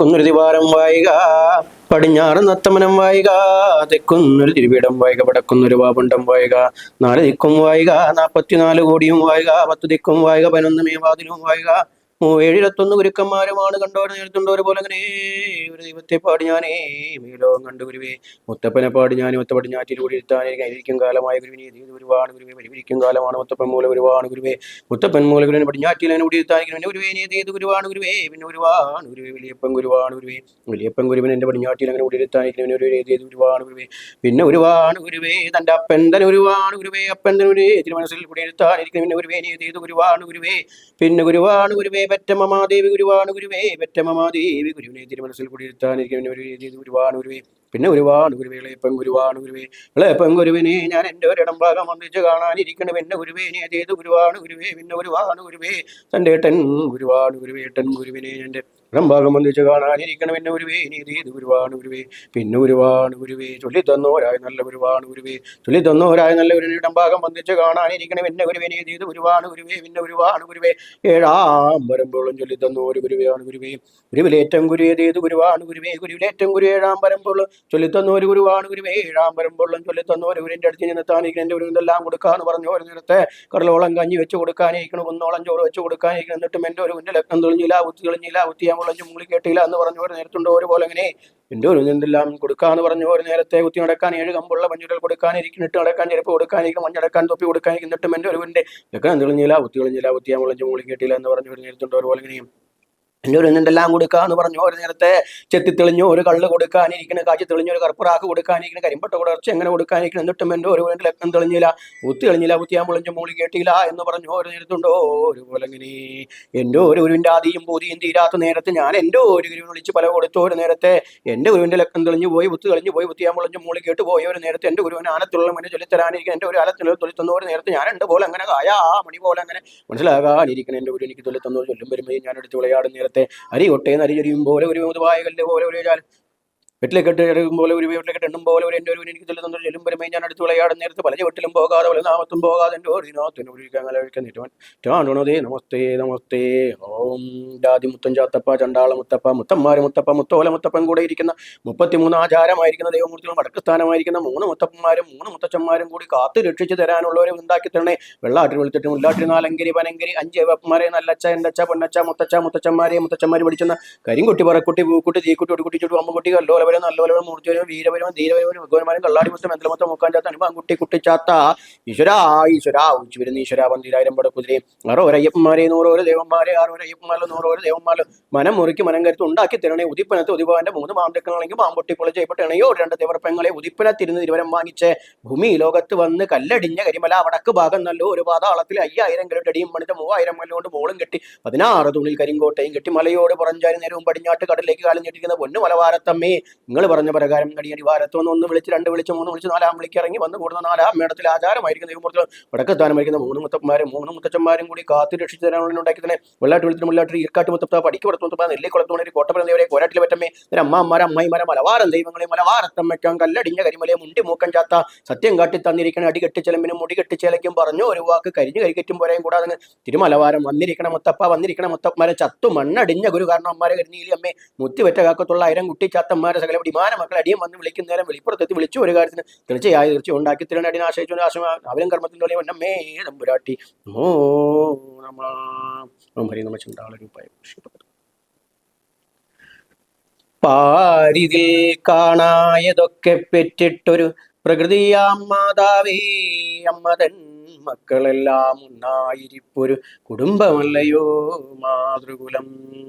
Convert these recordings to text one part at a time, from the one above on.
വടക്കുന്നൊരു ദിവാരം വായിക, പടിഞ്ഞാറ് നത്തമനം വായിക, തെക്കുന്നൊരു തിരുവിടം വായിക, വടക്കുന്നൊരു വാപുണ്ടം വായിക, 4 ദിക്കും വായിക, 44 കോടിയും വായിക, 10 ദിക്കും വായിക, 11 മേവാതിലും വായിക, 721 ഗുരുക്കന്മാരുമാണ് കണ്ടോര് നേരത്തുണ്ടോര് പോലെ അങ്ങനെ ഒരു ദൈവത്തെ പാടി ഞാനേ മേലോകം കണ്ടു ഗുരുവേ. മുത്തപ്പനെ പാടി ഞാൻ ഒത്ത പടിഞ്ഞാറ്റിലൂടെ ഇരുത്താനിരിക്കും കാലമായ ഗുരുവിനെ ഒരുപാട് ഗുരുവേ, പരിഹരിക്കും കാലമാണ് മുത്തപ്പൻ മൂല ഒരുപാട് ഗുരുവേ. മുത്തപ്പൻ മൂല ഗുരുവിനെ പടിഞ്ഞാറ്റിലൂടെ ഇരുത്താനിരിക്കും ഗുരുവേ. നീത് ഗുരുവാണ് ഗുരുവേ, പിന്നെ ഒരുപാട് ഗുരുവേ. വലിയപ്പൻ ഗുരുവാണ് ഗുരുവേ, വലിയപ്പൻ ഗുരുവിനെ എന്റെ പടിഞ്ഞാറ്റിൽ അങ്ങനെ കൂടി ഇരുത്താനിരിക്കും ഒരുപാട് ഗുരുവേ, പിന്നെ ഒരുപാട് ഗുരുവേ. തന്റെ അപ്പൻ തന്നെ ഒരുപാട് ഗുരുവേ, അപ്പൻ തന്നെ ഒരു തിരുമനസിൽ കൂടി ഇരുത്താനിരിക്കും പിന്നെ ഗുരുവേ. നീത് ഗുരുവാണ് ഗുരുവേ, പിന്നെ ഗുരുവാണ് ഗുരുവേ. പെറ്റമ്മമാദേവി ഗുരുവാണ് ഗുരുവേ, പെറ്റമ്മമാദേവി ഗുരുവിനെ തിരുമനസിൽ കൂടി ഇരുത്താനിരിക്കും ഗുരുവാണ് ഗുരുവേ, പിന്നെ ഒരുപാട് ഗുരുവേ. ഇളയപ്പൻ ഗുരുവാണ് ഗുരുവേ, ഇളയപ്പൻ ഗുരുവിനെ ഞാൻ എൻ്റെ ഒരിടം ഭാഗം വന്നിച്ച് കാണാനിരിക്കണം പിന്നെ ഗുരുവേ. നീ ചെയ്ത് ഗുരുവാണ് ഗുരുവേ, പിന്നെ ഒരുപാട് ഗുരുവേ. തൻ്റെ ഏട്ടൻ ഗുരുവാണ് ഗുരുവേ, ഏട്ടൻ ഗുരുവിനെ എൻ്റെ ഇടം ഭാഗം വന്നിച്ച് കാണാനിരിക്കണം പിന്നെ ഗുരുവേ. നീ ചെയ്ത് ഗുരുവാണ് ഗുരുവേ, പിന്നെ ഒരുപാട് ഗുരുവേ. ചൊല്ലിത്തന്നോരായ നല്ല ഗുരുവാണ് ഗുരുവേ, ചൊല്ലിത്തന്നോരായ നല്ല ഒരു ഇടം ഭാഗം വന്നിച്ച് കാണാനിരിക്കണം പിന്നെ ഗുരുവേ. നീ ചെയ്ത് ഗുരുവാണ് ഗുരുവേ, പിന്നെ ഒരുപാട് ഗുരുവേ. 7 പരമ്പോളം ചൊല്ലിത്തന്നോ ഒരു ഗുരുവയാണ് ഗുരുവേ, ഗുരുവിലേറ്റം ഗുരുവേ. ചെയ്ത് ഗുരുവാണ് ഗുരുവേ, ഗുരുവിലേറ്റം ഗുരു 7 പരമ്പോളം ചൊല്ലിത്തന്നോ ഒരു ഗുരുവാണ് ഗുരുവേ. 7 പരമ്പോളം ചൊല്ലിത്തന്നോ ഒരു ഗുരുവിൻ്റെ അടുത്ത് ചെന്നെത്താനിരിക്കണം എൻ്റെ ഗുരുവിനെല്ലാം കൊടുക്കാന്ന് പറഞ്ഞു. ഒരു നേരത്തെ കടലോളം കഞ്ഞി വെച്ച് കൊടുക്കാനിരിക്കണം, 1 ചോറ് വെച്ച് കൊടുക്കാനിരിക്കണം. എന്നിട്ടും എൻ്റെ ഒരു മുന്നിൽ ലക്കം തെളിഞ്ഞില്ല, തെളിഞ്ഞില്ല, കുത്തിയാൻ മുളഞ്ഞു മൂളി കേട്ടില്ല എന്ന് പറഞ്ഞു. ഒരു നേരത്തുണ്ടോ ഒരു പോലെ അങ്ങനെ എൻ്റെ ഒരു എന്തെല്ലാം കൊടുക്കാന്ന് പറഞ്ഞു. ഒരു നേരത്തെ കുത്തി നടക്കാൻ 7 കമ്പുള്ള മഞ്ഞുകൾ കൊടുക്കാനിരിക്കും, ഇട്ട് നടക്കാൻ ചെരുപ്പ് കൊടുക്കാനിരിക്കും, മഞ്ഞടക്കാൻ തൊപ്പി കൊടുക്കാനിരിക്കും. എന്നിട്ടും എൻ്റെ ഒരുവിൻ്റെ ലക്കം തെളിഞ്ഞില്ല, തെളിഞ്ഞില്ല, കുത്തിയാൻ മുളഞ്ഞു മൂളി കേട്ടില്ല എന്ന് പറഞ്ഞു. ഒരു നേരത്തുണ്ടോ ഒരു പോലെ ഇങ്ങനെയും എൻ്റെ ഒരു എന്തെല്ലാം കൊടുക്കാന്ന് പറഞ്ഞു. ഒരു നേരത്തെ ചെത്തി തെളിഞ്ഞു ഒരു കള്ള് കൊടുക്കാനിരിക്കണം, കാച്ചി തെളിഞ്ഞു ഒരു കർപ്പൂറാക്ക് കൊടുക്കാനിരിക്കണം, കരിമ്പട്ട കുടർച്ച എങ്ങനെ കൊടുക്കാനിരിക്കണം. എന്നിട്ടും എൻ്റെ ഒരു ലക്കം തെളിഞ്ഞില്ല, തെളിഞ്ഞില്ല, കുത്തിയാൻ പൊളിഞ്ഞു മൂളി കേട്ടില്ല എന്ന് പറഞ്ഞു. ഒരു നേരത്തുണ്ടോ ഒരു പോലെ ഇങ്ങനെ എൻ്റെ ഒരു ഗുരുവിൻ്റെ ആദിയും പൂതിയും തീരാത്ത നേരത്ത് ഞാൻ എൻ്റെ ഒരു ഗുരുവിനെ വിളിച്ച് പല കൊടുത്തു. ഒരു നേരത്തെ എൻ്റെ ഗുരുവിൻ്റെ ലക്കം തെളിഞ്ഞു പോയി, തെളിഞ്ഞു പോയി, കുത്തിയാൻ പൊളിഞ്ഞു മൂളി കേട്ട് പോയി. ഒരു നേരത്തെ എൻ്റെ ഗുരുവിന് ആനത്തുള്ള മനെ ചൊല്ലിത്തരാനിരിക്കണം, എൻ്റെ ഒരു ആലത്തിൽ തൊല്ലിത്തന്ന ഒരു നേരത്തെ ഞാൻ എൻ്റെ പോലെ അങ്ങനെ കായാ മണി പോലെ അങ്ങനെ മനസ്സിലാകാനിരിക്കണം. എൻ്റെ ഗുരു എനിക്ക് തൊല്ലിത്തന്നോ ചൊല്ലും വരുമ്പോൾ ഞാൻ എടുത്ത് വിളയാടും നേരത്തെ അരി കൊട്ടേന്ന് അരി ചൊരിയും പോലെ ഒരു മുതുവായ കല്ല് പോലെ ഒരു വെട്ടിലെക്കെട്ട് എടുക്കും പോലെ ഒരു വീട്ടിലെക്കെട്ട് എണ്ണും പോലെ ഒരു എൻ്റെ ഒരു എനിക്ക് ചെല്ലുന്ന ചെല്ലും വരുമ്പോൾ ഞാൻ അടുത്ത് വിളയാടും നേരത്ത് പല വെട്ടിലും പോകാതെ പല നാമത്തും പോകാതെ എൻ്റെ ഓടിനോത്തിനൊരുക്കാനേ നമസ്തേ നമസ്തേ. ഓം ജാതി മുത്തം ചാത്തപ്പ ചണ്ടാള മുത്തപ്പ മുത്തന്മാര് മുത്തപ്പ മുത്തോല മുത്തപ്പൻ കൂടെ ഇരിക്കുന്ന 33 ആചാരമായിരിക്കുന്ന ദൈവമൂർത്തികളും വടക്ക് സ്ഥാനമായിരിക്കുന്ന 3 മുത്തപ്പന്മാരും 3 മുത്തച്ഛന്മാരും കൂടി കാത്തു രക്ഷിച്ച് തരാനുള്ളവരെ ഉണ്ടാക്കി തരണേ. വെള്ളാട്ടിൽ വെളുത്തിട്ട് മുല്ലാട്ടിൽ 4 അങ്കരി 5 അങ്കരി 5 വെപ്പന്മാരെ നല്ലച്ച എന്തച്ച പൊന്നച്ച മുത്തച്ഛ മുത്തച്ഛന്മാര് പഠിച്ചുന്ന കരിങ്കുട്ടി പറക്കുട്ടി പൂക്കുട്ടി തീക്കുട്ടി ഒടുക്കുട്ടി ചുട്ടു അമ്മക്കുട്ടി കല്ലോല നല്ലവരും മൂർത്തിവരും വീരവരും ധീരവരും ഭഗവാന്മാരും കള്ളാടി മുത്തം മെന്തലമൊത്തം മുക്കാൻ ചാത്ത അനുഭവംകുട്ടി കുട്ടിച്ചാത്ത ഈശ്വരാ ഉച്ചു വരുന്ന ഈശ്വരാ 10000 പടക്കുതിരയും 6 അയ്യപ്പന്മാരെ 100 ദേവന്മാരെ 6 അയ്യപ്പന്മാരിലും 100 ദേവന്മാരിലും മനം മുറിക്ക് മനം കരുത്ത് ഉണ്ടാക്കി തരണേ. ഉദിപ്പനത്ത് ഉദിപ്പാന്റെ 3 മാമ്പറ്റങ്ങളെങ്കിൽ മാമ്പൊട്ടി പൊളി ചെയ്യപ്പെട്ടണയോ 2 ദേവർപ്പങ്ങളെ ഉദിപ്പനത്തിരുന്ന് തിരുവരം വാങ്ങിച്ച് ഭൂമി ലോകത്ത് വന്ന് കല്ലടിഞ്ഞ കരിമല വടക്ക് ഭാഗം നല്ല ഒരു പാതാളത്തിൽ 5000 കിലോട്ടടിയും പണിത 3000 മല്ലുകൊണ്ട് മോളും കെട്ടി 16 തൂണിൽ കരിങ്കോട്ടയും കെട്ടി മലയോട് പുറഞ്ചാരി നേരവും പടിഞ്ഞാട്ട് കടലിലേക്ക് കാലം ഞെട്ടിക്കുന്ന പൊന്നു മലവാരത്തമ്മേ നിങ്ങൾ പറഞ്ഞ പ്രകാരം അടിയടി വാരത്തൊന്ന് 1 വിളിച്ച് 2 വിളിച്ച് 3 വിളിച്ച് 4 വിളിക്ക് ഇറങ്ങി വന്ന് കൂടുന്ന 4 മേടത്തിൽ ആചാരമായിരിക്കുന്ന ദൈവമൂർത്തികൾ വടക്കത്താനമായിരിക്കുന്ന 3 മുത്തപ്പന്മാരും 3 മുത്തച്ഛന്മാരും കൂടി കാത്തു രക്ഷിച്ചു തരാനുള്ള ഉണ്ടാക്കി തന്നെ വെള്ളാട്ട് വിളിച്ചിട്ട് മുള്ളാട്ട് ഈർക്കാട്ട് മുത്തപ്പ പടിക്ക് പുറത്തുമുത്തപ്പ നെല്ലിക്കുളത്തോണി കോട്ടപ്പുറം ദേവരെ കോരാട്ടിൽ പറ്റമ്മേ അമ്മമാരെ അമ്മായിമാരെ മലവാരം ദൈവങ്ങളെ മലവാരത്തമ്മയ്ക്കാൻ കല്ലടിഞ്ഞ കരിമലയെ മുണ്ടി മൂക്കം ചാത്ത സത്യം കാട്ടി തന്നിരിക്കണം അടികെട്ടിച്ചെലമ്പിനും മുടികെട്ടിച്ചേലയ്ക്കും പറഞ്ഞു ഒരു വാക്ക് കരിഞ്ഞു കരിക്കറ്റും പോരെയും കൂടാതെ തിരുമലവാരം വന്നിരിക്കണം മുത്തപ്പന്മാരെ ചത്തു മണ്ണടിഞ്ഞ ഗുരു കാരണം അമ്മാരെ കരിനീലി അമ്മേ മുത്തിവെറ്റ കാക്കത്തുള്ള 1000 കുട്ടി ചാത്തന്മാരെ സകല വിമാന മക്കൾ അടിയും വന്ന് വിളിക്കുന്ന നേരം വെളിപ്പുറത്തെത്തി വിളിച്ചു ഒരു കാര്യത്തിന് തീർച്ചയായി ഉണ്ടാക്കി തിരണ അടിനെ ആശ്രയിച്ചു അവരും കർമ്മത്തിൻ്റെ ഒന്നമ്മേ തമ്പുരാട്ടി നമോ നമ ചണ്ടാളരൂപായ പാരിതിൽ കാണായതൊക്കെ പെറ്റിട്ടൊരു പ്രകൃതിയാം മാതാവേ അമ്മതൻ മക്കളെല്ലാം ഒന്നായിരിപ്പൊരു കുടുംബമല്ലയോ മാതൃകുലം.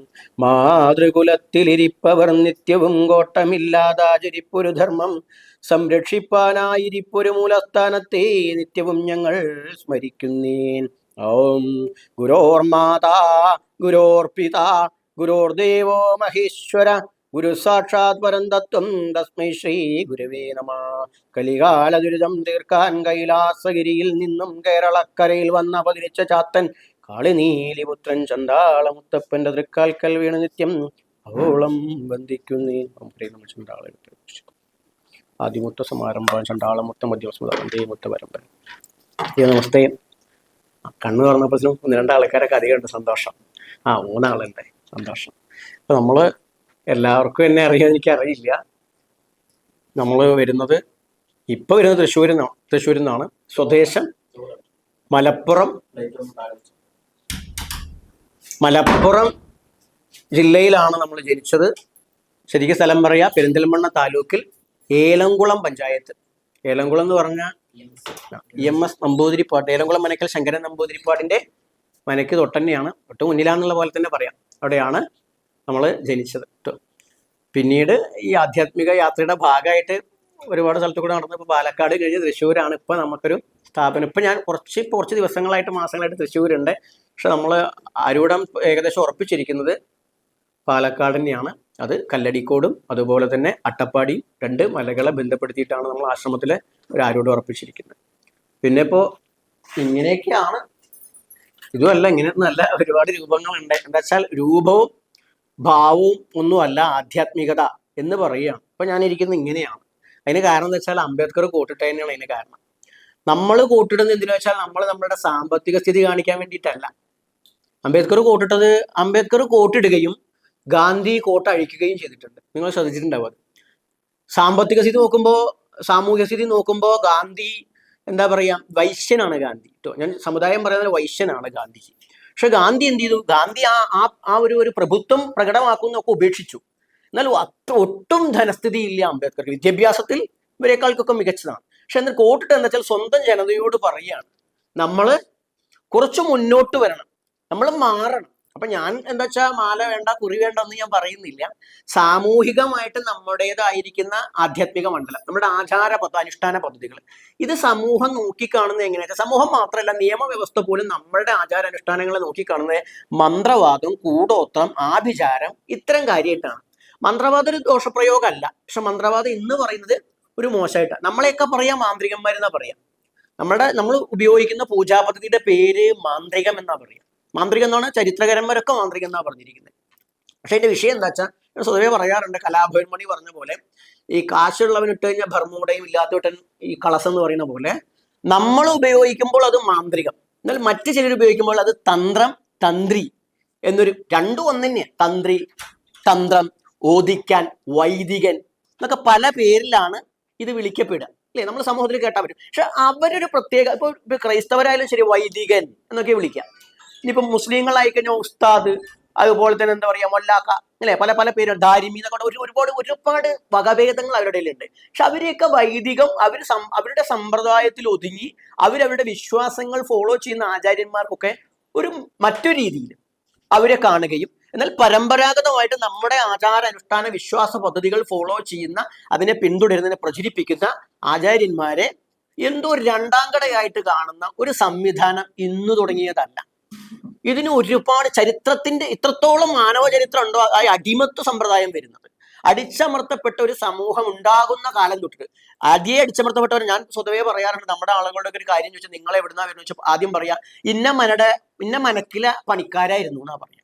മാതൃകുലത്തിലിരിപ്പവർ നിത്യവും കോട്ടമില്ലാതാചരിപ്പൊരു ധർമ്മം സംരക്ഷിപ്പാനായിരിപ്പൊരു മൂലസ്ഥാനത്തെ നിത്യവും ഞങ്ങൾ സ്മരിക്കുന്നേൻ. ഓം ഗുരോർമാതാ ഗുരോർപിതാ ഗുരോർദേവോ മഹേശ്വര ഗുരു സാക്ഷാത് പരം തത്വം തസ്മൈ ശ്രീ ഗുരവേ നമഃ. കലികാല ദുരിതം തീർക്കാൻ കൈലാസഗിരിയിൽ നിന്നും കേരളക്കരയിൽ വന്ന പതിരിച്ച ചാത്തൻ കാളിനീലിപുത്രൻ ചണ്ടാള മുത്തപ്പന്റെ തൃക്കാൽക്കൽ വീണ് നിത്യം അവോളം വന്ദിക്കുന്നേ. ആദ്യമുത്ത സമാരംഭം ചണ്ടാളമുത്ത മധ്യവസ്മുത പരമ്പര. നമസ്തേ. കണ്ണു തുറന്നപ്പോഴത്തേനും 1-2 ആൾക്കാരൊക്കെ അധികം ഉണ്ട്. സന്തോഷം. 3 ആളുണ്ട്. സന്തോഷം. അപ്പൊ നമ്മള് എല്ലാവർക്കും എന്നെ അറിയാൻ എനിക്കറിയില്ല. നമ്മൾ വരുന്നത് തൃശ്ശൂരിൽ നിന്നാണ്. തൃശ്ശൂരിൽ നിന്നാണ്. സ്വദേശം മലപ്പുറം ജില്ലയിലാണ് നമ്മൾ ജനിച്ചത്. ശരിക്കും സ്ഥലം പറയാ പെരിന്തൽമണ്ണ താലൂക്കിൽ ഏലംകുളം പഞ്ചായത്ത്. ഏലംകുളം എന്ന് പറഞ്ഞാൽ EMS നമ്പൂതിരിപ്പാട്, ഏലംകുളം മനക്കൽ ശങ്കരൻ നമ്പൂതിരിപ്പാടിന്റെ മനയ്ക്ക് തൊട്ടന്നെയാണ്, തൊട്ട് മുന്നിലാന്നുള്ള പോലെ തന്നെ പറയാം. അവിടെയാണ് നമ്മൾ ജനിച്ചത്. പിന്നീട് ഈ ആധ്യാത്മിക യാത്രയുടെ ഭാഗമായിട്ട് ഒരുപാട് സ്ഥലത്ത് കൂടെ നടന്ന് ഇപ്പോൾ പാലക്കാട് കഴിഞ്ഞ് തൃശ്ശൂരാണ് ഇപ്പം നമുക്കൊരു സ്ഥാപനം. ഇപ്പം ഞാൻ കുറച്ച് ദിവസങ്ങളായിട്ട് മാസങ്ങളായിട്ട് തൃശ്ശൂരുണ്ട്. പക്ഷെ നമ്മൾ ആരൂഢം ഏകദേശം ഉറപ്പിച്ചിരിക്കുന്നത് പാലക്കാട് തന്നെയാണ്. അത് കല്ലടിക്കോടും അതുപോലെ തന്നെ അട്ടപ്പാടിയും 2 മലകളെ ബന്ധപ്പെടുത്തിയിട്ടാണ് നമ്മൾ ആശ്രമത്തിലെ ഒരു ആരൂഢം ഉറപ്പിച്ചിരിക്കുന്നത്. പിന്നെ ഇപ്പോൾ ഇങ്ങനെയൊക്കെയാണ്. ഇതുമല്ല, ഇങ്ങനെയൊന്നുമല്ല, ഒരുപാട് രൂപങ്ങളുണ്ട്. എന്താ വെച്ചാൽ രൂപവും ഭാവവും ഒന്നുമല്ല ആധ്യാത്മികത എന്ന് പറയുകയാണ്. ഇപ്പൊ ഞാനിരിക്കുന്നത് ഇങ്ങനെയാണ്. അതിന് കാരണം എന്താ വെച്ചാൽ അംബേദ്കർ കോട്ടിട്ട് തന്നെയാണ് അതിന് കാരണം. നമ്മൾ കോട്ടിടുന്നത് എന്തിനാ വെച്ചാൽ നമ്മുടെ സാമ്പത്തിക സ്ഥിതി കാണിക്കാൻ വേണ്ടിയിട്ടല്ല. അംബേദ്കർ കോട്ടിടുകയും ഗാന്ധി കോട്ട് അഴിക്കുകയും ചെയ്തിട്ടുണ്ട്. നിങ്ങൾ ശ്രദ്ധിച്ചിട്ടുണ്ടാവും അത്. സാമൂഹിക സ്ഥിതി നോക്കുമ്പോൾ ഗാന്ധി എന്താ പറയാ, വൈശ്യനാണ് ഗാന്ധി കേട്ടോ. ഞാൻ സമുദായം പറയുന്നത് വൈശ്യനാണ് ഗാന്ധിജി. പക്ഷെ ഗാന്ധി എന്ത് ചെയ്തു? ഗാന്ധി ആ ഒരു പ്രഭുത്വം പ്രകടമാക്കുന്നതൊക്കെ ഉപേക്ഷിച്ചു. എന്നാൽ ഒട്ടും ധനസ്ഥിതി ഇല്ല അംബേദ്കർക്ക്. വിദ്യാഭ്യാസത്തിൽ ഇവരെക്കാൾക്കൊക്കെ മികച്ചതാണ്. പക്ഷെ എന്നാൽ കോട്ടിട്ട് എന്താ വെച്ചാൽ സ്വന്തം ജനതയോട് പറയുകയാണ്, നമ്മൾ കുറച്ച് മുന്നോട്ട് വരണം, നമ്മൾ മാറണം. അപ്പൊ ഞാൻ എന്താ വെച്ചാൽ മാല വേണ്ട, കുറി വേണ്ട എന്ന് ഞാൻ പറയുന്നില്ല. സാമൂഹികമായിട്ട് നമ്മുടേതായിരിക്കുന്ന ആധ്യാത്മിക മണ്ഡലം, നമ്മുടെ അനുഷ്ഠാന പദ്ധതികൾ, ഇത് സമൂഹം നോക്കിക്കാണുന്നത് എങ്ങനെയാ? സമൂഹം മാത്രമല്ല, നിയമവ്യവസ്ഥ പോലും നമ്മളുടെ ആചാരാനുഷ്ഠാനങ്ങളെ നോക്കിക്കാണുന്നത് മന്ത്രവാദം, കൂടോത്രം, ആഭിചാരം, ഇത്തരം കാര്യമായിട്ടാണ്. മന്ത്രവാദം ഒരു ദോഷപ്രയോഗമല്ല. പക്ഷെ മന്ത്രവാദം ഇന്ന് പറയുന്നത് ഒരു മോശമായിട്ടാണ്. നമ്മളെയൊക്കെ പറയാം മാന്ത്രികന്മാരെന്നാ പറയാം. നമ്മൾ ഉപയോഗിക്കുന്ന പൂജാപദ്ധതിയുടെ പേര് മാന്ത്രികം എന്നാ പറയാം. മാന്ത്രികം എന്നാണ് ചരിത്രകാരന്മാരൊക്കെ മാന്ത്രികം എന്നാ പറഞ്ഞിരിക്കുന്നത്. പക്ഷെ അതിന്റെ വിഷയം എന്താ വെച്ചാൽ, ഞാൻ സ്വതവേ പറയാറുണ്ട്, കലാഭവൻ മണി പറഞ്ഞ പോലെ, ഈ കാശുള്ളവൻ ഇട്ട് കഴിഞ്ഞാൽ ഭർമ്മൂടയും ഇല്ലാത്തവൻ ഈ കളസം എന്ന് പറയുന്ന പോലെ, നമ്മൾ ഉപയോഗിക്കുമ്പോൾ അത് മാന്ത്രികം, എന്നാൽ മറ്റു ചിലർ ഉപയോഗിക്കുമ്പോൾ അത് തന്ത്രം, തന്ത്രി എന്നൊരു രണ്ടും ഒന്നെ. തന്ത്രി, തന്ത്രം, ഓദിക്കാൻ, വൈദികൻ എന്നൊക്കെ പല പേരിലാണ് ഇത് വിളിക്കപ്പെടുക അല്ലേ? നമ്മൾ സമൂഹത്തിൽ കേട്ടാൽ പറ്റും. പക്ഷെ അവരൊരു പ്രത്യേക, ഇപ്പൊ ക്രൈസ്തവരായാലും ശരി വൈദികൻ എന്നൊക്കെ വിളിക്കാം. ഇനിയിപ്പം മുസ്ലിങ്ങളായി കഴിഞ്ഞാൽ ഉസ്താദ്, അതുപോലെ തന്നെ എന്താ പറയാ മൊല്ലാക്ക അല്ലെ, പല പല പേര്, ദാരിമി എന്നൊക്കെ ഒരുപാട് വകഭേദങ്ങൾ അവരുടെ ഉണ്ട്. പക്ഷെ അവരെയൊക്കെ വൈദികം, അവരുടെ സമ്പ്രദായത്തിൽ ഒതുങ്ങി അവരവരുടെ വിശ്വാസങ്ങൾ ഫോളോ ചെയ്യുന്ന ആചാര്യന്മാർക്കൊക്കെ മറ്റൊരു രീതിയിൽ അവരെ കാണുകയും, എന്നാൽ പരമ്പരാഗതമായിട്ട് നമ്മുടെ ആചാര അനുഷ്ഠാന വിശ്വാസ പദ്ധതികൾ ഫോളോ ചെയ്യുന്ന, അതിനെ പിന്തുടരുന്നതിനെ പ്രചരിപ്പിക്കുന്ന ആചാര്യന്മാരെ എന്തോ രണ്ടാം കടയായിട്ട് കാണുന്ന ഒരു സംവിധാനം ഇന്ന് തുടങ്ങിയതല്ല. ഇതിന് ഒരുപാട് ചരിത്രത്തിന്റെ, ഇത്രത്തോളം മാനവ ചരിത്രം ഉണ്ടോ ആ അടിമത്വ സമ്പ്രദായം വരുന്നത്. അടിച്ചമർത്തപ്പെട്ട ഒരു സമൂഹം ഉണ്ടാകുന്ന കാലം തൊട്ടിട്ട് അടിച്ചമർത്തപ്പെട്ടവർ, ഞാൻ സ്വതവേ പറയാറുണ്ട്, നമ്മുടെ ആളുകളുടെ ഒരു കാര്യം ചോദിച്ചാൽ നിങ്ങൾ എവിടുന്നാ വരുന്ന വെച്ചാൽ ആദ്യം പറയാ ഇന്ന മനക്കിലെ പണിക്കാരായിരുന്നു എന്നാ പറയാ.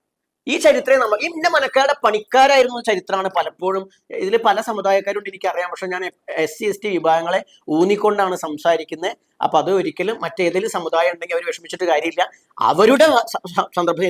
ഈ ചരിത്രം ഇന്ന മനക്കാരുടെ പണിക്കാരായിരുന്നു ചരിത്രമാണ് പലപ്പോഴും. ഇതിൽ പല സമുദായക്കാരുണ്ട് എനിക്കറിയാം. പക്ഷെ ഞാൻ SC ST വിഭാഗങ്ങളെ ഊന്നിക്കൊണ്ടാണ് സംസാരിക്കുന്നത്. അപ്പൊ അത് ഒരിക്കലും മറ്റേതെങ്കിലും സമുദായം ഉണ്ടെങ്കിൽ അവർ വിഷമിച്ചിട്ട് കാര്യമില്ല. അവരുടെ സന്ദർഭം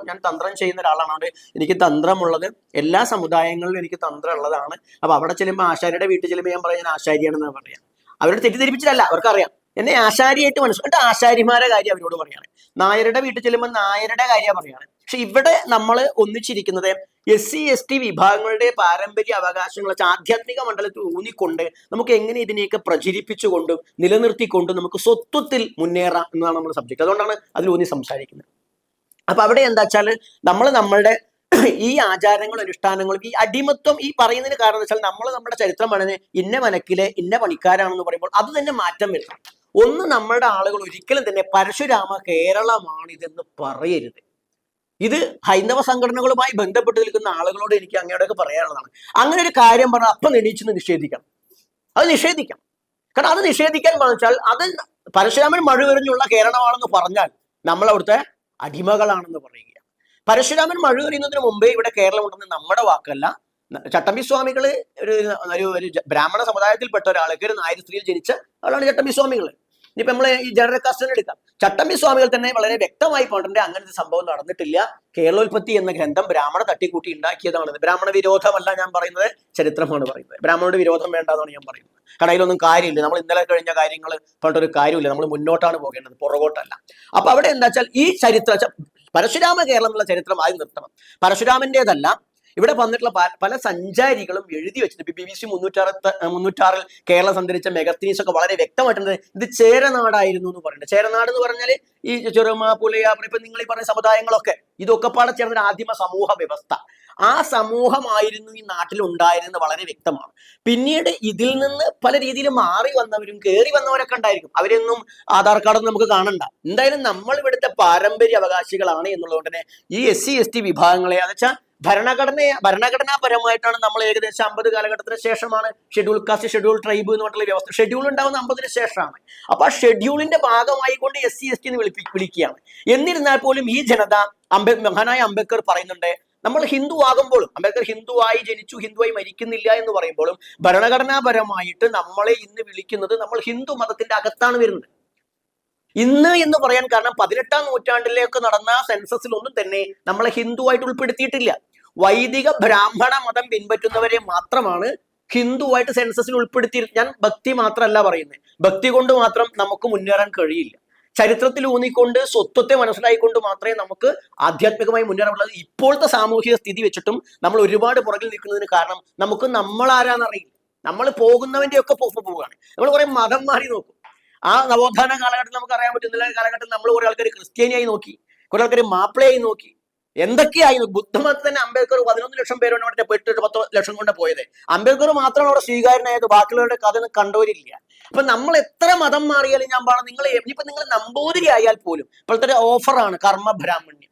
ഞാൻ തന്ത്രം ചെയ്യുന്ന ഒരാളാണ്. അവിടെ എനിക്ക് തന്ത്രമുള്ളത് എല്ലാ സമുദായങ്ങളിലും എനിക്ക് തന്ത്രം ഉള്ളതാണ്. അപ്പൊ അവിടെ ചെല്ലുമ്പോൾ ആശാരിയുടെ വീട്ടിൽ ചെല്ലുമ്പോൾ ഞാൻ പറയാം ഞാൻ ആശാരിയാണെന്ന് പറയാം. അവരോട് തെറ്റിദ്ധരിപ്പിച്ചിട്ടല്ല, അവർക്കറിയാം എന്നെ ആശാരിയായിട്ട് മനസ്സിലായിട്ട് ആശാരിമാരെ കാര്യം അവരോട് പറയാണ്. നായരുടെ വീട്ടിൽ ചെല്ലുമ്പോൾ നായരുടെ കാര്യം പറയാണ്. പക്ഷെ ഇവിടെ നമ്മൾ ഒന്നിച്ചിരിക്കുന്നത് SC ST വിഭാഗങ്ങളുടെ പാരമ്പര്യ അവകാശങ്ങൾ ആധ്യാത്മിക മണ്ഡലത്തിൽ ഊന്നിക്കൊണ്ട് നമുക്ക് എങ്ങനെ ഇതിനെയൊക്കെ പ്രചരിപ്പിച്ചുകൊണ്ടും നിലനിർത്തിക്കൊണ്ടും നമുക്ക് സ്വത്വത്തിൽ മുന്നേറാം എന്നതാണ് നമ്മുടെ സബ്ജക്ട്. അതുകൊണ്ടാണ് അതിൽ ഊന്നി സംസാരിക്കുന്നത്. അപ്പൊ അവിടെ എന്താ വെച്ചാൽ നമ്മളുടെ ഈ ആചാരങ്ങൾ, അനുഷ്ഠാനങ്ങൾക്ക് ഈ അടിമത്വം ഈ പറയുന്നതിന് കാരണം വെച്ചാൽ നമ്മുടെ ചരിത്രം പറഞ്ഞ് ഇന്ന മനക്കിലെ ഇന്ന പണിക്കാരാണെന്ന് പറയുമ്പോൾ അത് തന്നെ മാറ്റം വരണം. ഒന്ന്, നമ്മുടെ ആളുകൾ ഒരിക്കലും തന്നെ പരശുരാമ കേരളമാണ് ഇതെന്ന് പറയരുത്. ഇത് ഹൈന്ദവ സംഘടനകളുമായി ബന്ധപ്പെട്ട് നിൽക്കുന്ന ആളുകളോട് എനിക്ക് അങ്ങനെയൊക്കെ പറയാനുള്ളതാണ്. അങ്ങനെ ഒരു കാര്യം പറഞ്ഞാൽ അപ്പം എണീച്ചെന്ന് നിഷേധിക്കണം. അത് നിഷേധിക്കണം. കാരണം അത് നിഷേധിക്കാൻ പറഞ്ഞാൽ അത് പരശുരാമൻ മഴുവെറിഞ്ഞുള്ള കേരളമാണെന്ന് പറഞ്ഞാൽ നമ്മൾ അവിടുത്തെ അടിമകളാണെന്ന് പറയുക. പരശുരാമൻ മഴുവെറിയുന്നതിന് മുമ്പേ ഇവിടെ കേരളം ഉണ്ടെന്ന് നമ്മുടെ വാക്കല്ല. ചട്ടമ്പി സ്വാമികള് ഒരു ബ്രാഹ്മണ സമുദായത്തിൽപ്പെട്ട ഒരാൾക്ക് ഒരു നായർ സ്ത്രീയിൽ ജനിച്ച ആളാണ് ചട്ടമ്പി സ്വാമികൾ. ഇനിയിപ്പോ നമ്മള് ഈ ജനറൽ കാസ്റ്റിനെ എടുക്കാം. ചട്ടമ്പി സ്വാമികൾ തന്നെ വളരെ വ്യക്തമായി പറഞ്ഞിട്ടുണ്ട് അങ്ങനത്തെ സംഭവം നടന്നിട്ടില്ല. കേരളോൽപ്പത്തി എന്ന ഗ്രന്ഥം ബ്രാഹ്മണ തട്ടിക്കൂട്ടി ഉണ്ടാക്കിയതാണ്. ബ്രാഹ്മണ വിരോധമല്ല ഞാൻ പറയുന്നത്, ചരിത്രമാണ് പറയുന്നത്. ബ്രാഹ്മണോട് വിരോധം വേണ്ടെന്നാണ് ഞാൻ പറയുന്നത്. കടയിലൊന്നും കാര്യമില്ല. നമ്മൾ ഇന്നലെ കഴിഞ്ഞ കാര്യങ്ങൾ പറഞ്ഞിട്ടൊരു കാര്യമില്ല. നമ്മൾ മുന്നോട്ടാണ് പോകേണ്ടത്, പുറകോട്ടല്ല. അപ്പൊ അവിടെ എന്താ വെച്ചാൽ ഈ പരശുരാമ കേരളം എന്നുള്ള ചരിത്രം ആയി നിർത്തണം. പരശുരാമന്റേതല്ല. ഇവിടെ വന്നിട്ടുള്ള പല സഞ്ചാരികളും എഴുതി വെച്ചിട്ടുണ്ട്. BBC 306 കേരളം സഞ്ചരിച്ച മെഗസ്തീനീസ് ഒക്കെ വളരെ വ്യക്തമായിട്ടുണ്ട് ഇത് ചേരനാടായിരുന്നു എന്ന് പറയുന്നത്. ചേരനാട് എന്ന് പറഞ്ഞാൽ ഈ ചെറുമ പുലയ ഇപ്പൊ നിങ്ങൾ ഈ പറഞ്ഞ സമുദായങ്ങളൊക്കെ ഇതൊക്കെ പാടെ ചേർന്ന ആദിമ സമൂഹ വ്യവസ്ഥ. ആ സമൂഹമായിരുന്നു ഈ നാട്ടിൽ ഉണ്ടായിരുന്നത് വളരെ വ്യക്തമാണ്. പിന്നീട് ഇതിൽ നിന്ന് പല രീതിയിൽ മാറി വന്നവരും കയറി വന്നവരൊക്കെ ഉണ്ടായിരിക്കും. അവരൊന്നും ആധാർ കാർഡൊന്നും നമുക്ക് കാണണ്ട. എന്തായാലും നമ്മൾ ഇവിടുത്തെ പാരമ്പര്യ അവകാശികളാണ് എന്നുള്ളതുകൊണ്ട് തന്നെ ഈ SC ST വിഭാഗങ്ങളെ അതെച്ചാൽ ഭരണഘടനാപരമായിട്ടാണ് നമ്മൾ ഏകദേശം 50 കാലഘട്ടത്തിന് ശേഷമാണ് ഷെഡ്യൂൾ കാസ്റ്റ് ഷെഡ്യൂൾ ട്രൈബ് എന്ന് പറഞ്ഞിട്ടുള്ള വ്യവസ്ഥ. ഷെഡ്യൂൾ ഉണ്ടാവുന്ന 50 ശേഷമാണ്. അപ്പൊ ആ ഷെഡ്യൂളിന്റെ ഭാഗമായിക്കൊണ്ട് SC ST എന്ന് വിളിക്കുകയാണ്. എന്നിരുന്നാൽ പോലും ഈ ജനത മഹാനായ അംബേദ്കർ പറയുന്നുണ്ട് നമ്മൾ ഹിന്ദു ആകുമ്പോഴും, അംബേദ്കർ ഹിന്ദുവായി ജനിച്ചു ഹിന്ദുവായി മരിക്കുന്നില്ല എന്ന് പറയുമ്പോഴും ഭരണഘടനാപരമായിട്ട് നമ്മളെ ഇന്ന് വിളിക്കുന്നത് നമ്മൾ ഹിന്ദു മതത്തിന്റെ അകത്താണ് വരുന്നത്. ഇന്ന് എന്ന് പറയാൻ കാരണം 18ാം നൂറ്റാണ്ടിലേക്ക് നടന്ന സെൻസസിലൊന്നും തന്നെ നമ്മളെ ഹിന്ദുവായിട്ട് ഉൾപ്പെടുത്തിയിട്ടില്ല. വൈദിക ബ്രാഹ്മണ മതം പിൻപറ്റുന്നവരെ മാത്രമാണ് ഹിന്ദുവായിട്ട് സെൻസസിൽ ഉൾപ്പെടുത്തി. ഞാൻ ഭക്തി മാത്രമല്ല പറയുന്നത്, ഭക്തി കൊണ്ട് മാത്രം നമുക്ക് മുന്നേറാൻ കഴിയില്ല. ചരിത്രത്തിൽ ഊന്നിക്കൊണ്ട് സ്വത്വത്തെ മനസ്സിലായിക്കൊണ്ട് മാത്രമേ നമുക്ക് ആധ്യാത്മികമായി മുന്നേറാനുള്ളത്. ഇപ്പോഴത്തെ സാമൂഹിക സ്ഥിതി വെച്ചിട്ടും നമ്മൾ ഒരുപാട് പുറകിൽ നിൽക്കുന്നതിന് കാരണം നമുക്ക് നമ്മളാരാന്നറിയില്ല. നമ്മൾ പോകുന്നവന്റെ ഒക്കെ പോവുകയാണ്. നമ്മൾ കുറെ മതം മാറി നോക്കും. ആ നവോത്ഥാന കാലഘട്ടത്തിൽ നമുക്ക് അറിയാൻ പറ്റുന്നില്ല. കാലഘട്ടത്തിൽ നമ്മൾ കുറെ ആൾക്കാർ ക്രിസ്ത്യാനിയായി നോക്കി, കുറെ ആൾക്കാർ മാപ്പിളയായി നോക്കി, എന്തൊക്കെയായി. ബുദ്ധമതത്തിൽ തന്നെ അംബേദ്കർ 11 ലക്ഷം പേരാണ് അവിടെ പോയിട്ട് 10 ലക്ഷം കൊണ്ട് പോയത്. അംബേദ്കർ മാത്രമാണ് അവിടെ സ്വീകാര്യനായത്. ബാക്കിയുള്ളവരുടെ കഥ കണ്ടവരില്ല. അപ്പൊ നമ്മൾ എത്ര മതം മാറിയാലും ഞാൻ പറഞ്ഞു, നിങ്ങൾ നമ്പൂതിരി ആയാൽ പോലും ഇപ്പോഴത്തെ ഓഫറാണ് കർമ്മബ്രാഹ്മണ്യം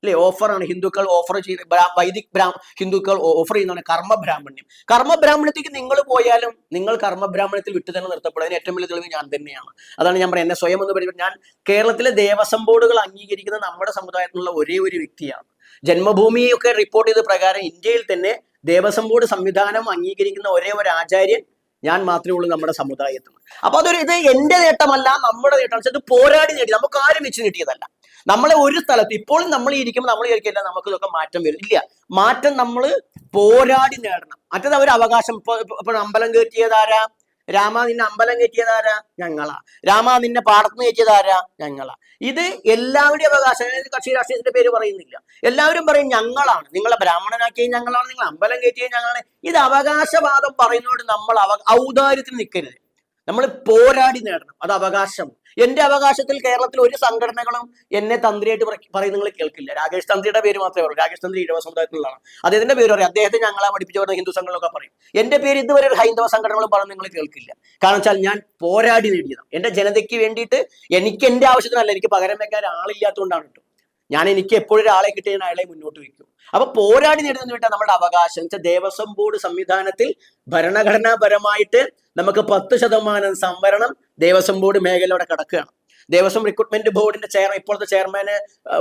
അല്ലെ? ഓഫറാണ് ഹിന്ദുക്കൾ ഓഫർ ചെയ്ത്, വൈദിക് ഹിന്ദുക്കൾ ഓഫർ ചെയ്യുന്നതാണ് കർമ്മബ്രാഹ്മണ്യം. കർമ്മബ്രാഹ്മണ്യത്തേക്ക് നിങ്ങൾ പോയാലും നിങ്ങൾ കർമ്മബ്രാഹ്മണ്യത്തിൽ വിട്ടു തന്നെ നിർത്തപ്പെടുന്നതിന് ഏറ്റവും വലിയ തെളിവ് ഞാൻ തന്നെയാണ്. അതാണ് ഞാൻ പറയുന്നത്. എന്നെ സ്വയം എന്ന് പറയുമ്പോൾ ഞാൻ കേരളത്തിലെ ദേവസ്വം ബോർഡുകൾ അംഗീകരിക്കുന്ന നമ്മുടെ സമുദായത്തിലുള്ള ഒരേ ഒരു വ്യക്തിയാണ്. ജന്മഭൂമിയൊക്കെ റിപ്പോർട്ട് ചെയ്ത പ്രകാരം ഇന്ത്യയിൽ തന്നെ ദേവസ്വം ബോർഡ് സംവിധാനം അംഗീകരിക്കുന്ന ഒരേ ഒരു ആചാര്യൻ ഞാൻ മാത്രമേ ഉള്ളൂ നമ്മുടെ സമുദായത്തിൽ. അപ്പൊ ഇത് എന്റെ നേട്ടമല്ല, നമ്മുടെ നേട്ടം. ഇത് പോരാടി നേടി, നമുക്ക് ആരും വെച്ച് കിട്ടിയതല്ല. നമ്മളെ ഒരു സ്ഥലത്ത് ഇപ്പോഴും നമ്മൾ ഇരിക്കുമ്പോൾ നമ്മൾ വിചാരിക്കില്ല നമുക്ക് ഇതൊക്കെ മാറ്റം വരും. ഇല്ല, മാറ്റം നമ്മൾ പോരാടി നേടണം. മറ്റേത് അവർ അവകാശം. ഇപ്പൊ അമ്പലം കയറ്റിയതാരാ? രാമ നിന്നെ അമ്പലം കയറ്റിയതാരാ? ഞങ്ങളാ. രാമ നിന്നെ പാടത്ത് കയറ്റിയതാരാ? ഞങ്ങളാ. ഇത് എല്ലാവരുടെയും അവകാശം. കക്ഷി രാഷ്ട്രീയത്തിന്റെ പേര് പറയുന്നില്ല. എല്ലാവരും പറയും ഞങ്ങളാണ്, നിങ്ങളെ ബ്രാഹ്മണനാക്കിയത് ഞങ്ങളാണ്, നിങ്ങൾ അമ്പലം കയറ്റിയത് ഞങ്ങളാണ്. ഇത് അവകാശവാദം പറയുന്നതോട് നമ്മൾ ഔദാര്യത്തിന് നിൽക്കരുത്. നമ്മൾ പോരാടി നേടണം. അത് അവകാശം. എന്റെ അവകാശത്തിൽ കേരളത്തിൽ ഒരു സംഘടനകളും എന്നെ തന്ത്രിയായിട്ട് പറയും നിങ്ങൾ കേൾക്കില്ല. രാകേഷ് തന്ത്രിയുടെ പേര് മാത്രമേ പറയൂ. രാകേഷ് തന്ത്രി ഈഴവ സമുദായത്തിലുള്ളതാണ്. അദ്ദേഹത്തിന്റെ പേര് പറയും. അദ്ദേഹത്തെ ഞങ്ങളെ പഠിപ്പിച്ച ഹിന്ദു സംഘടനകളൊക്കെ പറയും. എന്റെ പേര് ഇതുവരെ ഒരു ഹൈന്ദവ സംഘടനകളും പറഞ്ഞ് നിങ്ങൾ കേൾക്കില്ല. കാരണം വെച്ചാൽ ഞാൻ പോരാടി നേടിയതാണ്. എന്റെ ജനതയ്ക്ക് വേണ്ടിയിട്ട്. എനിക്ക് എന്റെ ആവശ്യത്തിനല്ല, എനിക്ക് പകരം വെക്കാൻ ആളില്ലാത്തതുകൊണ്ടാണ് കേട്ടോ. എനിക്ക് എപ്പോഴും ഒരാളെ കിട്ടിയാൽ അയാളെ മുന്നോട്ട് വയ്ക്കും. അപ്പൊ പോരാടി നേടുന്നതിന് വേണ്ടി നമ്മുടെ അവകാശം വെച്ചാൽ ദേവസ്വം ബോർഡ് സംവിധാനത്തിൽ ഭരണഘടനാപരമായിട്ട് നമുക്ക് 10% സംവരണം ദേവസ്വം ബോർഡ് മേഖലയോടെ കിടക്കുകയാണ്. ദേവസ്വം റിക്രൂട്ട്മെന്റ് ബോർഡിന്റെ ഇപ്പോഴത്തെ ചെയർമാന്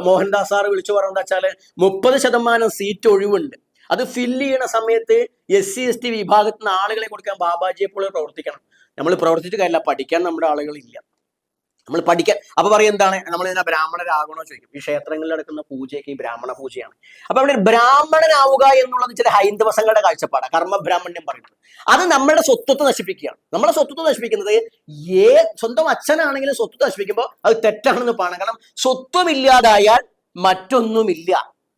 മോഹൻദാസ് സാർ വിളിച്ചു പറഞ്ഞെന്ന് വെച്ചാല് 30% സീറ്റ് ഒഴിവുണ്ട്. അത് ഫില്ല് ചെയ്യണ സമയത്ത് SC ST വിഭാഗത്തിൽ നിന്ന് ആളുകളെ കൊടുക്കാൻ ബാബാജിയെ പോലെ പ്രവർത്തിക്കണം. നമ്മൾ പ്രവർത്തിച്ചിട്ട് കാര്യമില്ല, പഠിക്കാൻ നമ്മുടെ ആളുകളില്ല. നമ്മൾ പഠിക്കാൻ. അപ്പൊ പറയും എന്താണ്, നമ്മൾ ഇതിനെ ബ്രാഹ്മണരാകണോ ചോദിക്കും. ഈ ക്ഷേത്രങ്ങളിൽ നടക്കുന്ന പൂജയൊക്കെ ഈ ബ്രാഹ്മണ പൂജയാണ്. അപ്പൊ അവിടെ ബ്രാഹ്മണനാവുക എന്നുള്ളത് ചില ഹൈന്ദവ സംഘടന കാഴ്ചപ്പാടാണ്. കർമ്മബ്രാഹ്മണ്യം പറയുന്നത് അത് നമ്മുടെ സ്വത്വത്തെ നശിപ്പിക്കുകയാണ്. നമ്മളെ സ്വത്വത്തെ നശിപ്പിക്കുന്നത് സ്വന്തം അച്ഛനാണെങ്കിലും സ്വത്വത്തെ നശിപ്പിക്കുമ്പോൾ അത് തെറ്റാണെന്ന് പറയണം. കാരണം സ്വത്വമില്ലാതായാൽ മറ്റൊന്നുമില്ല.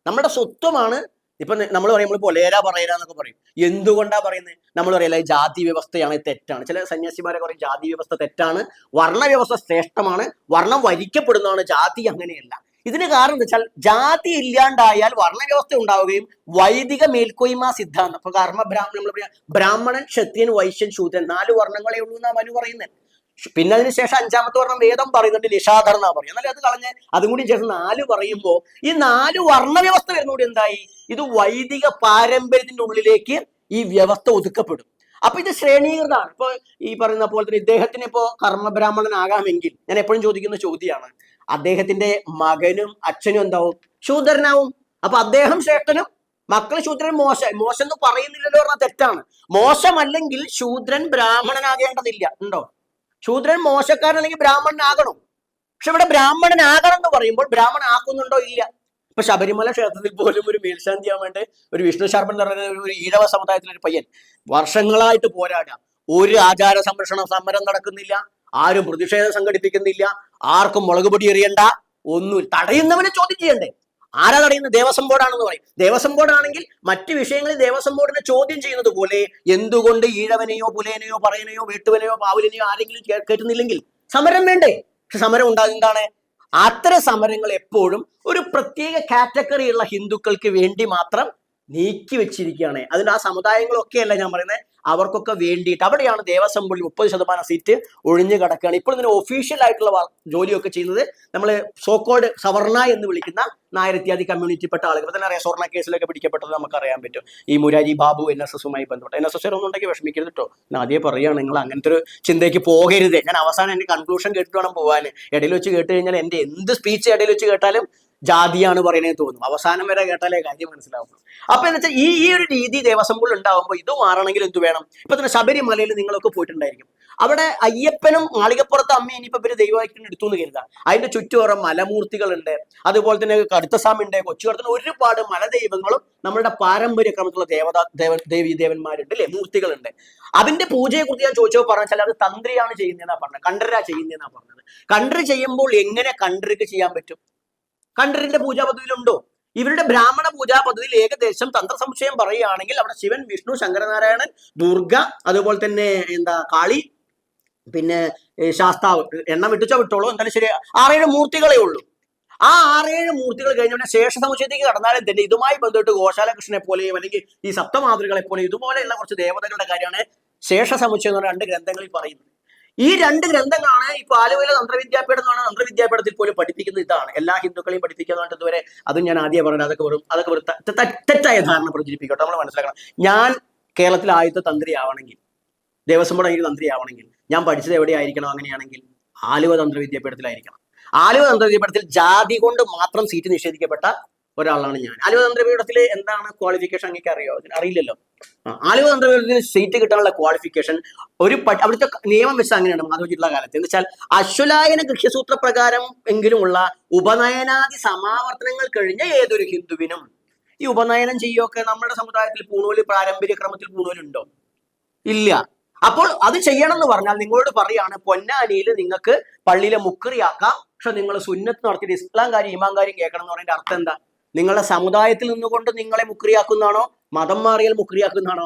നമ്മുടെ സ്വത്വമാണ്. ഇപ്പൊ നമ്മൾ പറയുമ്പോൾ പൊലേര പറയല എന്നൊക്കെ പറയും. എന്തുകൊണ്ടാ പറയുന്നത്? നമ്മൾ പറയല ജാതി വ്യവസ്ഥയാണ്, തെറ്റാണ്. ചില സന്യാസിമാരെ പറയും ജാതി വ്യവസ്ഥ തെറ്റാണ്, വർണ്ണ വ്യവസ്ഥ ശ്രേഷ്ഠമാണ്, വർണ്ണം വരിക്കപ്പെടുന്നതാണ്, ജാതി അങ്ങനെയല്ല. ഇതിന് കാരണം എന്താ വെച്ചാൽ ജാതി ഇല്ലാണ്ടായാൽ വർണ്ണവ്യവസ്ഥ ഉണ്ടാവുകയും വൈദിക മേൽക്കോയ്മ സിദ്ധാന്തം. അപ്പൊ നമ്മൾ പറയാം ബ്രാഹ്മണൻ, ക്ഷത്രിയൻ, വൈശ്യൻ, ശൂദ്രൻ 4 വർണ്ണങ്ങളെ ഉള്ളൂ എന്നാ മനു പറയുന്നത്. പിന്നെ അതിനുശേഷം 5ാമത്തെ വർണ്ണം വേദം പറയുന്നുണ്ട്, നിഷാദർ എന്നാ പറയും. എന്നാലും അത് കളഞ്ഞ് അതും കൂടി ശേഷം 4 പറയുമ്പോൾ ഈ 4 വർണ്ണവ്യവസ്ഥ വരുന്നതോടെ എന്തായി? ഇത് വൈദിക പാരമ്പര്യത്തിന്റെ ഉള്ളിലേക്ക് ഈ വ്യവസ്ഥ ഒതുക്കപ്പെടും. അപ്പൊ ഇത് ശ്രേണീകൃതമാണ്. ഇപ്പൊ ഈ പറയുന്ന പോലെ തന്നെ ഇദ്ദേഹത്തിന് ഇപ്പോ കർമ്മബ്രാഹ്മണനാകാമെങ്കിൽ ഞാൻ എപ്പോഴും ചോദിക്കുന്ന ചോദ്യമാണ്, അദ്ദേഹത്തിന്റെ മകനും അച്ഛനും എന്താവും? ശൂദ്രനാവും. അപ്പൊ അദ്ദേഹം ശ്രേഷ്ഠനും മക്കൾ ശൂദ്രൻ മോശം എന്ന് പറയുന്നില്ലല്ലോ, പറഞ്ഞാൽ തെറ്റാണ്. മോശമല്ലെങ്കിൽ ശൂദ്രൻ ബ്രാഹ്മണനാകേണ്ടതില്ല. ഉണ്ടോ? ശൂദ്രൻ മോശക്കാരൻ അല്ലെങ്കിൽ ബ്രാഹ്മണനാകണം. പക്ഷെ ഇവിടെ ബ്രാഹ്മണനാകണം എന്ന് പറയുമ്പോൾ ബ്രാഹ്മണൻ ആക്കുന്നുണ്ടോ? ഇല്ല. ഇപ്പൊ ശബരിമല ക്ഷേത്രത്തിൽ പോലും ഒരു മേൽശാന്തി ആവാൻ വേണ്ടി ഒരു വിഷ്ണു ശർമ്മൻ എന്ന് പറയുന്ന ഒരു ഈഴവ സമുദായത്തിലൊരു പയ്യൻ വർഷങ്ങളായിട്ട് പോരാടാം. ഒരു ആചാര സംരക്ഷണ സമരം നടക്കുന്നില്ല, ആരും പ്രതിഷേധം സംഘടിപ്പിക്കുന്നില്ല, ആർക്കും മുളക് പൊടി എറിയണ്ട, ഒന്നും. തടയുന്നവനെ ചോദ്യം ചെയ്യണ്ടേ? ആരാ തടയുന്നത്? ദേവസ്വം ബോർഡാണെന്ന് പറയും. ദേവസ്വം ബോർഡാണെങ്കിൽ മറ്റു വിഷയങ്ങളിൽ ദേവസ്വം ബോർഡിനെ ചോദ്യം ചെയ്യുന്നത് പോലെ എന്തുകൊണ്ട് ഈഴവനെയോ പുലയനെയോ പറയനെയോ വേട്ടുവനെയോ പാവലിനെയോ ആരെങ്കിലും കേട്ടുന്നില്ലെങ്കിൽ സമരം വേണ്ടേ? പക്ഷെ സമരം ഉണ്ടാകും. എന്താണ്? അത്തരം സമരങ്ങൾ എപ്പോഴും ഒരു പ്രത്യേക കാറ്റഗറിയുള്ള ഹിന്ദുക്കൾക്ക് വേണ്ടി മാത്രം നീക്കി വെച്ചിരിക്കുകയാണ്. അതിന്റെ ആ സമുദായങ്ങളൊക്കെയല്ല ഞാൻ പറയുന്നത്, അവർക്കൊക്കെ വേണ്ടിയിട്ട്. അവിടെയാണ് ദേവസ്വം ബോർഡിൽ 30% സീറ്റ് ഒഴിഞ്ഞു കിടക്കുകയാണ്. ഇപ്പോൾ ഇതിന് ഒഫീഷ്യൽ ആയിട്ടുള്ള ജോലിയൊക്കെ ചെയ്യുന്നത് നമ്മൾ സോക്കോൾഡ് സവർണ എന്ന് വിളിക്കുന്ന നായരത്യാദി കമ്മ്യൂണിറ്റിപ്പെട്ട ആളുകൾ. തന്നെ അറിയാം, സ്വർണ്ണ കേസിലൊക്കെ പിടിക്കപ്പെട്ടത് നമുക്ക് അറിയാൻ പറ്റും. ഈ മുരാരി ബാബു NSSുമായി ബന്ധപ്പെട്ട്. NSS ഒന്നും ഉണ്ടെങ്കിൽ വിഷമിക്കരുത് കേട്ടോ. ഞാൻ ആദ്യം പറയുകയാണ്, നിങ്ങൾ അങ്ങനത്തെ ഒരു ചിന്തയ്ക്ക് പോകരുത്. ഞാൻ അവസാനം എൻ്റെ കൺക്ലൂഷൻ കേട്ടിട്ട് വേണം പോകാൻ. ഇടയിൽ വെച്ച് കേട്ട് കഴിഞ്ഞാൽ എൻ്റെ എന്ത് സ്പീച്ച് ഇടയിൽ വെച്ച് കേട്ടാലും ജാതിയാണ് പറയുന്നത് തോന്നും. അവസാനം വരെ കേട്ടാലേ കാര്യം മനസ്സിലാവുള്ളൂ. അപ്പൊ എന്ന് വെച്ചാൽ ഈ ഒരു രീതി ദേവസ്വം ബോർഡിൽ ഉണ്ടാവുമ്പോൾ ഇത് മാറണമെങ്കിൽ എന്ത് വേണം? ഇപ്പൊ തന്നെ ശബരിമലയിൽ നിങ്ങളൊക്കെ പോയിട്ടുണ്ടായിരിക്കും. അവിടെ അയ്യപ്പനും മാളികപ്പുറത്ത് അമ്മ ഇനിയിപ്പോ ഇവര് ദൈവമായിട്ട് എടുത്തു എന്ന് കരുതാം. അതിന്റെ ചുറ്റുപുറം മലമൂർത്തികളുണ്ട്, അതുപോലെ തന്നെ കടുത്തസ്വാമിയുണ്ട്, കൊച്ചുകടത്തിന് ഒരുപാട് മലദൈവങ്ങളും നമ്മളുടെ പാരമ്പര്യ ക്രമത്തിലുള്ള ദേവി ദേവന്മാരുണ്ട്, അല്ലെ, മൂർത്തികളുണ്ട്. അതിന്റെ പൂജയെ കുറിച്ച് ഞാൻ ചോദിച്ചോ പറഞ്ഞാൽ അത് തന്ത്രിയാണ് ചെയ്യുന്നതെന്നാ പറഞ്ഞത്, കണ്ഠരാ ചെയ്യുന്നതെന്നാ പറഞ്ഞത്. കണ്ഠര് ചെയ്യുമ്പോൾ എങ്ങനെ കണ്ഠർക്ക് ചെയ്യാൻ പറ്റും? കണ്ഠരിന്റെ പൂജാ പദ്ധതിയിലുണ്ടോ? ഇവരുടെ ബ്രാഹ്മണ പൂജാ പദ്ധതിയിൽ ഏകദേശം തന്ത്ര സംശയം പറയുകയാണെങ്കിൽ അവിടെ ശിവൻ, വിഷ്ണു, ശങ്കരനാരായണൻ, ദുർഗ, അതുപോലെ തന്നെ കാളി, പിന്നെ ശാസ്താവ്, എണ്ണം വിട്ടിച്ചോ വിട്ടോളൂ, എന്തായാലും ശരി 6-7 മൂർത്തികളേ ഉള്ളൂ. ആ 6-7 മൂർത്തികൾ കഴിഞ്ഞ ശേഷ സമുച്ചയത്തേക്ക് കടന്നാലും തന്നെ ഇതുമായി ബന്ധപ്പെട്ട് ഗോശാലകൃഷ്ണനെ പോലെയും അല്ലെങ്കിൽ ഈ സപ്തമാതൃകളെ പോലെയും ഇതുപോലെയുള്ള കുറച്ച് ദേവതകളുടെ കാര്യമാണ് ശേഷ സമുച്ചയം എന്ന് പറഞ്ഞ 2 ഗ്രന്ഥങ്ങളിൽ പറയുന്നത്. ഈ 2 ഗ്രന്ഥങ്ങളാണ് ഇപ്പൊ ആലുവയിലെ തന്ത്രവിദ്യാപീഠം എന്നാണ്. തന്ത്രവിദ്യാപീഠത്തിൽ പോലും പഠിപ്പിക്കുന്നത് ഇതാണ്. എല്ലാ ഹിന്ദുക്കളെയും പഠിപ്പിക്കുന്നതായിട്ട് ഇതുവരെ അതും ഞാൻ ആദ്യം പറഞ്ഞത്. അതൊക്കെ വെറും തെറ്റായ ധാരണ പ്രചരിപ്പിക്കട്ടെ. നമ്മൾ മനസ്സിലാക്കണം, ഞാൻ കേരളത്തിൽ ആദ്യത്തെ തന്ത്രി ആവണമെങ്കിൽ, ദേവസ്വം ബോർഡ് എനിക്ക് തന്ത്രി ആവണമെങ്കിൽ ഞാൻ പഠിച്ചത് എവിടെയായിരിക്കണം? അങ്ങനെയാണെങ്കിൽ ആലുവ തന്ത്രവിദ്യാപീഠത്തിലായിരിക്കണം. ആലുവ തന്ത്രവിദ്യാപീഠത്തിൽ ജാതി കൊണ്ട് മാത്രം സീറ്റ് നിഷേധിക്കപ്പെട്ട ഒരാളാണ് ഞാൻ. ആലുവ തന്ത്രപീഠത്തിൽ എന്താണ് ക്വാളിഫിക്കേഷൻ എനിക്ക് അറിയില്ലല്ലോ. ആലുവ തന്ത്രപീഠത്തിൽ സീറ്റ് കിട്ടാനുള്ള ക്വാളിഫിക്കേഷൻ അവിടുത്തെ നിയമം വെച്ചാൽ അങ്ങനെയാണ് മാധവജിയുള്ള കാലത്ത്. എന്ന് വെച്ചാൽ അശ്വലായന ഗൃഹ്യസൂത്ര പ്രകാരം എങ്കിലുമുള്ള ഉപനയനാദി സമാവർത്തനങ്ങൾ കഴിഞ്ഞ ഏതൊരു ഹിന്ദുവിനും ഈ ഉപനയനം ചെയ്യൊക്കെ നമ്മുടെ സമുദായത്തിൽ പൂണൂല് പാരമ്പര്യ ക്രമത്തിൽ പൂണൂലുണ്ടോ? ഇല്ല. അപ്പോൾ അത് ചെയ്യണം എന്ന് പറഞ്ഞാൽ നിങ്ങളോട് പറയാണ്, പൊന്നാനിയിൽ നിങ്ങൾക്ക് പള്ളിയിലെ മുക്കറിയാക്കാം, പക്ഷെ നിങ്ങൾ സുന്നത്ത് നടത്തിയിട്ട് ഇസ്ലാം കാര്യം ഇമാം കാര്യം കേൾക്കണം എന്ന് പറയുന്നതിന്റെ അർത്ഥം എന്താ? നിങ്ങളുടെ സമുദായത്തിൽ നിന്നുകൊണ്ട് നിങ്ങളെ മുക്രിയാക്കുന്നതാണോ? മതം മാറിയാൽ മുക്രിയാക്കുന്നതാണോ?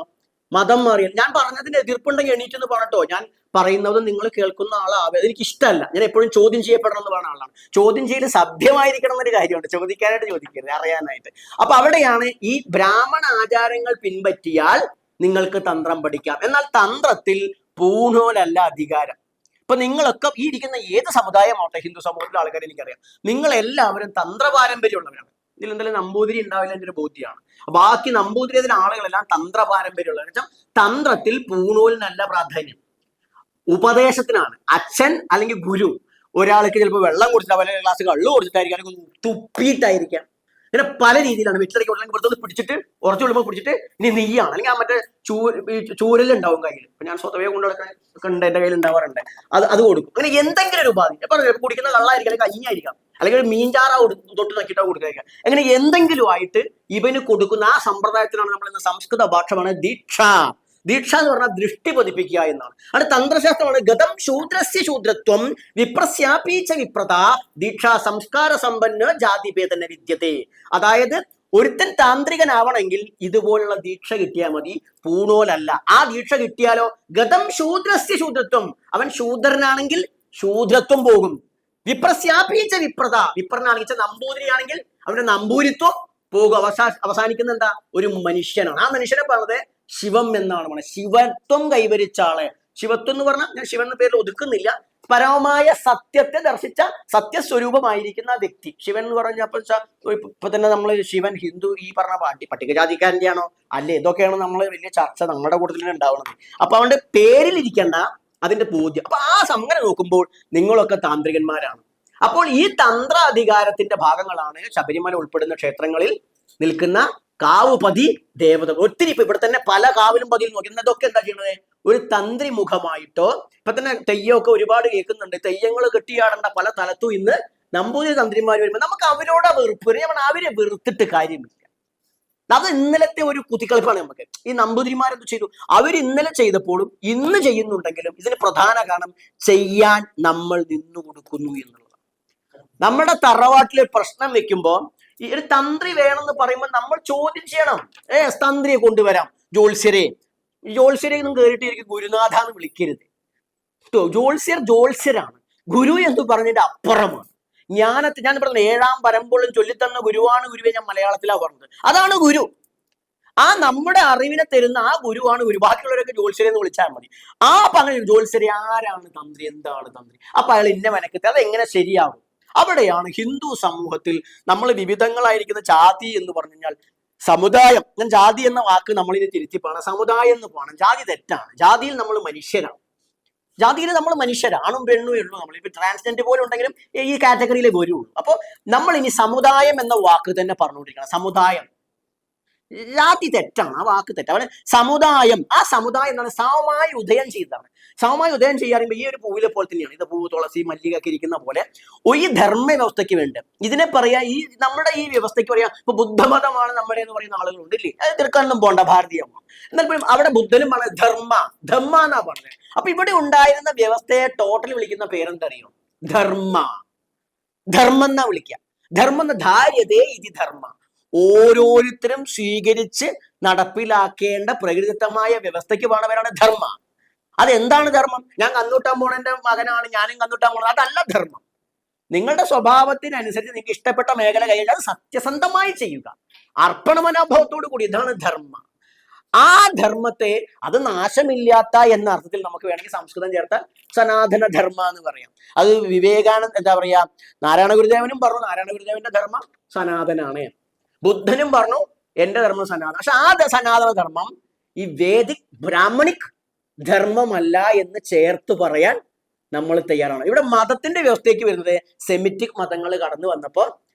മതം മാറിയാൽ. ഞാൻ പറഞ്ഞതിന് എതിർപ്പുണ്ടെങ്കിൽ എണീറ്റെന്ന് പറഞ്ഞിട്ടോ. ഞാൻ പറയുന്നത് നിങ്ങൾ കേൾക്കുന്ന ആളാവേ, അതെനിക്ക് ഇഷ്ടമല്ല. ഞാൻ എപ്പോഴും ചോദ്യം ചെയ്യപ്പെടണം എന്ന് പറഞ്ഞ ആളാണ്. ചോദ്യം ചെയ്യൽ സഭ്യമായിരിക്കണം എന്നൊരു കാര്യമുണ്ട്. ചോദിക്കാനായിട്ട് ചോദിക്കരുത്, അറിയാനായിട്ട്. അപ്പൊ അവിടെയാണ് ഈ ബ്രാഹ്മണ ആചാരങ്ങൾ പിൻപറ്റിയാൽ നിങ്ങൾക്ക് തന്ത്രം പഠിക്കാം. എന്നാൽ തന്ത്രത്തിൽ പൂണോലല്ല അധികാരം. ഇപ്പൊ നിങ്ങളൊക്കെ ഈ ഇരിക്കുന്ന ഏത് സമുദായമാവട്ടെ, ഹിന്ദു സമൂഹത്തിലെ ആൾക്കാരെ എനിക്കറിയാം, നിങ്ങൾ എല്ലാവരും തന്ത്രപാരമ്പര്യമുള്ളവരാണ്. ഇതിൽ എന്തെങ്കിലും നമ്പൂതിരി ഉണ്ടാവില്ല എൻ്റെ ഒരു ബോധ്യമാണ്. ബാക്കി നമ്പൂതിരിയതിലെ ആളുകളെല്ലാം തന്ത്രപാരമ്പര്യമുള്ളവർ. വെച്ചാൽ തന്ത്രത്തിൽ പൂണൂലിനല്ല പ്രാധാന്യം, ഉപദേശത്തിനാണ്. അച്ഛൻ അല്ലെങ്കിൽ ഗുരു ഒരാൾക്ക് ചിലപ്പോൾ വെള്ളം കുടിച്ചിട്ട് പല ഗ്ലാസ് കള്ളു കൊടുത്തിട്ടായിരിക്കും, അല്ലെങ്കിൽ തുപ്പിയിട്ടായിരിക്കാം. ഇങ്ങനെ പല രീതിയിലാണ്. വീട്ടിലേക്ക് പുറത്തുനിന്ന് പിടിച്ചിട്ട് ഉറച്ചു വിടുമ്പോൾ പിടിച്ചിട്ട് ഇനി നെയ്യാണ്, അല്ലെങ്കിൽ ആ മറ്റേ ചൂരലുണ്ടാവും കയ്യിൽ. ഇപ്പൊ ഞാൻ സ്വതവേ കൊണ്ടുനടക്കാൻ ഉണ്ട്, എൻ്റെ കയ്യിൽ ഉണ്ടാവാറുണ്ട്. അത് കൊടുക്കും. അങ്ങനെ എന്തെങ്കിലും ഒരു ഉപാധി. എപ്പോൾ കുടിക്കുന്ന കള്ളായിരിക്കും, അല്ലെങ്കിൽ കഞ്ഞിയായിരിക്കാം, അല്ലെങ്കിൽ ഒരു മീൻചാറ തൊട്ട് നക്കിട്ടോ കൊടുക്കായിരിക്കാം. അങ്ങനെ എന്തെങ്കിലും ആയിട്ട് ഇവന് കൊടുക്കുന്ന ആ സമ്പ്രദായത്തിലാണ് നമ്മൾ ഇന്ന് സംസ്കൃത ഭാഷമാണ് ദീക്ഷ. ദീക്ഷ എന്ന് പറഞ്ഞാൽ ദൃഷ്ടി പതിപ്പിക്കുക എന്നാണ്. അത് തന്ത്രശാസ്ത്രമാണ്. ഗതം ശൂദ്രസ്യ ശൂദ്രത്വം വിപ്രസ്യാപീച്ച വിപ്രത ദീക്ഷാ സംസ്കാര സമ്പന്ന ജാതിഭേദന വിദ്യത്തെ. അതായത് ഒരുത്തൻ താന്ത്രികനാവണമെങ്കിൽ ഇതുപോലുള്ള ദീക്ഷ കിട്ടിയാൽ മതി, പൂണോലല്ല. ആ ദീക്ഷ കിട്ടിയാലോ ഗതം ശൂദ്രസ്യ ശൂദ്രത്വം, അവൻ ശൂദ്രനാണെങ്കിൽ ശൂദ്രത്വം പോകും. വിപ്രസ്യാപീച്ച വിപ്രത, വിപ്രനാണെങ്കിൽ നമ്പൂതിരിയാണെങ്കിൽ അവന്റെ നമ്പൂരിത്വം പോകും. അവസാനിക്കുന്ന എന്താ? ഒരു മനുഷ്യനാണ്. ആ മനുഷ്യനെ പറഞ്ഞത് ശിവം എന്നാണ് പറയുന്നത്. ശിവത്വം കൈവരിച്ച ആളെ. ശിവത്വം എന്ന് പറഞ്ഞാൽ ഞാൻ ശിവൻ എന്ന പേരിൽ ഒതുക്കുന്നില്ല, പരമമായ സത്യത്തെ ദർശിച്ച സത്യസ്വരൂപമായിരിക്കുന്ന വ്യക്തി ശിവൻ എന്ന് പറഞ്ഞപ്പോ ഇപ്പൊ തന്നെ നമ്മൾ ശിവൻ ഹിന്ദു ഈ പറഞ്ഞ പട്ടികജാതിക്കാരൻ്റെ ആണോ അല്ലേ? ഇതൊക്കെയാണ് നമ്മൾ വലിയ ചർച്ച നമ്മുടെ കൂട്ടത്തിൽ ഉണ്ടാവുന്നത്. അപ്പൊ അവന്റെ പേരിലിരിക്കേണ്ട അതിന്റെ ബോധ്യം. അപ്പൊ ആ അങ്ങനെ നോക്കുമ്പോൾ നിങ്ങളൊക്കെ താന്ത്രികന്മാരാണ്. അപ്പോൾ ഈ തന്ത്ര അധികാരത്തിന്റെ ഭാഗങ്ങളാണ് ശബരിമല ഉൾപ്പെടുന്ന ക്ഷേത്രങ്ങളിൽ നിൽക്കുന്ന കാവ് പതി ദേവത. ഒത്തിരി ഇപ്പൊ ഇവിടെ തന്നെ പല കാവിലും പതിയിൽ നോക്കി ഇതൊക്കെ എന്താ ചെയ്യുന്നത്? ഒരു തന്ത്രി മുഖമായിട്ടോ, ഇപ്പൊ തന്നെ തെയ്യമൊക്കെ ഒരുപാട് കേൾക്കുന്നുണ്ട്. തെയ്യങ്ങൾ കെട്ടിയാടേണ്ട പല തലത്തും ഇന്ന് നമ്പൂതിരി തന്ത്രിമാർ വരുമ്പോൾ നമുക്ക് അവരോട് വെറുപ്പ് വരും. അവരെ വെറുത്തിട്ട് കാര്യമില്ല. അത് ഇന്നലത്തെ ഒരു കുതിക്കളിപ്പാണ് നമുക്ക്. ഈ നമ്പൂതിരിമാരെന്ത് ചെയ്തു? അവർ ഇന്നലെ ചെയ്തപ്പോഴും ഇന്ന് ചെയ്യുന്നുണ്ടെങ്കിലും ഇതിന് പ്രധാന കാരണം ചെയ്യാൻ നമ്മൾ നിന്നു കൊടുക്കുന്നു എന്നുള്ളതാണ്. നമ്മുടെ തറവാട്ടിൽ പ്രശ്നം വെക്കുമ്പോൾ ഈ ഒരു തന്ത്രി വേണമെന്ന് പറയുമ്പോൾ നമ്മൾ ചോദ്യം ചെയ്യണം. തന്ത്രിയെ കൊണ്ടുവരാം, ജ്യോത്സ്യരെ ഒന്നും കയറിയിട്ട് എനിക്ക് ഗുരുനാഥ എന്ന് വിളിക്കരുത്. ജ്യോത്സ്യരാണ്. ഗുരു എന്ന് പറഞ്ഞതിന്റെ അപ്പുറമാണ്. ഞാൻ പറഞ്ഞത് 7-ാം പരമ്പോളും ചൊല്ലിത്തന്ന ഗുരുവാണ് ഗുരുവെ, ഞാൻ മലയാളത്തിലാണ് പറഞ്ഞത്. അതാണ് ഗുരു. ആ നമ്മുടെ അറിവിനെ തരുന്ന ആ ഗുരുവാണ് ഗുരു. ബാക്കിയുള്ളവരൊക്കെ ജ്യോത്സ്യരെ എന്ന് വിളിച്ചാൽ മതി. ആ പറഞ്ഞ ജ്യോത്സ്യരെ ആരാണ് തന്ത്രി, എന്താണ് തന്ത്രി? അപ്പൊ അയാൾ ഇന്ന മെനക്കെത്തി അതെങ്ങനെ ശരിയാകും? അവിടെയാണ് ഹിന്ദു സമൂഹത്തിൽ നമ്മൾ വിവിധങ്ങളായിരിക്കുന്ന ജാതി എന്ന് പറഞ്ഞു കഴിഞ്ഞാൽ സമുദായം. ഞാൻ ജാതി എന്ന വാക്ക് നമ്മളിത് തിരുത്തിപ്പാണ്. സമുദായം എന്ന് പോകണം. ജാതി തെറ്റാണ്. ജാതിയിൽ നമ്മൾ മനുഷ്യരാണ്. ജാതിയിൽ നമ്മൾ മനുഷ്യരാണ്. ആണും പെണ്ണും ഉള്ളൂ. നമ്മൾ ഇപ്പൊ ട്രാൻസ്ജെൻഡർ പോലും ഉണ്ടെങ്കിലും ഈ കാറ്റഗറിയിലേ വരുള്ളൂ. അപ്പോൾ നമ്മൾ ഇനി സമുദായം എന്ന വാക്ക് തന്നെ പറഞ്ഞുകൊണ്ടിരിക്കണം. സമുദായം, ജാതി തെറ്റാണ്, ആ വാക്ക് തെറ്റാണ്. സമുദായം, ആ സമുദായം എന്താണ്? സമമായി ഉദയം ചെയ്തതാണ്. സമമായി ഉദയം ചെയ്യാറുമ്പോൾ ഈ ഒരു പൂവിലെ പോലെ തന്നെയാണ്. ഇത് പൂവ്, തുളസി, മല്ലിക ഒക്കെ ഇരിക്കുന്ന പോലെ ഈ ധർമ്മ വ്യവസ്ഥയ്ക്ക് വേണ്ടി ഇതിനെ പറയാ, ഈ നമ്മുടെ ഈ വ്യവസ്ഥയ്ക്ക് പറയാ. ഇപ്പൊ ബുദ്ധമതമാണ് നമ്മുടെ എന്ന് പറയുന്ന ആളുകളുണ്ട് ഇല്ലേ? അത് തീർക്കാനൊന്നും പോണ്ട, ഭാരതീയമാണ്. എന്നാൽ പോലും അവിടെ ബുദ്ധനും പറഞ്ഞത് ധർമ്മ എന്നാ പറഞ്ഞത്. അപ്പൊ ഇവിടെ ഉണ്ടായിരുന്ന വ്യവസ്ഥയെ ടോട്ടൽ വിളിക്കുന്ന പേരെന്തറിയോ? ധർമ്മം എന്നാ വിളിക്കുക. ധർമ്മം ധാര്യതേ ഇതി ധർമ്മ. ഓരോരുത്തരും സ്വീകരിച്ച് നടപ്പിലാക്കേണ്ട പ്രകൃതിദത്തമായ വ്യവസ്ഥയ്ക്ക് വേണവരാണ് ധർമ്മ. അതെന്താണ് ധർമ്മം? ഞാൻ കന്നൂട്ടാൻ പോണന്റെ മകനാണ്, ഞാനും കന്നൂട്ടാൻ പോണത്, അതല്ല ധർമ്മം. നിങ്ങളുടെ സ്വഭാവത്തിനനുസരിച്ച് നിങ്ങൾക്ക് ഇഷ്ടപ്പെട്ട മേഖല കഴിഞ്ഞാൽ അത് സത്യസന്ധമായി ചെയ്യുക, അർപ്പണ മനോഭാവത്തോടു കൂടി. ഇതാണ് ധർമ്മ. ആ ധർമ്മത്തെ അത് നാശമില്ലാത്ത എന്ന അർത്ഥത്തിൽ നമുക്ക് വേണമെങ്കിൽ സംസ്കൃതം ചേർത്താൽ സനാതന ധർമ്മ എന്ന് പറയാം. അത് വിവേകാനന്ദ എന്താ പറയാ, നാരായണ ഗുരുദേവനും പറഞ്ഞു നാരായണ ഗുരുദേവന്റെ ധർമ്മം സനാതനാണ്. ബുദ്ധനും പറഞ്ഞു എന്റെ ധർമ്മം സനാതന. പക്ഷെ ആ സനാതന ധർമ്മം ഈ വേദിക് ബ്രാഹ്മണിക് ധർമ്മമല്ല എന്ന് ചേർത്ത് പറയാൻ നമ്മൾ തയ്യാറാണ്. ഇവിടെ മതത്തിന്റെ വ്യവസ്ഥയ്ക്ക് വരുന്നത് സെമിറ്റിക് മതങ്ങൾ കടന്നു വന്നപ്പോൾ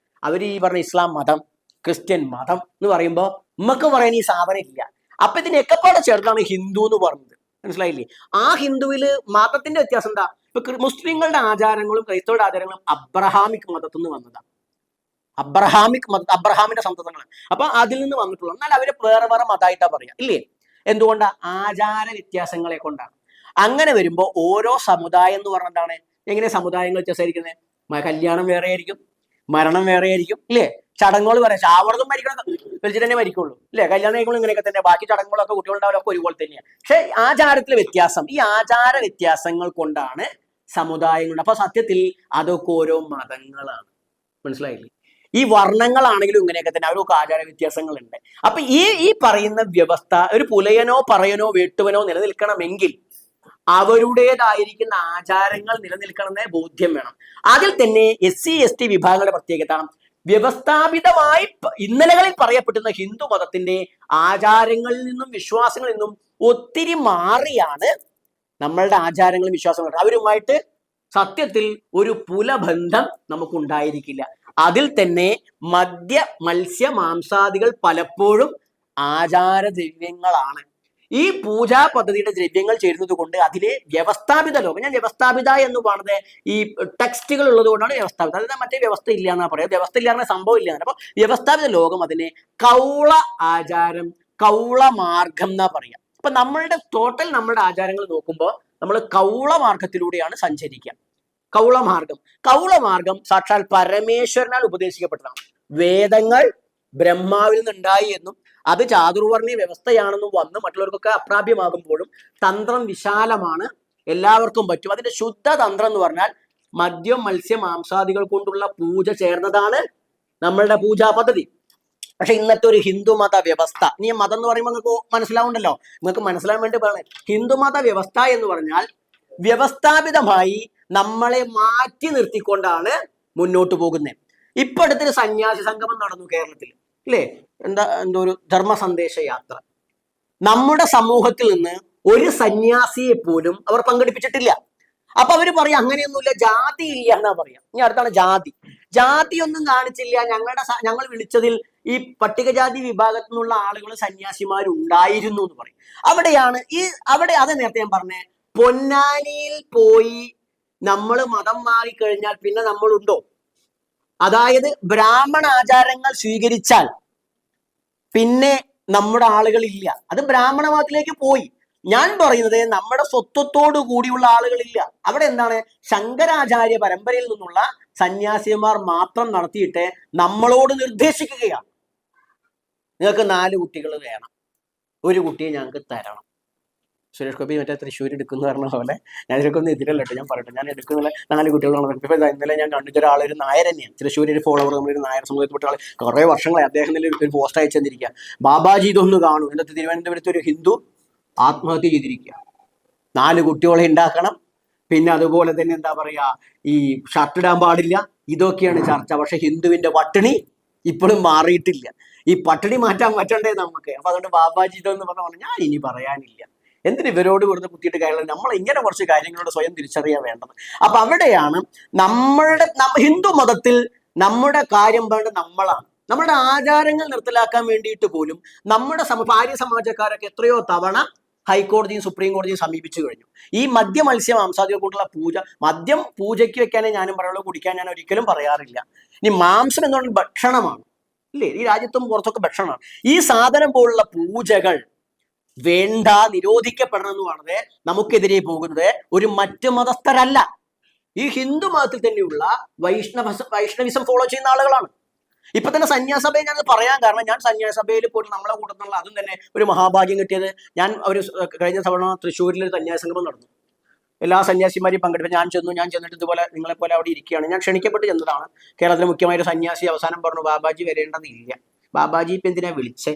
അവർ ഈ പറഞ്ഞ ഇസ്ലാം മതം, ക്രിസ്ത്യൻ മതം എന്ന് പറയുമ്പോൾ നമുക്ക് പറയാൻ ഈ സാധനം ഇല്ല. അപ്പൊ ഇതിനെക്കെപ്പാടെ ചേർത്താണ് ഹിന്ദു എന്ന് പറഞ്ഞത്. മനസ്സിലായില്ലേ? ആ ഹിന്ദുവിൽ മതത്തിന്റെ വ്യത്യാസം എന്താ? ഇപ്പൊ മുസ്ലിങ്ങളുടെ ആചാരങ്ങളും ക്രൈസ്തവരുടെ ആചാരങ്ങളും അബ്രഹാമിക് മതത്തിൽ നിന്ന് വന്നതാണ്. അബ്രഹാമിന്റെ സന്തതങ്ങളാണ്. അപ്പൊ അതിൽ നിന്ന് വന്നിട്ടുള്ള, എന്നാൽ അവര് വേറെ മതമായിട്ടാ പറയാ ഇല്ലേ? എന്തുകൊണ്ടാ? ആചാര വ്യത്യാസങ്ങളെ കൊണ്ടാണ്. അങ്ങനെ വരുമ്പോ ഓരോ സമുദായം എന്ന് പറഞ്ഞതാണ്. എങ്ങനെ സമുദായങ്ങൾ വ്യത്യാസമായിരിക്കുന്നത്? കല്യാണം വേറെ ആയിരിക്കും, മരണം വേറെ ആയിരിക്കും ഇല്ലേ? ചടങ്ങുകൾ പറയാം. ശാവർഗം മരിക്കണം വെച്ചിട്ട് തന്നെ മരിക്കുള്ളൂ ഇല്ലേ? കല്യാണം കഴിക്കുമ്പോൾ ഇങ്ങനെയൊക്കെ തന്നെ. ബാക്കി ചടങ്ങുകളൊക്കെ കുട്ടികളുണ്ടാവലൊക്കെ ഒരുപോലെ തന്നെയാണ്. പക്ഷെ ആചാരത്തിലെ വ്യത്യാസം, ഈ ആചാര വ്യത്യാസങ്ങൾ കൊണ്ടാണ് സമുദായങ്ങളുണ്ട്. അപ്പൊ സത്യത്തിൽ അതൊക്കെ ഓരോ മതങ്ങളാണ്. മനസ്സിലായില്ലേ? ഈ വർണ്ണങ്ങളാണെങ്കിലും ഇങ്ങനെയൊക്കെ തന്നെ അവരൊക്കെ ആചാര വ്യത്യാസങ്ങളുണ്ട്. അപ്പൊ ഈ പറയുന്ന വ്യവസ്ഥ ഒരു പുലയനോ പറയനോ വേട്ടുവനോ നിലനിൽക്കണമെങ്കിൽ അവരുടേതായിരിക്കുന്ന ആചാരങ്ങൾ നിലനിൽക്കണമെന്ന് ബോധ്യം വേണം. അതിൽ തന്നെ SC ST വിഭാഗങ്ങളുടെ പ്രത്യേകത, വ്യവസ്ഥാപിതമായി ഇന്നലകളിൽ പറയപ്പെടുന്ന ഹിന്ദു മതത്തിന്റെ ആചാരങ്ങളിൽ നിന്നും വിശ്വാസങ്ങളിൽ നിന്നും ഒത്തിരി മാറിയാണ് നമ്മളുടെ ആചാരങ്ങളും വിശ്വാസങ്ങളും. അവരുമായിട്ട് സത്യത്തിൽ ഒരു പുലബന്ധം നമുക്കുണ്ടായിരിക്കില്ല. അതിൽ തന്നെ മദ്യ, മത്സ്യ, മാംസാദികൾ പലപ്പോഴും ആചാരദ്രവ്യങ്ങളാണ്. ഈ പൂജാ പദ്ധതിയുടെ ദ്രവ്യങ്ങൾ ചേരുന്നത് കൊണ്ട് അതിലെ വ്യവസ്ഥാപിത ലോകം, ഞാൻ വ്യവസ്ഥാപിത എന്ന് പറഞ്ഞത് ഈ ടെക്സ്റ്റുകൾ ഉള്ളത് കൊണ്ടാണ് വ്യവസ്ഥാപിത. അതായത് മറ്റേ വ്യവസ്ഥ ഇല്ല എന്നാ പറയാം. വ്യവസ്ഥ ഇല്ലാന്ന സംഭവം ഇല്ല. അപ്പൊ വ്യവസ്ഥാപിത ലോകം അതിനെ കൗള ആചാരം, കൗള മാർഗം എന്നാ പറയാം. അപ്പൊ നമ്മളുടെ ടോട്ടൽ നമ്മളുടെ ആചാരങ്ങൾ നോക്കുമ്പോൾ നമ്മൾ കൗള മാർഗത്തിലൂടെയാണ് സഞ്ചരിക്കുക. കൗളമാർഗം സാക്ഷാൽ പരമേശ്വരനാൽ ഉപദേശിക്കപ്പെട്ടതാണ്. വേദങ്ങൾ ബ്രഹ്മാവിൽ നിന്നുണ്ടായി എന്നും അത് ചാതുർവർണ്ണ വ്യവസ്ഥയാണെന്നും വന്ന് മറ്റുള്ളവർക്കൊക്കെ അപ്രാപ്യമാകുമ്പോഴും തന്ത്രം വിശാലമാണ്, എല്ലാവർക്കും പറ്റും. അതിന്റെ ശുദ്ധ തന്ത്രം എന്ന് പറഞ്ഞാൽ മദ്യം, മത്സ്യ, മാംസാദികൾ കൊണ്ടുള്ള പൂജ ചേർന്നതാണ് നമ്മളുടെ പൂജാ പദ്ധതി. പക്ഷെ ഇന്നത്തെ ഒരു ഹിന്ദുമത വ്യവസ്ഥ, ഇനി മതം എന്ന് പറയുമ്പോൾ നിങ്ങൾക്ക് മനസ്സിലാവുണ്ടല്ലോ, നിങ്ങൾക്ക് മനസ്സിലാൻ വേണ്ടി പറയണേ. ഹിന്ദുമത വ്യവസ്ഥ എന്ന് പറഞ്ഞാൽ വ്യവസ്ഥാപിതമായി നമ്മളെ മാറ്റി നിർത്തിക്കൊണ്ടാണ് മുന്നോട്ട് പോകുന്നത്. ഇപ്പൊ അടുത്തൊരു സന്യാസി സംഗമം നടന്നു കേരളത്തിൽ അല്ലേ? എന്തോ ഒരു ധർമ്മ സന്ദേശ യാത്ര. നമ്മുടെ സമൂഹത്തിൽ നിന്ന് ഒരു സന്യാസിയെ പോലും അവർ പങ്കെടുപ്പിച്ചിട്ടില്ല. അപ്പൊ അവര് പറയാം അങ്ങനെയൊന്നുമില്ല, ജാതി ഇല്ല എന്നാ പറയാം. ഇനി അടുത്താണ് ജാതി ഒന്നും കാണിച്ചില്ല, ഞങ്ങൾ വിളിച്ചതിൽ ഈ പട്ടികജാതി വിഭാഗത്തിൽ നിന്നുള്ള ആളുകൾ സന്യാസിമാരുണ്ടായിരുന്നു എന്ന് പറയും. അവിടെയാണ് അവിടെ അത് നേരത്തെ ഞാൻ പറഞ്ഞേ, പൊന്നാനിയിൽ പോയി നമ്മൾ മതം മാറിക്കഴിഞ്ഞാൽ പിന്നെ നമ്മളുണ്ടോ? അതായത് ബ്രാഹ്മണ ആചാരങ്ങൾ സ്വീകരിച്ചാൽ പിന്നെ നമ്മുടെ ആളുകളില്ല. അത് ബ്രാഹ്മണ മതത്തിലേക്ക് പോയി. ഞാൻ പറയുന്നത് നമ്മുടെ സ്വത്വത്തോടു കൂടിയുള്ള ആളുകളില്ല. അവിടെ എന്താണ്, ശങ്കരാചാര്യ പരമ്പരയിൽ നിന്നുള്ള സന്യാസിമാർ മാത്രം നടത്തിയിട്ട് നമ്മളോട് നിർദ്ദേശിക്കുകയാണ്, നിങ്ങൾക്ക് 4 കുട്ടികൾ വേണം, ഒരു കുട്ടിയെ ഞങ്ങൾക്ക് തരണം. സുരേഷ് ഗോപി മറ്റേ തൃശ്ശൂർ എടുക്കുന്ന പറഞ്ഞ പോലെ ഞാൻ ഇതിനൊന്നും എതിരല്ല കേട്ടോ, ഞാൻ പറയട്ടെ, ഞാൻ എടുക്കുന്ന 4 കുട്ടികളാണ്. ഇപ്പൊ ഇന്നലെ ഞാൻ കണ്ടിച്ച ഒരാൾ, ഒരു നായർ തന്നെയാണ്, തൃശ്ശൂർ ഒരു ഫോളോവർ, നമ്മളൊരു നായർ സമൂഹത്തിൽപ്പെട്ട ആൾ, കുറെ വർഷങ്ങളായി അദ്ദേഹം ഒരു പോസ്റ്റ് അയച്ചു തന്നിരിക്കുക, ബാബാജി ഇതൊന്ന് കാണും, ഇന്നത്തെ തിരുവനന്തപുരത്ത് ഒരു ഹിന്ദു ആത്മഹത്യ ചെയ്തിരിക്കുക, 4 കുട്ടികളെ ഉണ്ടാക്കണം, പിന്നെ അതുപോലെ തന്നെ എന്താ പറയാ, ഈ ഷർട്ട് ഇടാൻ പാടില്ല, ഇതൊക്കെയാണ് ചർച്ച. പക്ഷെ ഹിന്ദുവിന്റെ പട്ടിണി ഇപ്പോഴും മാറിയിട്ടില്ല. ഈ പട്ടിണി മാറ്റാൻ പറ്റണ്ടേ നമുക്ക്? അപ്പൊ അതുകൊണ്ട് ബാബാജി ഇതെന്ന് പറഞ്ഞ ഞാൻ ഇനി പറയാനില്ല. എന്തിന് ഇവരോട് വെറുതെ കുത്തിയിട്ട് കാര്യങ്ങൾ, നമ്മൾ ഇങ്ങനെ കുറച്ച് കാര്യങ്ങളോട് സ്വയം തിരിച്ചറിയാൻ വേണ്ടത്. അപ്പൊ അവിടെയാണ് ഹിന്ദു മതത്തിൽ നമ്മുടെ കാര്യം വേണ്ട നമ്മളാണ്. നമ്മുടെ ആചാരങ്ങൾ നിർത്തലാക്കാൻ വേണ്ടിയിട്ട് പോലും നമ്മുടെ ആര്യ സമാജക്കാരൊക്കെ എത്രയോ തവണ ഹൈക്കോടതിയും സുപ്രീം കോടതിയും സമീപിച്ചു കഴിഞ്ഞു. ഈ മദ്യ മത്സ്യ മാംസാദികൾ കൊണ്ടുള്ള പൂജ, മദ്യം പൂജയ്ക്ക് വെക്കാനേ ഞാനും പറയുള്ളൂ, കുടിക്കാൻ ഞാൻ ഒരിക്കലും പറയാറില്ല. ഇനി മാംസം എന്ന് പറയുന്നത് ഭക്ഷണമാണ്, ഇല്ലേ? ഈ രാജ്യത്തും പുറത്തൊക്കെ ഭക്ഷണമാണ്. ഈ സാധനം പോലുള്ള പൂജകൾ വേണ്ട, നിരോധിക്കപ്പെടണം എന്ന് പറഞ്ഞത് നമുക്കെതിരെ പോകുന്നത് ഒരു മറ്റ് മതസ്ഥരല്ല, ഈ ഹിന്ദു മതത്തിൽ തന്നെയുള്ള വൈഷ്ണവിസം ഫോളോ ചെയ്യുന്ന ആളുകളാണ്. ഇപ്പൊ തന്നെ സന്യാസഭയെ ഞാൻ പറയാൻ കാരണം, ഞാൻ സന്യാസഭയിൽ പോയിട്ട് നമ്മളെ കൂട്ടത്തിലുള്ള അതും തന്നെ ഒരു മഹാഭാഗ്യം കിട്ടിയത്, ഞാൻ ഒരു കഴിഞ്ഞ തവണ തൃശ്ശൂരിൽ ഒരു സന്യാസംഗമം നടന്നു, എല്ലാ സന്യാസിമാരെയും പങ്കെടുപ്പ്. ഞാൻ ചെന്നിട്ട് ഇതുപോലെ നിങ്ങളെ പോലെ അവിടെ ഇരിക്കുകയാണ്, ഞാൻ ക്ഷണിക്കപ്പെട്ട് ചെന്നതാണ്. കേരളത്തിലെ മുഖ്യമായ ഒരു സന്യാസി അവസാനം പറഞ്ഞു, ബാബാജി വരേണ്ടതില്ല, ബാബാജി ഇപ്പൊ എന്തിനാ വിളിച്ചേ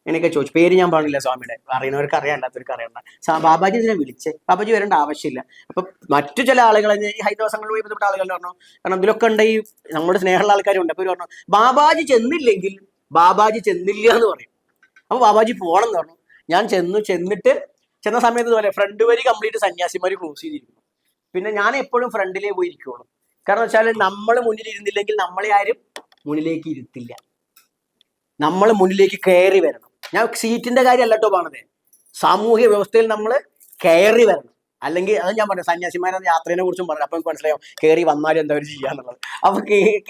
എന്നൊക്കെ ചോദിച്ചു. പേര് ഞാൻ പറഞ്ഞില്ല സ്വാമിയുടെ, അറിയുന്നവർക്ക് അറിയാം, അല്ലാത്തവർക്ക് അറിയണ്ട. ബാബാജി ഇതിനെ വിളിച്ചേ, ബാബാജി വരേണ്ട ആവശ്യമില്ല. അപ്പൊ മറ്റു ചില ആളുകൾ, ഈ ഹൈന്ദവ സംഘങ്ങളുമായി ബന്ധപ്പെട്ട ആളുകൾ പറഞ്ഞു, കാരണം ഇതിലൊക്കെ ഉണ്ട് ഈ നമ്മുടെ സ്നേഹമുള്ള ആൾക്കാരുണ്ട്, അപ്പൊ പറഞ്ഞു ബാബാജി ചെന്നില്ലെങ്കിൽ ബാബാജി ചെന്നില്ല എന്ന് പറയും. അപ്പൊ ബാബാജി പോകണം എന്ന് പറഞ്ഞു. ഞാൻ ചെന്ന സമയത്ത് പോലെ ഫ്രണ്ട് വരി കംപ്ലീറ്റ് സന്യാസിമാർ ക്ലോസ് ചെയ്തിരിക്കുന്നു. പിന്നെ ഞാൻ എപ്പോഴും ഫ്രണ്ടിലേ പോയി ഇരിക്കുള്ളൂ. കാരണം വെച്ചാൽ നമ്മൾ മുന്നിൽ ഇരുന്നില്ലെങ്കിൽ നമ്മളെ ആരും മുന്നിലേക്ക് ഇരുത്തില്ല, നമ്മൾ മുന്നിലേക്ക് കയറി വരണം. ഞാൻ സീറ്റിന്റെ കാര്യമല്ല കേട്ടോ പറഞ്ഞത്, സാമൂഹ്യ വ്യവസ്ഥയിൽ നമ്മൾ കയറി വരണം. അല്ലെങ്കിൽ അത് ഞാൻ പറഞ്ഞു, സന്യാസിമാരുടെ യാത്രയെ കുറിച്ചും പറഞ്ഞു. അപ്പൊ എനിക്ക് മനസ്സിലാവും കയറി വന്നാലും എന്താ ചെയ്യാന്നുള്ളത്. അപ്പൊ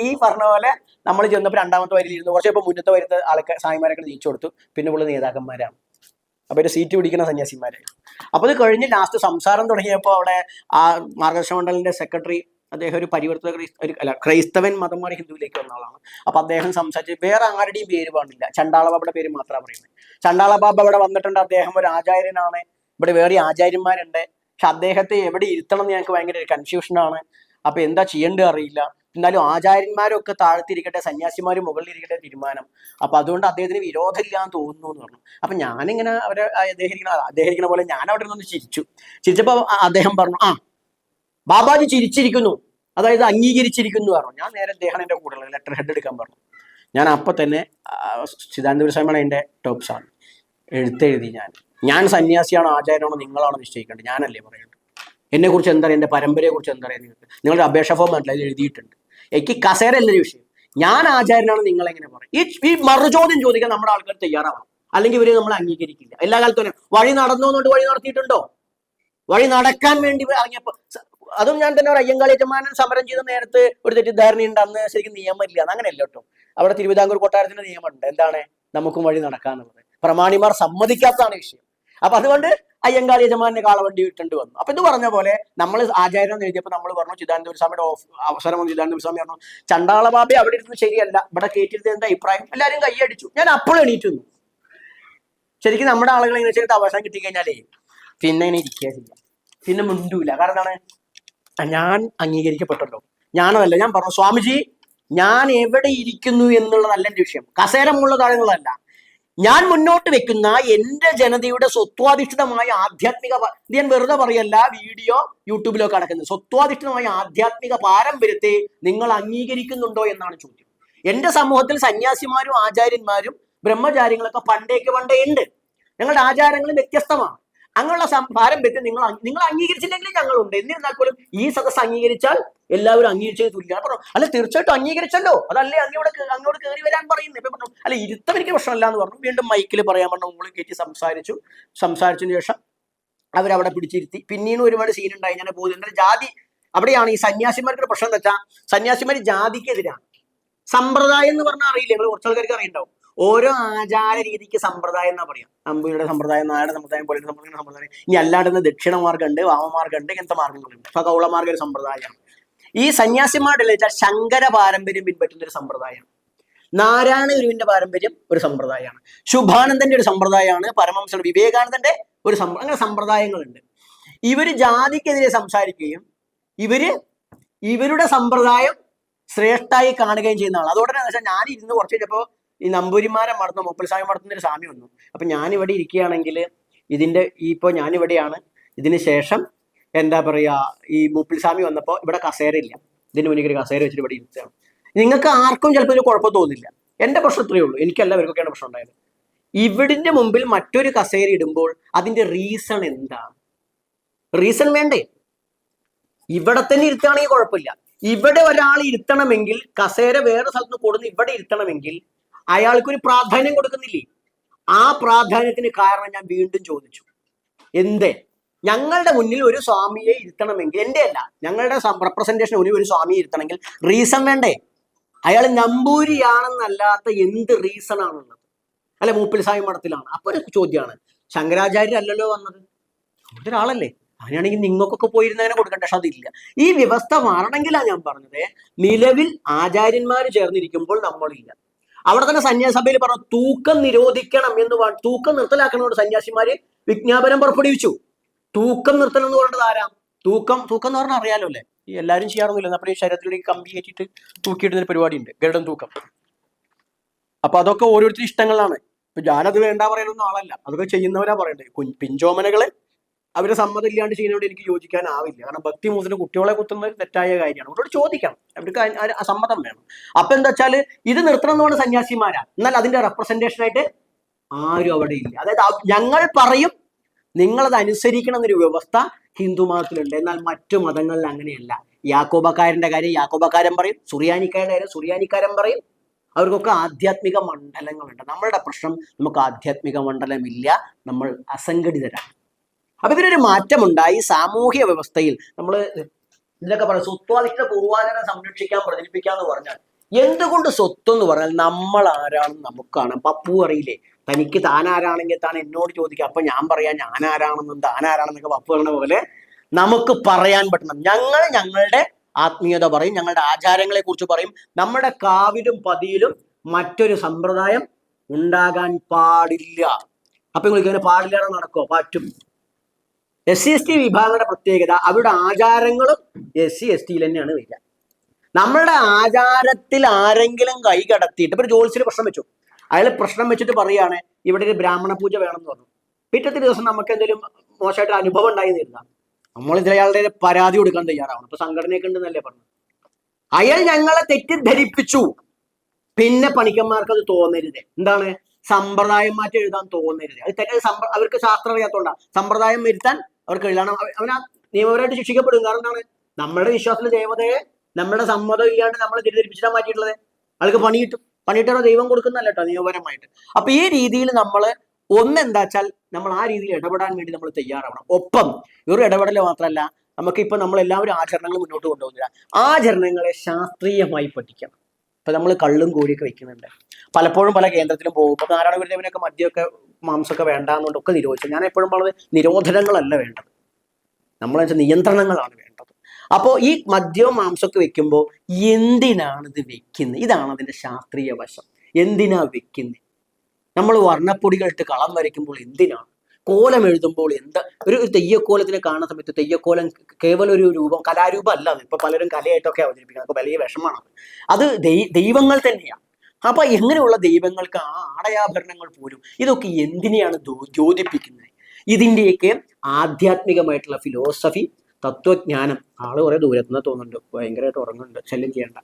ഈ പറഞ്ഞ പോലെ നമ്മൾ ചെന്നപ്പോൾ 2ാമത്തെ വരിയിൽ ഇരുന്നു, കുറച്ച് ഇപ്പൊ മുന്നത്തെ വരുത്ത ആൾക്കാർ സായിമാരൊക്കെ നീച്ചു കൊടുത്തു. പിന്നെ ഉള്ള നേതാക്കന്മാരാണ്, അപ്പൊ ഒരു സീറ്റ് പിടിക്കുന്ന സന്യാസിമാരായി. അപ്പൊ അത് കഴിഞ്ഞ് ലാസ്റ്റ് സംസാരം തുടങ്ങിയപ്പോൾ അവിടെ ആ മാർഗദർശന മണ്ഡലിന്റെ സെക്രട്ടറി, അദ്ദേഹം ഒരു പരിവർത്തന ക്രൈസ്തവൻ മതം മാറി ഹിന്ദുവിലേക്ക് വന്ന ആളാണ്. അപ്പൊ അദ്ദേഹം സംസാരിച്ച് വേറെ ആരുടെയും പേര് പാടില്ല, ചണ്ടാളബാബയുടെ പേര് മാത്രമാണ് പറയുന്നത്. ചണ്ടാളബാബ ഇവിടെ വന്നിട്ടുണ്ട്, അദ്ദേഹം ഒരു ആചാര്യനാണ്, ഇവിടെ വേറെ ആചാര്യന്മാരുണ്ട്, പക്ഷെ അദ്ദേഹത്തെ എവിടെ ഇരുത്തണം എന്ന് ഞങ്ങൾക്ക് ഭയങ്കര കൺഫ്യൂഷനാണ്. അപ്പൊ എന്താ ചെയ്യേണ്ടത് അറിയില്ല. എന്നാലും ആചാര്യന്മാരൊക്കെ താഴ്ത്തിരിക്കട്ടെ, സന്യാസിമാരും മുകളിലിരിക്കട്ടെ തീരുമാനം. അപ്പൊ അതുകൊണ്ട് അദ്ദേഹത്തിന് വിരോധമില്ല എന്ന് തോന്നുന്നു എന്ന് പറഞ്ഞു. അപ്പൊ ഞാനിങ്ങനെ അദ്ദേഹം ഇരിക്കുന്ന പോലെ ഞാൻ അവിടെ നിന്ന് ചിരിച്ചപ്പോ അദ്ദേഹം പറഞ്ഞു, ബാബാജി ചിരിച്ചിരിക്കുന്നു, അതായത് അംഗീകരിച്ചിരിക്കുന്നു പറഞ്ഞു. ഞാൻ നേരെ അദ്ദേഹം എൻ്റെ കൂടെ ലെറ്റർ ഹെഡ് എടുക്കാൻ പറഞ്ഞു. ഞാൻ അപ്പൊ തന്നെ ചിദാനന്ദപുര സ്വാമിയാണ് എൻ്റെ ടോപ്സ് ആണ് എഴുത്തെഴുതി. ഞാൻ സന്യാസിയാണോ ആചാര്യനാണോ നിങ്ങളാണോ നിശ്ചയിക്കേണ്ടത്, ഞാനല്ലേ പറയുന്നത്. എന്നെ കുറിച്ച് എന്താ, എൻ്റെ പരമ്പരയെ കുറിച്ച് എന്താ നിങ്ങൾക്ക്, നിങ്ങളുടെ അപേക്ഷ ഫോം അല്ല അതിൽ എഴുതിയിട്ടുണ്ട്. എനിക്ക് കസേര അല്ലൊരു വിഷയം, ഞാൻ ആചാര്യനാണ് നിങ്ങളെങ്ങനെ പറയും. ഈ മറുചോദ്യം ചോദിക്കാൻ നമ്മുടെ ആൾക്കാർ തയ്യാറാവണം, അല്ലെങ്കിൽ ഇവര് നമ്മൾ അംഗീകരിക്കില്ല. എല്ലാ കാലത്തും വഴി നടന്നോന്നുകൊണ്ട് വഴി നടത്തിയിട്ടുണ്ടോ? വഴി നടക്കാൻ വേണ്ടി ഇറങ്ങിയപ്പോ, അതും ഞാൻ തന്നെ ഒരു അയ്യങ്കാളി യജമാനൻ സമരം ചെയ്ത നേരത്ത് ഒരു തെറ്റിദ്ധാരണയുണ്ട്, അന്ന് ശരിക്കും നിയമമില്ല. അങ്ങനെയല്ല കേട്ടോ, അവിടെ തിരുവിതാംകൂർ കൊട്ടാരത്തിന്റെ നിയമമുണ്ട്, എന്താണ്, നമുക്കും വഴി നടക്കാന്നുള്ളത്. പ്രമാണിമാർ സമ്മതിക്കാത്തതാണ് വിഷയം. അപ്പൊ അതുകൊണ്ട് അയ്യങ്കാളി യജമാനെ കാളവണ്ടി ഇട്ടുണ്ട് വന്നു. അപ്പൊ ഇത് പറഞ്ഞ പോലെ നമ്മൾ ആചാരം എഴുതിയപ്പോൾ നമ്മൾ പറഞ്ഞു, ചിദാനന്ദപുര സ്വാമിയുടെ അവസരം വന്നു. ചിദാനന്ദപുര സ്വാമി പറഞ്ഞു, ചണ്ടാളബാബെ അവിടെ ഇരുന്ന് ശരിയല്ല, ഇവിടെ കയറ്റിരുന്നത് എന്താ അഭിപ്രായം? എല്ലാവരും കൈയടിച്ചു. ഞാൻ അപ്പോഴും എണീറ്റു. ശരിക്കും നമ്മുടെ ആളുകൾ എങ്ങനെ വെച്ചിട്ട് അവസരം കിട്ടിക്കഴിഞ്ഞാലേ പിന്നെ ഇങ്ങനെ ഇരിക്കുക ചെയ്യാം, പിന്നെ മിണ്ടൂല. കാരണം എന്താണ്, ഞാൻ അംഗീകരിക്കപ്പെട്ടല്ലോ, ഞാനതല്ല. ഞാൻ പറഞ്ഞു, സ്വാമിജി ഞാൻ എവിടെ ഇരിക്കുന്നു എന്നുള്ളതല്ല എൻ്റെ വിഷയം, കസേരമുള്ളതാണെന്നുള്ളതല്ല. ഞാൻ മുന്നോട്ട് വെക്കുന്ന എൻ്റെ ജനതയുടെ സ്വത്വാധിഷ്ഠിതമായ ആധ്യാത്മിക, ഇത് ഞാൻ വെറുതെ പറയല്ല, വീഡിയോ യൂട്യൂബിലൊക്കെ നടക്കുന്നത്, സ്വത്വാധിഷ്ഠിതമായ ആധ്യാത്മിക പാരമ്പര്യത്തെ നിങ്ങൾ അംഗീകരിക്കുന്നുണ്ടോ എന്നാണ് ചോദ്യം. എൻ്റെ സമൂഹത്തിൽ സന്യാസിമാരും ആചാര്യന്മാരും ബ്രഹ്മചാരികളൊക്കെ പണ്ടേ ഉണ്ട്. ഞങ്ങളുടെ ആചാരങ്ങൾ വ്യത്യസ്തമാണ്. അങ്ങനെയുള്ള പാരമ്പര്യം നിങ്ങൾ അംഗീകരിച്ചില്ലെങ്കിൽ ഞങ്ങളുണ്ട്. എന്നിരുന്നാൽ പോലും ഈ സദസ്സ് അംഗീകരിച്ചാൽ എല്ലാവരും അംഗീകരിച്ചത് തുല്യമാണ് പറഞ്ഞു. അല്ല തീർച്ചയായിട്ടും അംഗീകരിച്ചല്ലോ, അതല്ലേ അങ്ങോട്ട് കയറി വരാൻ പറയുന്നത്. ഇപ്പൊ പറഞ്ഞു അല്ല ഇരുത്തം എനിക്ക് പ്രശ്നമല്ല എന്ന് പറഞ്ഞു. വീണ്ടും മൈക്കിൽ പറയാൻ പറഞ്ഞു. മുകളിൽ കയറ്റി സംസാരിച്ചതിന് ശേഷം അവരവിടെ പിടിച്ചിരുത്തി. പിന്നീട് ഒരുപാട് സീൻ ഉണ്ടായി. ഞാൻ പോകുന്നത് ജാതി അവിടെയാണ് ഈ സന്യാസിമാർക്ക് പ്രശ്നം എന്ന് വെച്ചാൽ സന്യാസിമാർ ജാതിക്കെതിരാണ്. സമ്പ്രദായം എന്ന് പറഞ്ഞാൽ അറിയില്ല, നിങ്ങൾ കുറച്ച് ആൾക്കാർക്ക് അറിയുണ്ടാവും. ഓരോ ആചാര രീതിക്ക് സമ്പ്രദായം എന്നാ പറയാം. നമ്പൂതിരിയുടെ സമ്പ്രദായം, നായരുടെ സമ്പ്രദായം, പോലെ സമ്പ്രദായം. ഇനി അല്ലാണ്ട് ദക്ഷിണമാർഗമുണ്ട്, വാമമാർഗമുണ്ട്, ഇങ്ങനത്തെ മാർഗങ്ങളുണ്ട്. ഇപ്പൊ കൗളമാർഗ ഒരു സമ്പ്രദായമാണ്. ഈ സന്യാസിമാരുടെ വെച്ചാൽ ശങ്കര പാരമ്പര്യം പിൻപറ്റുന്ന ഒരു സമ്പ്രദായമാണ്. നാരായണ ഗുരുവിന്റെ പാരമ്പര്യം ഒരു സമ്പ്രദായമാണ്. ശുഭാനന്ദന്റെ ഒരു സമ്പ്രദായമാണ്. പരമഹംസ വിവേകാനന്ദന്റെ ഒരു അങ്ങനെ സമ്പ്രദായങ്ങളുണ്ട്. ഇവര് ജാതിക്കെതിരെ സംസാരിക്കുകയും ഇവരുടെ സമ്പ്രദായം ശ്രേഷ്ഠമായി കാണുകയും ചെയ്യുന്ന ആൾ. അതോടെ വെച്ചാൽ ഞാൻ ഇരുന്ന് കുറച്ച് കഴിഞ്ഞപ്പോൾ ഈ നമ്പൂരിമാരെ മടത്തുന്ന മുപ്പൽസ്വാമി മടത്തുന്ന ഒരു സ്വാമി വന്നു. അപ്പൊ ഞാനിവിടെ ഇരിക്കുകയാണെങ്കിൽ ഇപ്പോൾ ഞാനിവിടെയാണ്. ഇതിന് ശേഷം എന്താ പറയാ, ഈ മുപ്പിൽസ്വാമി വന്നപ്പോൾ ഇവിടെ കസേര ഇല്ല. ഇതിന് മുന്നിൽ ഒരു കസേര വെച്ചിട്ട് ഇവിടെ ഇരുത്തുകയാണ്. നിങ്ങൾക്ക് ആർക്കും ചിലപ്പോൾ ഒരു കുഴപ്പം തോന്നില്ല. എന്റെ പ്രശ്നം ഇത്രയേ ഉള്ളൂ. എനിക്കെല്ലാവർക്കൊക്കെയാണ് പ്രശ്നം ഉണ്ടായത്. ഇവിടിന്റെ മുമ്പിൽ മറ്റൊരു കസേര ഇടുമ്പോൾ അതിന്റെ റീസൺ എന്താണ്? റീസൺ വേണ്ടേ? ഇവിടെ തന്നെ ഇരുത്തുകയാണെങ്കിൽ കുഴപ്പമില്ല. ഇവിടെ ഒരാൾ ഇരുത്തണമെങ്കിൽ കസേര വേറെ സ്ഥലത്ത് കൊടുന്ന് ഇവിടെ ഇരുത്തണമെങ്കിൽ അയാൾക്കൊരു പ്രാധാന്യം കൊടുക്കുന്നില്ലേ? ആ പ്രാധാന്യത്തിന് കാരണം ഞാൻ വീണ്ടും ചോദിച്ചു. എന്തേ ഞങ്ങളുടെ മുന്നിൽ ഒരു സ്വാമിയെ ഇരുത്തണമെങ്കിൽ, എന്റെ അല്ല ഞങ്ങളുടെ റെപ്രസെന്റേഷൻ ഒരു സ്വാമിയെ ഇരുത്തണമെങ്കിൽ റീസൺ വേണ്ടേ? അയാൾ നമ്പൂരിയാണെന്നല്ലാത്ത എന്ത് റീസൺ ആണുള്ളത്? അല്ലെ മൂപ്പിൽസ്വാമി മഠത്തിലാണ്. അപ്പൊ ഒരു ചോദ്യമാണ്, ശങ്കരാചാര്യരല്ലല്ലോ വന്നത്, ഒരാളല്ലേ? അങ്ങനെയാണെങ്കിൽ നിങ്ങൾക്കൊക്കെ പോയിരുന്ന അങ്ങനെ കൊടുക്കണ്ട. പക്ഷെ അതില്ല. ഈ വ്യവസ്ഥ മാറണമെങ്കിലാണ് ഞാൻ പറഞ്ഞത്. നിലവിൽ ആചാര്യന്മാർ ചേർന്നിരിക്കുമ്പോൾ നമ്മളില്ല. അവിടെ തന്നെ സന്യാസഭയിൽ പറഞ്ഞു തൂക്കം നിരോധിക്കണം എന്ന് തൂക്കം നിർത്തലാക്കണോട് സന്യാസിമാര് വിജ്ഞാപനം പുറപ്പെടുവിച്ചു. തൂക്കം നിർത്തണം എന്ന് പറഞ്ഞത് ആരാം? തൂക്കം എന്ന് പറഞ്ഞാൽ അറിയാലോ അല്ലേ? ഈ എല്ലാവരും ചെയ്യാറൊന്നുമില്ല. നമ്മുടെ ഈ ശരീരത്തിലേക്ക് കമ്പി കയറ്റിയിട്ട് തൂക്കിയിടുന്ന പരിപാടി ഉണ്ട്, ഗരുഡൻ തൂക്കം. അപ്പൊ അതൊക്കെ ഓരോരുത്തരും ഇഷ്ടങ്ങളാണ്. ഇപ്പൊ ഞാനത് വേണ്ട പറയുന്നൊന്നും ആളല്ല, അതൊക്കെ ചെയ്യുന്നവരാ പറയണ്ടത്. പിഞ്ചോമനകളെ അവരെ സമ്മതം ഇല്ലാണ്ട് ചെയ്യുന്നതോട് എനിക്ക് യോജിക്കാനാവില്ല. കാരണം ഭക്തി മൂസിന് കുട്ടികളെ കുത്തുന്നത് തെറ്റായ കാര്യമാണ്. അവരോട് ചോദിക്കണം, അവർക്ക് സമ്മതം വേണം. അപ്പൊ എന്താ വെച്ചാല് ഇത് നിർത്തണം എന്ന് പറഞ്ഞ സന്യാസിമാരാ. എന്നാൽ അതിന്റെ റെപ്രസെന്റേഷൻ ആയിട്ട് ആരും അവിടെ ഇല്ല. അതായത് ഞങ്ങൾ പറയും, നിങ്ങളത് അനുസരിക്കണം എന്നൊരു വ്യവസ്ഥ ഹിന്ദു മതത്തിലുണ്ട്. എന്നാൽ മറ്റു മതങ്ങളിൽ അങ്ങനെയല്ല. യാക്കോബക്കാരന്റെ കാര്യം യാക്കോബക്കാരൻ പറയും, സുറിയാനിക്കാരുടെ കാര്യം സുറിയാനിക്കാരൻ പറയും. അവർക്കൊക്കെ ആധ്യാത്മിക മണ്ഡലങ്ങളുണ്ട്. നമ്മളുടെ പ്രശ്നം നമുക്ക് ആധ്യാത്മിക മണ്ഡലമില്ല, നമ്മൾ അസംഘടിതരാണ്. അപ്പൊ ഇതിനൊരു മാറ്റമുണ്ടായി. സാമൂഹ്യ വ്യവസ്ഥയിൽ നമ്മൾ ഇതിലൊക്കെ പറയാം സ്വത്വാധിഷ്ഠ പൂർവാചാരം സംരക്ഷിക്കാൻ പ്രചരിപ്പിക്കാന്ന് പറഞ്ഞാൽ, എന്തുകൊണ്ട് സ്വത്ത് എന്ന് പറഞ്ഞാൽ നമ്മൾ ആരാണെന്ന് നമുക്കാണ്. പപ്പു അറിയില്ലേ, തനിക്ക് താനാരാണെങ്കിൽ താൻ എന്നോട് ചോദിക്കുക, അപ്പൊ ഞാൻ പറയാം ഞാൻ ആരാണെന്നും താനാരാണെന്നൊക്കെ പപ്പു പറഞ്ഞ പോലെ നമുക്ക് പറയാൻ പറ്റണം. ഞങ്ങളുടെ ആത്മീയത പറയും, ഞങ്ങളുടെ ആചാരങ്ങളെ കുറിച്ച് പറയും. നമ്മുടെ കാവിലും പതിയിലും മറ്റൊരു സമ്പ്രദായം ഉണ്ടാകാൻ പാടില്ല. അപ്പൊ നിങ്ങൾക്ക് ഇങ്ങനെ പാടില്ല നടക്കോ? പറ്റും. SC/ST വിഭാഗങ്ങളുടെ പ്രത്യേകത അവരുടെ ആചാരങ്ങളും SC/STയിൽ തന്നെയാണ് വരിക. നമ്മളുടെ ആചാരത്തിൽ ആരെങ്കിലും കൈ കടത്തിയിട്ട്, ഇപ്പൊ ഒരു ജോത്സ്യന് പ്രശ്നം വെച്ചു, അയാൾ പ്രശ്നം വെച്ചിട്ട് പറയുകയാണ് ഇവിടെ ഒരു ബ്രാഹ്മണ പൂജ വേണം എന്ന് പറഞ്ഞു. പിറ്റത്തെ ദിവസം നമുക്ക് എന്തെങ്കിലും മോശമായിട്ട് അനുഭവം ഉണ്ടായി തീരുന്ന നമ്മൾ അയാളുടെ പരാതി കൊടുക്കാൻ തയ്യാറാവണം. ഇപ്പൊ സംഘടനയൊക്കെ ഉണ്ടെന്നല്ലേ പറഞ്ഞു. അയാൾ ഞങ്ങളെ തെറ്റിദ്ധരിപ്പിച്ചു. പിന്നെ പണിക്കന്മാർക്ക് അത് തോന്നരുത്. എന്താണ്? സമ്പ്രദായം മാറ്റി എഴുതാൻ തോന്നരുത്. അത് തെറ്റ്. അവർക്ക് ശാസ്ത്രം അറിയാത്തോണ്ടാ. സമ്പ്രദായം വരുത്താൻ അവർക്ക് എഴുതണം. അവനാ നിയമപരമായിട്ട് ശിക്ഷിക്കപ്പെടും. കാരണം എന്താണ്? നമ്മുടെ വിശ്വാസത്തിലെ ദേവതയെ നമ്മുടെ സമ്മതം ഇല്ലാണ്ട് നമ്മൾ തെറ്റിദ്ധരിപ്പിച്ചിട്ടാണ് മാറ്റിയിട്ടുള്ളത്. ആൾക്ക് പണി കിട്ടും. പണിയിട്ടാണോ ദൈവം കൊടുക്കുന്നല്ല കേട്ടോ നിയമപരമായിട്ട്. അപ്പൊ ഈ രീതിയിൽ നമ്മൾ ഒന്നെന്താ വെച്ചാൽ നമ്മൾ ആ രീതിയിൽ ഇടപെടാൻ വേണ്ടി നമ്മൾ തയ്യാറാവണം. ഒപ്പം ഒരു ഇടപെടൽ മാത്രമല്ല, നമുക്കിപ്പോൾ നമ്മളെല്ലാവരും ആചരണങ്ങൾ മുന്നോട്ട് കൊണ്ടുപോകുന്നില്ല. ആചരണങ്ങളെ ശാസ്ത്രീയമായി പഠിക്കണം. ഇപ്പൊ നമ്മൾ കള്ളും കോഴിയൊക്കെ വെക്കുന്നുണ്ട്. പലപ്പോഴും പല കേന്ദ്രത്തിലും പോകുമ്പോൾ നാരായണ ഗുരുദേവനൊക്കെ മദ്യമൊക്കെ മാംസമൊക്കെ വേണ്ടാന്നുകൊണ്ടൊക്കെ നിരോധിച്ചു. ഞാൻ എപ്പോഴും പറഞ്ഞത് നിരോധനങ്ങളല്ല വേണ്ടത്, നമ്മളെന്ന് വെച്ചാൽ നിയന്ത്രണങ്ങളാണ് വേണ്ടത്. അപ്പോൾ ഈ മദ്യവും മാംസമൊക്കെ വെക്കുമ്പോൾ എന്തിനാണ് ഇത് വെക്കുന്നത്? ഇതാണ് അതിൻ്റെ ശാസ്ത്രീയ വശം. എന്തിനാ വെക്കുന്നത്? നമ്മൾ വർണ്ണപ്പൊടികളിട്ട് കളം വരയ്ക്കുമ്പോൾ എന്തിനാണ്? കോലം എഴുതുമ്പോൾ എന്താ? ഒരു തെയ്യക്കോലത്തിനെ കാണുന്ന സമയത്ത് തെയ്യക്കോലം കേവലം ഒരു രൂപം, കലാരൂപം അല്ല. അത് ഇപ്പൊ പലരും കലയായിട്ടൊക്കെ അവതരിപ്പിക്കുന്നത്. അപ്പൊ വലിയ വിഷമാണ്. അത് ദൈവങ്ങൾ തന്നെയാണ്. അപ്പൊ എങ്ങനെയുള്ള ദൈവങ്ങൾക്ക് ആ ആടയാഭരണങ്ങൾ പോലും ഇതൊക്കെ എന്തിനെയാണ് ദ്യോതിപ്പിക്കുന്നത്? ഇതിൻ്റെയൊക്കെ ആധ്യാത്മികമായിട്ടുള്ള ഫിലോസഫി, തത്വജ്ഞാനം. ആള് കുറെ ദൂരത്തുനിന്ന് തോന്നുന്നുണ്ട്, ഭയങ്കരമായിട്ട് ഉറങ്ങുന്നുണ്ട്. ശല്യം ചെയ്യണ്ട.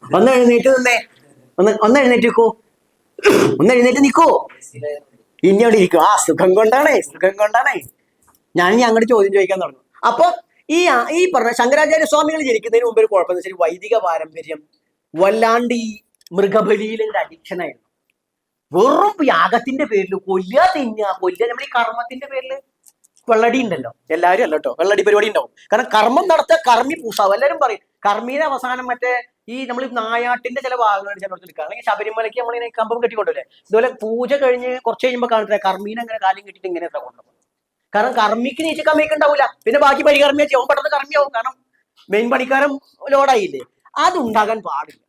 ഒന്ന് എഴുന്നേറ്റ് നിന്നേ, ഒന്ന് എഴുന്നേറ്റ് നിൽക്കോ, ഒന്ന് എഴുന്നേറ്റ് നിൽക്കോ. ഇനി അവിടെ ഇരിക്കും. ആ സുഖം കൊണ്ടാണേ ഞാൻ അങ്ങോട്ട് ചോദ്യം ചോദിക്കാൻ തുടങ്ങും. അപ്പൊ ഈ പറഞ്ഞ ശങ്കരാചാര്യ സ്വാമികൾ ജനിക്കുന്നതിന് മുമ്പ് ഒരു കുഴപ്പമെന്ന് വെച്ചാൽ വൈദിക പാരമ്പര്യം വല്ലാണ്ട് ഈ മൃഗബലിയിലെ അഡിക്ഷൻ ആയിരുന്നു. വെറും യാഗത്തിന്റെ പേരിൽ കൊല്ലുക നമ്മൾ ഈ കർമ്മത്തിന്റെ പേരിൽ വെള്ളടി ഉണ്ടല്ലോ, എല്ലാവരും അല്ല കേട്ടോ, വെള്ളടി പരിപാടി ഉണ്ടാവും. കാരണം കർമ്മം നടത്തുക, കർമ്മി പൂസാവും. എല്ലാവരും പറയും കർമ്മീനെ അവസാനം മറ്റേ ഈ നമ്മൾ നായാട്ടിന്റെ ചില ഭാഗങ്ങൾ ചിലർക്ക് എടുക്കുക, അല്ലെങ്കിൽ ശബരിമലയ്ക്ക് നമ്മളിങ്ങനെ കമ്പം കെട്ടിക്കൊണ്ടല്ലേ, ഇതുപോലെ പൂജ കഴിഞ്ഞ് കുറച്ച് കഴിയുമ്പോൾ കാണത്തില്ല കർമ്മീനെ അങ്ങനെ കാലം കെട്ടിട്ട് ഇങ്ങനെ എത്ര കൊണ്ടുപോകും. കാരണം കർമ്മിക്ക് നീച്ച കമ്മിക്ക് ഉണ്ടാവില്ല, പിന്നെ ബാക്കി പരികർമ്മിയെ ചെയ്യും, പെട്ടെന്ന് കർമ്മിയാവും. കാരണം മെയിൻ പണിക്കാരൻ ലോഡായില്ലേ, അതുണ്ടാകാൻ പാടില്ല.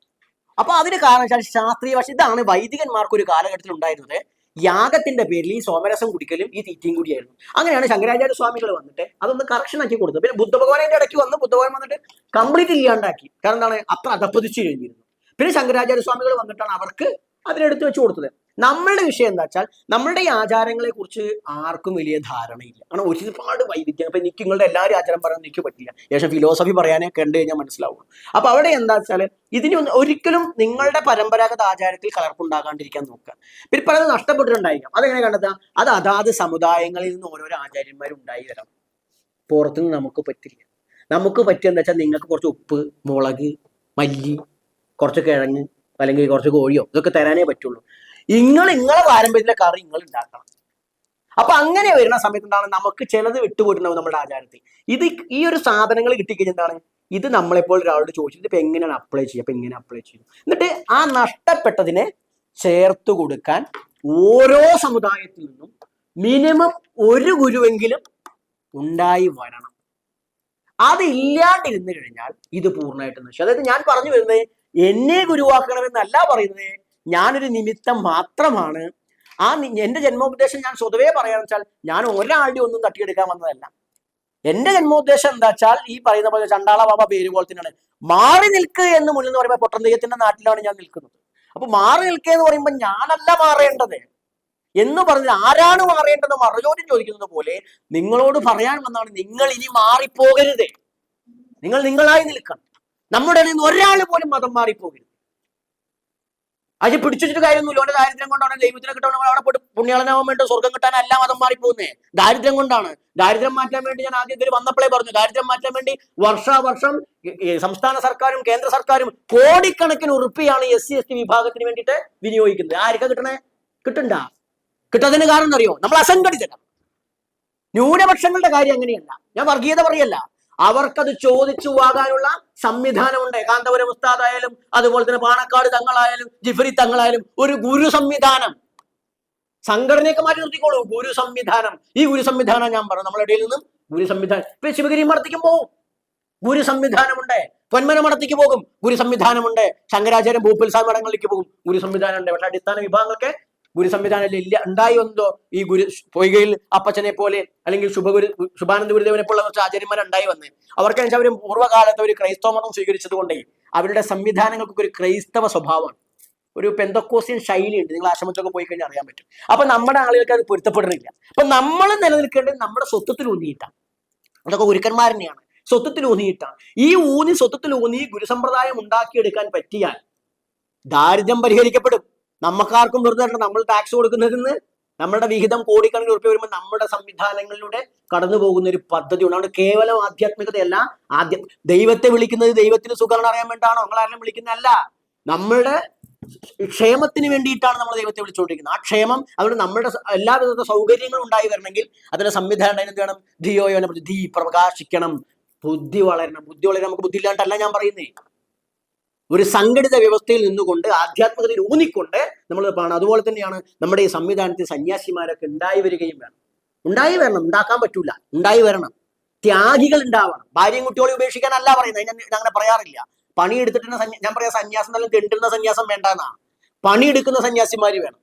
അപ്പൊ അതിന് കാരണം വെച്ചാൽ ശാസ്ത്രീയ വശം ഇതാണ് വൈദികന്മാർക്ക് ഒരു കാലഘട്ടത്തിൽ ഉണ്ടായിരുന്നത്. യാഗത്തിന്റെ പേരിൽ ഈ സോമരസം കുടിക്കലും ഈ തീറ്റയും കൂടിയായിരുന്നു. അങ്ങനെയാണ് ശങ്കരാചാര്യ സ്വാമികൾ വന്നിട്ട് അതൊന്ന് കറക്ഷൻ ആക്കി കൊടുത്തത്. പിന്നെ ബുദ്ധഭഗവാന്റെ ഇടയ്ക്ക് ബുദ്ധഭഗവാൻ വന്നിട്ട് കംപ്ലീറ്റ് ഇല്ലാണ്ടാക്കി. കാരണം എന്താണ്, അത്ര അധപ്പതിച്ചു കഴിഞ്ഞിരുന്നു. പിന്നെ ശങ്കരാചാര്യ സ്വാമികൾ വന്നിട്ടാണ് അവർക്ക് അതിനെടുത്ത് വെച്ച് കൊടുത്തത്. നമ്മളുടെ വിഷയം എന്താ വെച്ചാൽ നമ്മളുടെ ഈ ആചാരങ്ങളെ കുറിച്ച് ആർക്കും വലിയ ധാരണയില്ല. കാരണം ഒരുപാട് വൈവിധ്യം. അപ്പൊ എനിക്ക് നിങ്ങളുടെ എല്ലാവരും ആചാരം പറയാൻ എനിക്ക് പറ്റില്ല, ഏകദേശം ഫിലോസഫി പറയാനേ കണ്ടു കഴിഞ്ഞാൽ മനസ്സിലാവുള്ളൂ. അപ്പൊ അവിടെ എന്താ വെച്ചാൽ ഇതിന് ഒരിക്കലും നിങ്ങളുടെ പരമ്പരാഗത ആചാരത്തിൽ കലർപ്പുണ്ടാകാണ്ടിരിക്കാൻ നോക്കുക. പിന്നെ പലത് നഷ്ടപ്പെട്ടിട്ടുണ്ടായിരിക്കാം. അതെങ്ങനെ കണ്ടെത്താം? അത് അതാത് സമുദായങ്ങളിൽ നിന്ന് ഓരോരോ ആചാര്യന്മാരുണ്ടായി വരാം. പുറത്തുനിന്ന് നമുക്ക് പറ്റില്ല. നമുക്ക് പറ്റിയെന്ന് വെച്ചാൽ നിങ്ങൾക്ക് കുറച്ച് ഉപ്പ്, മുളക്, മല്ലി, കുറച്ച് കിഴങ്ങ് അല്ലെങ്കിൽ കുറച്ച് കോഴിയോ ഇതൊക്കെ തരാനേ പറ്റുള്ളൂ. നിങ്ങളെ പാരമ്പര്യത്തിലെ കറി നിങ്ങൾ ഉണ്ടാക്കണം. അപ്പൊ അങ്ങനെ വരുന്ന സമയത്ത് എന്താണ്, നമുക്ക് ചിലത് വിട്ടുപോയിട്ടുണ്ടാവും നമ്മുടെ ആചാരത്തിൽ. ഈ ഒരു സാധനങ്ങൾ കിട്ടിക്കഴിഞ്ഞാൽ ഇത് നമ്മളെപ്പോൾ ഒരാളോട് ചോദിച്ചിട്ട് ഇപ്പൊ എങ്ങനെയാണ് അപ്ലൈ ചെയ്യുക, അപ്പൊ എങ്ങനെ അപ്ലൈ ചെയ്യും. എന്നിട്ട് ആ നഷ്ടപ്പെട്ടതിനെ ചേർത്ത് കൊടുക്കാൻ ഓരോ സമുദായത്തിൽ നിന്നും മിനിമം ഒരു ഗുരുവെങ്കിലും ഉണ്ടായി വരണം. അതില്ലാണ്ടിരുന്നു കഴിഞ്ഞാൽ ഇത് പൂർണ്ണമായിട്ട് നശിക്കും. അതായത് ഞാൻ പറഞ്ഞു വരുന്നത് എന്നെ ഗുരുവാക്കണമെന്നല്ല പറയുന്നത്, ഞാനൊരു നിമിത്തം മാത്രമാണ്. എന്റെ ജന്മോപദേശം ഞാൻ സ്വതവേ പറയാന്ന് വെച്ചാൽ ഞാൻ ഒരാളുടെ ഒന്നും തട്ടിയെടുക്കാൻ വന്നതല്ല. എന്റെ ജന്മോദ്ദേശം എന്താ വെച്ചാൽ ഈ പറയുന്ന പോലെ ചണ്ടാള ബാബ പേര് പോലെ തന്നെയാണ്. മാറി നിൽക്കുക എന്ന് മുന്നിൽ എന്ന് പറയുമ്പോൾ പൊട്ടൻ തെയ്യത്തിന്റെ നാട്ടിലാണ് ഞാൻ നിൽക്കുന്നത്. അപ്പൊ മാറി നിൽക്കുക എന്ന് പറയുമ്പോൾ ഞാനല്ല മാറേണ്ടത് എന്ന് പറഞ്ഞാൽ ആരാണ് മാറേണ്ടത് മറുചോദ്യം ചോദിക്കുന്നത് പോലെ നിങ്ങളോട് പറയാൻ വന്നാണ്, നിങ്ങൾ ഇനി മാറിപ്പോകരുത്. നിങ്ങൾ നിങ്ങളായി നിൽക്കണം. നമ്മുടെ നിന്ന് ഒരാൾ പോലും മതം മാറിപ്പോകരുത്. അത് പിടിച്ചിട്ട് കാര്യമൊന്നുമില്ല. അവന്റെ ദാരിദ്ര്യം കൊണ്ടാണ് ദൈവത്തിനെ കിട്ടണം, അവിടെ പോയിട്ട് പുണ്യാളനാവാൻ വേണ്ടി സ്വർഗം കിട്ടാനല്ല മതം മാറിപ്പോകുന്നേ, ദാരിദ്ര്യം കൊണ്ടാണ്. ദാരിദ്ര്യം മാറ്റാൻ വേണ്ടി ഞാൻ ആദ്യം ഇതിൽ വന്നപ്പോഴേ പറഞ്ഞു, ദാരിദ്ര്യം മാറ്റാൻ വേണ്ടി വർഷാവർഷം സംസ്ഥാന സർക്കാരും കേന്ദ്ര സർക്കാരും കോടിക്കണക്കിന് ഉറുപ്പിയാണ് SC/ST വിഭാഗത്തിന് വേണ്ടിയിട്ട് വിനിയോഗിക്കുന്നത്. ആർക്കാ കിട്ടണേ? കിട്ടതിന് കാരണം അറിയോ? നമ്മൾ അസംഘടിതരാണ്. ന്യൂനപക്ഷങ്ങളുടെ കാര്യം അങ്ങനെയല്ല, ഞാൻ വർഗീയത പറയല്ല. അവർക്കത് ചോദിച്ചു വാങ്ങാനുള്ള സംവിധാനമുണ്ട്. കാന്തപുരം ഉസ്താദായാലും അതുപോലെ തന്നെ പാണക്കാട് തങ്ങളായാലും ജിഫ്രി തങ്ങളായാലും ഒരു ഗുരു സംവിധാനം. സംഘടനയൊക്കെ മാറ്റി നിർത്തിക്കോളൂ, ഗുരു സംവിധാനം. ഈ ഗുരു സംവിധാനം ഞാൻ പറഞ്ഞു നമ്മുടെ ഇടയിൽ നിന്നും ഗുരു സംവിധാനം. ഇപ്പൊ ശിവഗിരി മഠത്തിക്കും പോകും, ഗുരു സംവിധാനമുണ്ട്. പൊന്മന മഠത്തിക്ക് പോകും, ഗുരു സംവിധാനമുണ്ട്. ശങ്കരാചാര്യ ഭൂപ്പിൽസാ മഠങ്ങളിലേക്ക് പോകും, ഗുരു സംവിധാനമുണ്ട്. പക്ഷെ അടിസ്ഥാന വിഭാഗങ്ങൾക്ക് ഗുരു സംവിധാനം ഇല്ല. ഉണ്ടായി വന്നോ ഈ ഗുരു പൊയ്കയിൽ അപ്പച്ചനെ പോലെ അല്ലെങ്കിൽ ശുഭാനന്ദ ഗുരുദേവനെ പോലുള്ള കുറച്ച് ആചാര്യന്മാരുണ്ടായി വന്നേ. അവർക്ക് അവർ പൂർവ്വകാലത്ത് ഒരു ക്രൈസ്തവ മതം സ്വീകരിച്ചത് കൊണ്ടേ അവരുടെ സംവിധാനങ്ങൾക്ക് ഒരു ക്രൈസ്തവ സ്വഭാവമാണ്, ഒരു പെന്തക്കോസ്ത്യൻ ശൈലിയുണ്ട്. നിങ്ങൾ ആശ്രമത്തിലൊക്കെ പോയി കഴിഞ്ഞാൽ അറിയാൻ പറ്റും. അപ്പൊ നമ്മുടെ ആളുകൾക്ക് അത് പൊരുത്തപ്പെടുന്നില്ല. അപ്പൊ നമ്മൾ നിലനിൽക്കേണ്ടത് നമ്മുടെ സ്വത്വത്തിൽ ഊന്നിയിട്ടാണ്. അതൊക്കെ ഗുരുക്കന്മാരനെയാണ്, സ്വത്വത്തിൽ ഊന്നിയിട്ടാണ്. സ്വത്വത്തിൽ ഊന്നി ഗുരുസമ്പ്രദായം ഉണ്ടാക്കിയെടുക്കാൻ പറ്റിയാൽ ദാരിദ്ര്യം പരിഹരിക്കപ്പെടും. നമുക്കാർക്കും വെറുതെ നമ്മൾ ടാക്സ് കൊടുക്കുന്നതിന് നമ്മുടെ വിഹിതം കോടിക്കണക്കിന് ഉറുപ്പിക വരുമ്പോൾ നമ്മുടെ സംവിധാനങ്ങളിലൂടെ കടന്നു പോകുന്ന ഒരു പദ്ധതി ഉണ്ട്. അതുകൊണ്ട് കേവലം ആധ്യാത്മികതയല്ല, ദൈവത്തെ വിളിക്കുന്നത് ദൈവത്തിന് സുഖം അറിയാൻ വേണ്ടിയാണോ നമ്മളാരെങ്കിലും വിളിക്കുന്നതല്ല, നമ്മളുടെ ക്ഷേമത്തിന് വേണ്ടിയിട്ടാണ് നമ്മൾ ദൈവത്തെ വിളിച്ചുകൊണ്ടിരിക്കുന്നത്. ആ ക്ഷേമം അതുകൊണ്ട് നമ്മുടെ എല്ലാവിധ സൗകര്യങ്ങളും ഉണ്ടായി വരണമെങ്കിൽ അതിന്റെ സംവിധാനം എന്ത് വേണം? ധിയോയോനെ ധീ പ്രകാശിക്കണം, ബുദ്ധി വളരണം. ബുദ്ധി വളരണം നമുക്ക് ബുദ്ധി ഇല്ലാണ്ടല്ല ഞാൻ പറയുന്നേ. ഒരു സംഘടിത വ്യവസ്ഥയിൽ നിന്നുകൊണ്ട് ആധ്യാത്മികതയിൽ ഊന്നിക്കൊണ്ട് നമ്മൾ കാണാം. അതുപോലെ തന്നെയാണ് നമ്മുടെ ഈ സംവിധാനത്തിൽ സന്യാസിമാരൊക്കെ ഉണ്ടായി വരികയും വേണം. ഉണ്ടായി വരണം, ഉണ്ടാക്കാൻ പറ്റൂല, ഉണ്ടായി വരണം. ത്യാഗികൾ ഉണ്ടാവണം. ഭാര്യയും കുട്ടികളെ ഉപേക്ഷിക്കാനല്ല പറയുന്നത്, ഞാൻ അങ്ങനെ പറയാറില്ല. പണിയെടുത്തിട്ട് ഞാൻ പറയാം, സന്യാസം നല്ല തെണ്ടുന്ന സന്യാസം വേണ്ടെന്നാ. പണിയെടുക്കുന്ന സന്യാസിമാര് വേണം.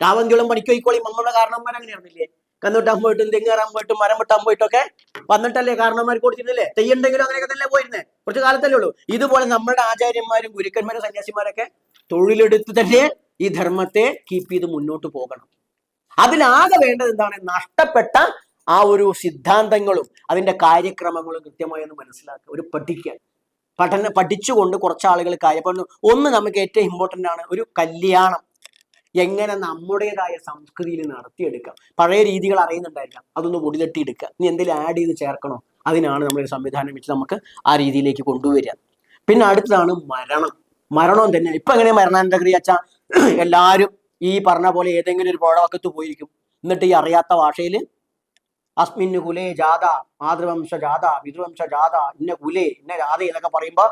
രാവന്തിയോളം പണിക്ക് പോയിക്കോളി. നമ്മുടെ കാരണന്മാർ അങ്ങനെയാണെന്നില്ലേ, കന്നുവെട്ടാൻ പോയിട്ടും തെങ്ങേറാൻ പോയിട്ടും മരം വെട്ടാൻ പോയിട്ടൊക്കെ വന്നിട്ടല്ലേ കാരണന്മാർക്ക് കൊടുത്തിരുന്നില്ലേ? തെയ്യുണ്ടെങ്കിലും അങ്ങനെയൊക്കെ തന്നെ പോയിരുന്നേ, കുറച്ച് കാലത്തല്ലേ ഉള്ളൂ. ഇതുപോലെ നമ്മുടെ ആചാര്യന്മാരും ഗുരുക്കന്മാരും സന്യാസിമാരൊക്കെ തൊഴിലെടുത്ത് തന്നെ ഈ ധർമ്മത്തെ കീപ്പ് ചെയ്ത് മുന്നോട്ട് പോകണം. അതിലാകെ വേണ്ടത് എന്താണ്? നഷ്ടപ്പെട്ട ആ ഒരു സിദ്ധാന്തങ്ങളും അതിന്റെ കാര്യക്രമങ്ങളും കൃത്യമായി ഒന്ന് മനസ്സിലാക്കുക, ഒരു പഠിച്ചുകൊണ്ട് കുറച്ച് ആളുകൾ കാര്യം. ഒന്ന് നമുക്ക് ഏറ്റവും ഇമ്പോർട്ടൻ്റ് ആണ് ഒരു കല്യാണം. എങ്ങനെ നമ്മുടേതായ സംസ്കൃതിയിൽ നടത്തിയെടുക്കാം. പഴയ രീതികൾ അറിയുന്നുണ്ടായിരിക്കാം, അതൊന്ന് പൊടിതട്ടിയെടുക്കുക. ഇനി എന്തെങ്കിലും ആഡ് ചെയ്ത് ചേർക്കണോ, അതിനാണ് നമ്മളൊരു സംവിധാനം വെച്ച് നമുക്ക് ആ രീതിയിലേക്ക് കൊണ്ടുവരിക. പിന്നെ അടുത്തതാണ് മരണം. മരണവും തന്നെ ഇപ്പൊ എങ്ങനെ മരണാനന്തരക്രിയ വെച്ചാൽ എല്ലാവരും ഈ പറഞ്ഞ പോലെ ഏതെങ്കിലും ഒരു പുഴവക്കത്ത് പോയിരിക്കും. എന്നിട്ട് ഈ അറിയാത്ത ഭാഷയിൽ അസ്മിന് കുലേ ജാത, മാതൃവംശ ജാത, പിതൃവംശ ജാത, ഇന്ന കുലേ ഇന്ന ജാത എന്നൊക്കെ പറയുമ്പോ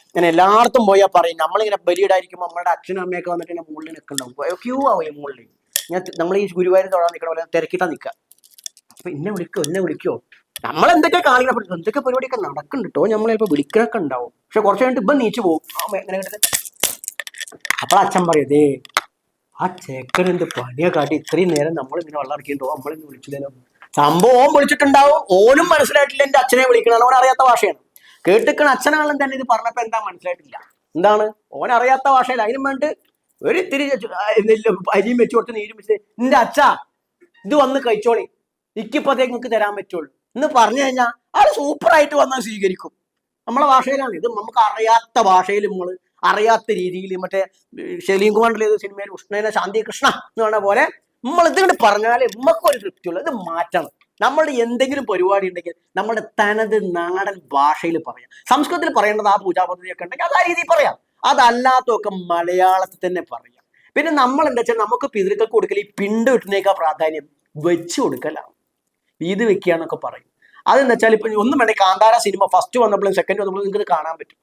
ഇങ്ങനെ എല്ലായിടത്തും പോയാൽ പറയും. നമ്മളിങ്ങനെ ബലിയിടായിരിക്കുമ്പോൾ നമ്മുടെ അച്ഛനും അമ്മയൊക്കെ വന്നിട്ട് ഇങ്ങനെ മുകളിൽ നിൽക്കുന്നുണ്ടാവും. ക്യൂ ആവും മുകളിൽ. ഞാൻ നമ്മൾ ഈ ഗുരുവായൂർ തൊഴാൻ നിൽക്കണ പോലെ തിരക്കിട്ടാ നിൽക്കുക. അപ്പൊ എന്നെ വിളിക്കോ നമ്മൾ എന്തൊക്കെ കാണിക്കണം, എന്തൊക്കെ പരിപാടിയൊക്കെ നടക്കുന്നുണ്ട് കേട്ടോ. നമ്മൾ ചിലപ്പോൾ വിളിക്കണൊക്കെ ഉണ്ടാവും. പക്ഷെ കുറച്ച് കഴിഞ്ഞിട്ട് ഇപ്പം നീച്ചു പോകും. എങ്ങനെ അപ്പോൾ അച്ഛൻ പറയതേ ആ ചേക്കൻ എന്ത് പണിയെ കാട്ടി ഇത്രയും നേരം നമ്മൾ ഇങ്ങനെ വെള്ളം ഇറക്കിയിട്ടുണ്ടോ, നമ്മളിന്ന് വിളിച്ചില്ലല്ലോ. സംഭവം വിളിച്ചിട്ടുണ്ടാവും, ഓനും മനസ്സിലായിട്ടില്ല എന്റെ അച്ഛനെ വിളിക്കണം. ഓൻ അറിയാത്ത ഭാഷയാണ്. കേട്ടിക്കണ അച്ഛനാണെന്ന് തന്നെ ഇത് പറഞ്ഞപ്പോ എന്താ മനസ്സിലായിട്ടില്ല. എന്താണ് ഓൻ അറിയാത്ത ഭാഷയിൽ. അതിനും വേണ്ടി ഒരു ഇത്തിരി അരിയും വെച്ച് കൊടുത്ത് നീരും വെച്ച് നിന്റെ അച്ഛ ഇത് വന്ന് കഴിച്ചോളി, ഇക്കിപ്പത്തേക്ക് നിങ്ങൾക്ക് തരാൻ പറ്റുള്ളൂ എന്ന് പറഞ്ഞു കഴിഞ്ഞാൽ ആള് സൂപ്പറായിട്ട് വന്നാൽ സ്വീകരിക്കും. നമ്മളെ ഭാഷയിലാണ് ഇത്. നമുക്ക് അറിയാത്ത ഭാഷയിൽ നമ്മൾ അറിയാത്ത രീതിയിൽ മറ്റേ ശലീം കുമാറിന്റെ സിനിമയിൽ ഉഷ്ണേന ശാന്തി കൃഷ്ണ എന്ന് പറഞ്ഞ പോലെ നമ്മൾ ഇതിങ്ങനെ പറഞ്ഞാലേ നമുക്കൊരു തൃപ്തിയുള്ളൂ. ഇത് മാറ്റണം. നമ്മളുടെ എന്തെങ്കിലും പരിപാടി ഉണ്ടെങ്കിൽ നമ്മുടെ തനത് നാടൻ ഭാഷയിൽ പറയാം. സംസ്കൃതത്തിൽ പറയേണ്ടത് ആ പൂജാ പദ്ധതിയൊക്കെ ഉണ്ടെങ്കിൽ അത് ആ രീതിയിൽ പറയാം. അതല്ലാത്തൊക്കെ മലയാളത്തിൽ തന്നെ പറയാം. പിന്നെ നമ്മൾ എന്താ വെച്ചാൽ നമുക്ക് പിതൃക്കൾക്ക് കൊടുക്കൽ ഈ പിണ്ട് കിട്ടുന്നേക്കാൾ പ്രാധാന്യം വെച്ചു കൊടുക്കലാണ്. വീത് വെക്കുക എന്നൊക്കെ പറയും. അതെന്താ വെച്ചാൽ ഇപ്പൊ ഒന്നും വേണ്ട, കാന്താര സിനിമ ഫസ്റ്റ് വന്നപ്പോഴും സെക്കൻഡ് വന്നപ്പോഴും നിങ്ങൾക്ക് കാണാൻ പറ്റും.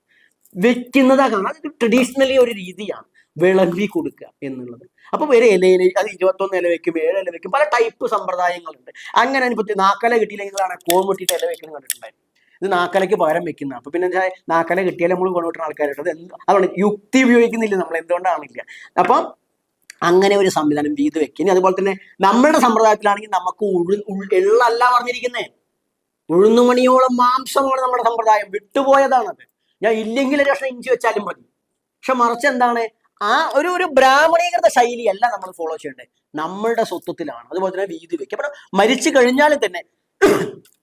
വെക്കുന്നതാ കാണാം. അത് ട്രഡീഷണലി ഒരു രീതിയാണ് വിളമ്പി കൊടുക്കുക എന്നുള്ളത്. അപ്പൊ ഒരു ഇലയിൽ അത് 21 ഇല വെക്കും, 7 ഇല വെക്കും, പല ടൈപ്പ് സമ്പ്രദായങ്ങളുണ്ട്. അങ്ങനെ ഇപ്പൊ നാക്കല കിട്ടിയില്ലെങ്കിലാണ് കോമുട്ടിട്ട് ഇല വെക്കുന്നത് കണ്ടിട്ടുണ്ടായിരുന്നു. ഇത് നാക്കലയ്ക്ക് പകരം വെക്കുന്ന. അപ്പൊ പിന്നെ നാക്കല കിട്ടിയാലും നമ്മൾ കൊണ്ടുപോയിട്ടുള്ള ആൾക്കാരുണ്ട്. അതുകൊണ്ട് യുക്തി ഉപയോഗിക്കുന്നില്ല നമ്മൾ, എന്തുകൊണ്ടാണില്ല. അപ്പം അങ്ങനെ ഒരു സംവിധാനം വീത് വെക്കും. ഇനി അതുപോലെ തന്നെ നമ്മളുടെ സമ്പ്രദായത്തിലാണെങ്കിൽ നമുക്ക് എള്ളല്ല പറഞ്ഞിരിക്കുന്നേ, ഉഴുന്നുമണിയോളം മാംസമാണ് നമ്മുടെ സമ്പ്രദായം. വിട്ടുപോയതാണത്. ഞാൻ ഇല്ലെങ്കിൽ ഒരു കഷ്ണം ഇഞ്ചി വെച്ചാലും മതി. പക്ഷെ മറിച്ച് എന്താണ്, ആ ഒരു ബ്രാഹ്മണീകൃത ശൈലിയല്ല നമ്മൾ ഫോളോ ചെയ്യേണ്ടത്. നമ്മളുടെ സ്വത്വത്തിലാണ്. അതുപോലെ തന്നെ വീതി വെക്കുക. അപ്പോൾ മരിച്ചു കഴിഞ്ഞാലും തന്നെ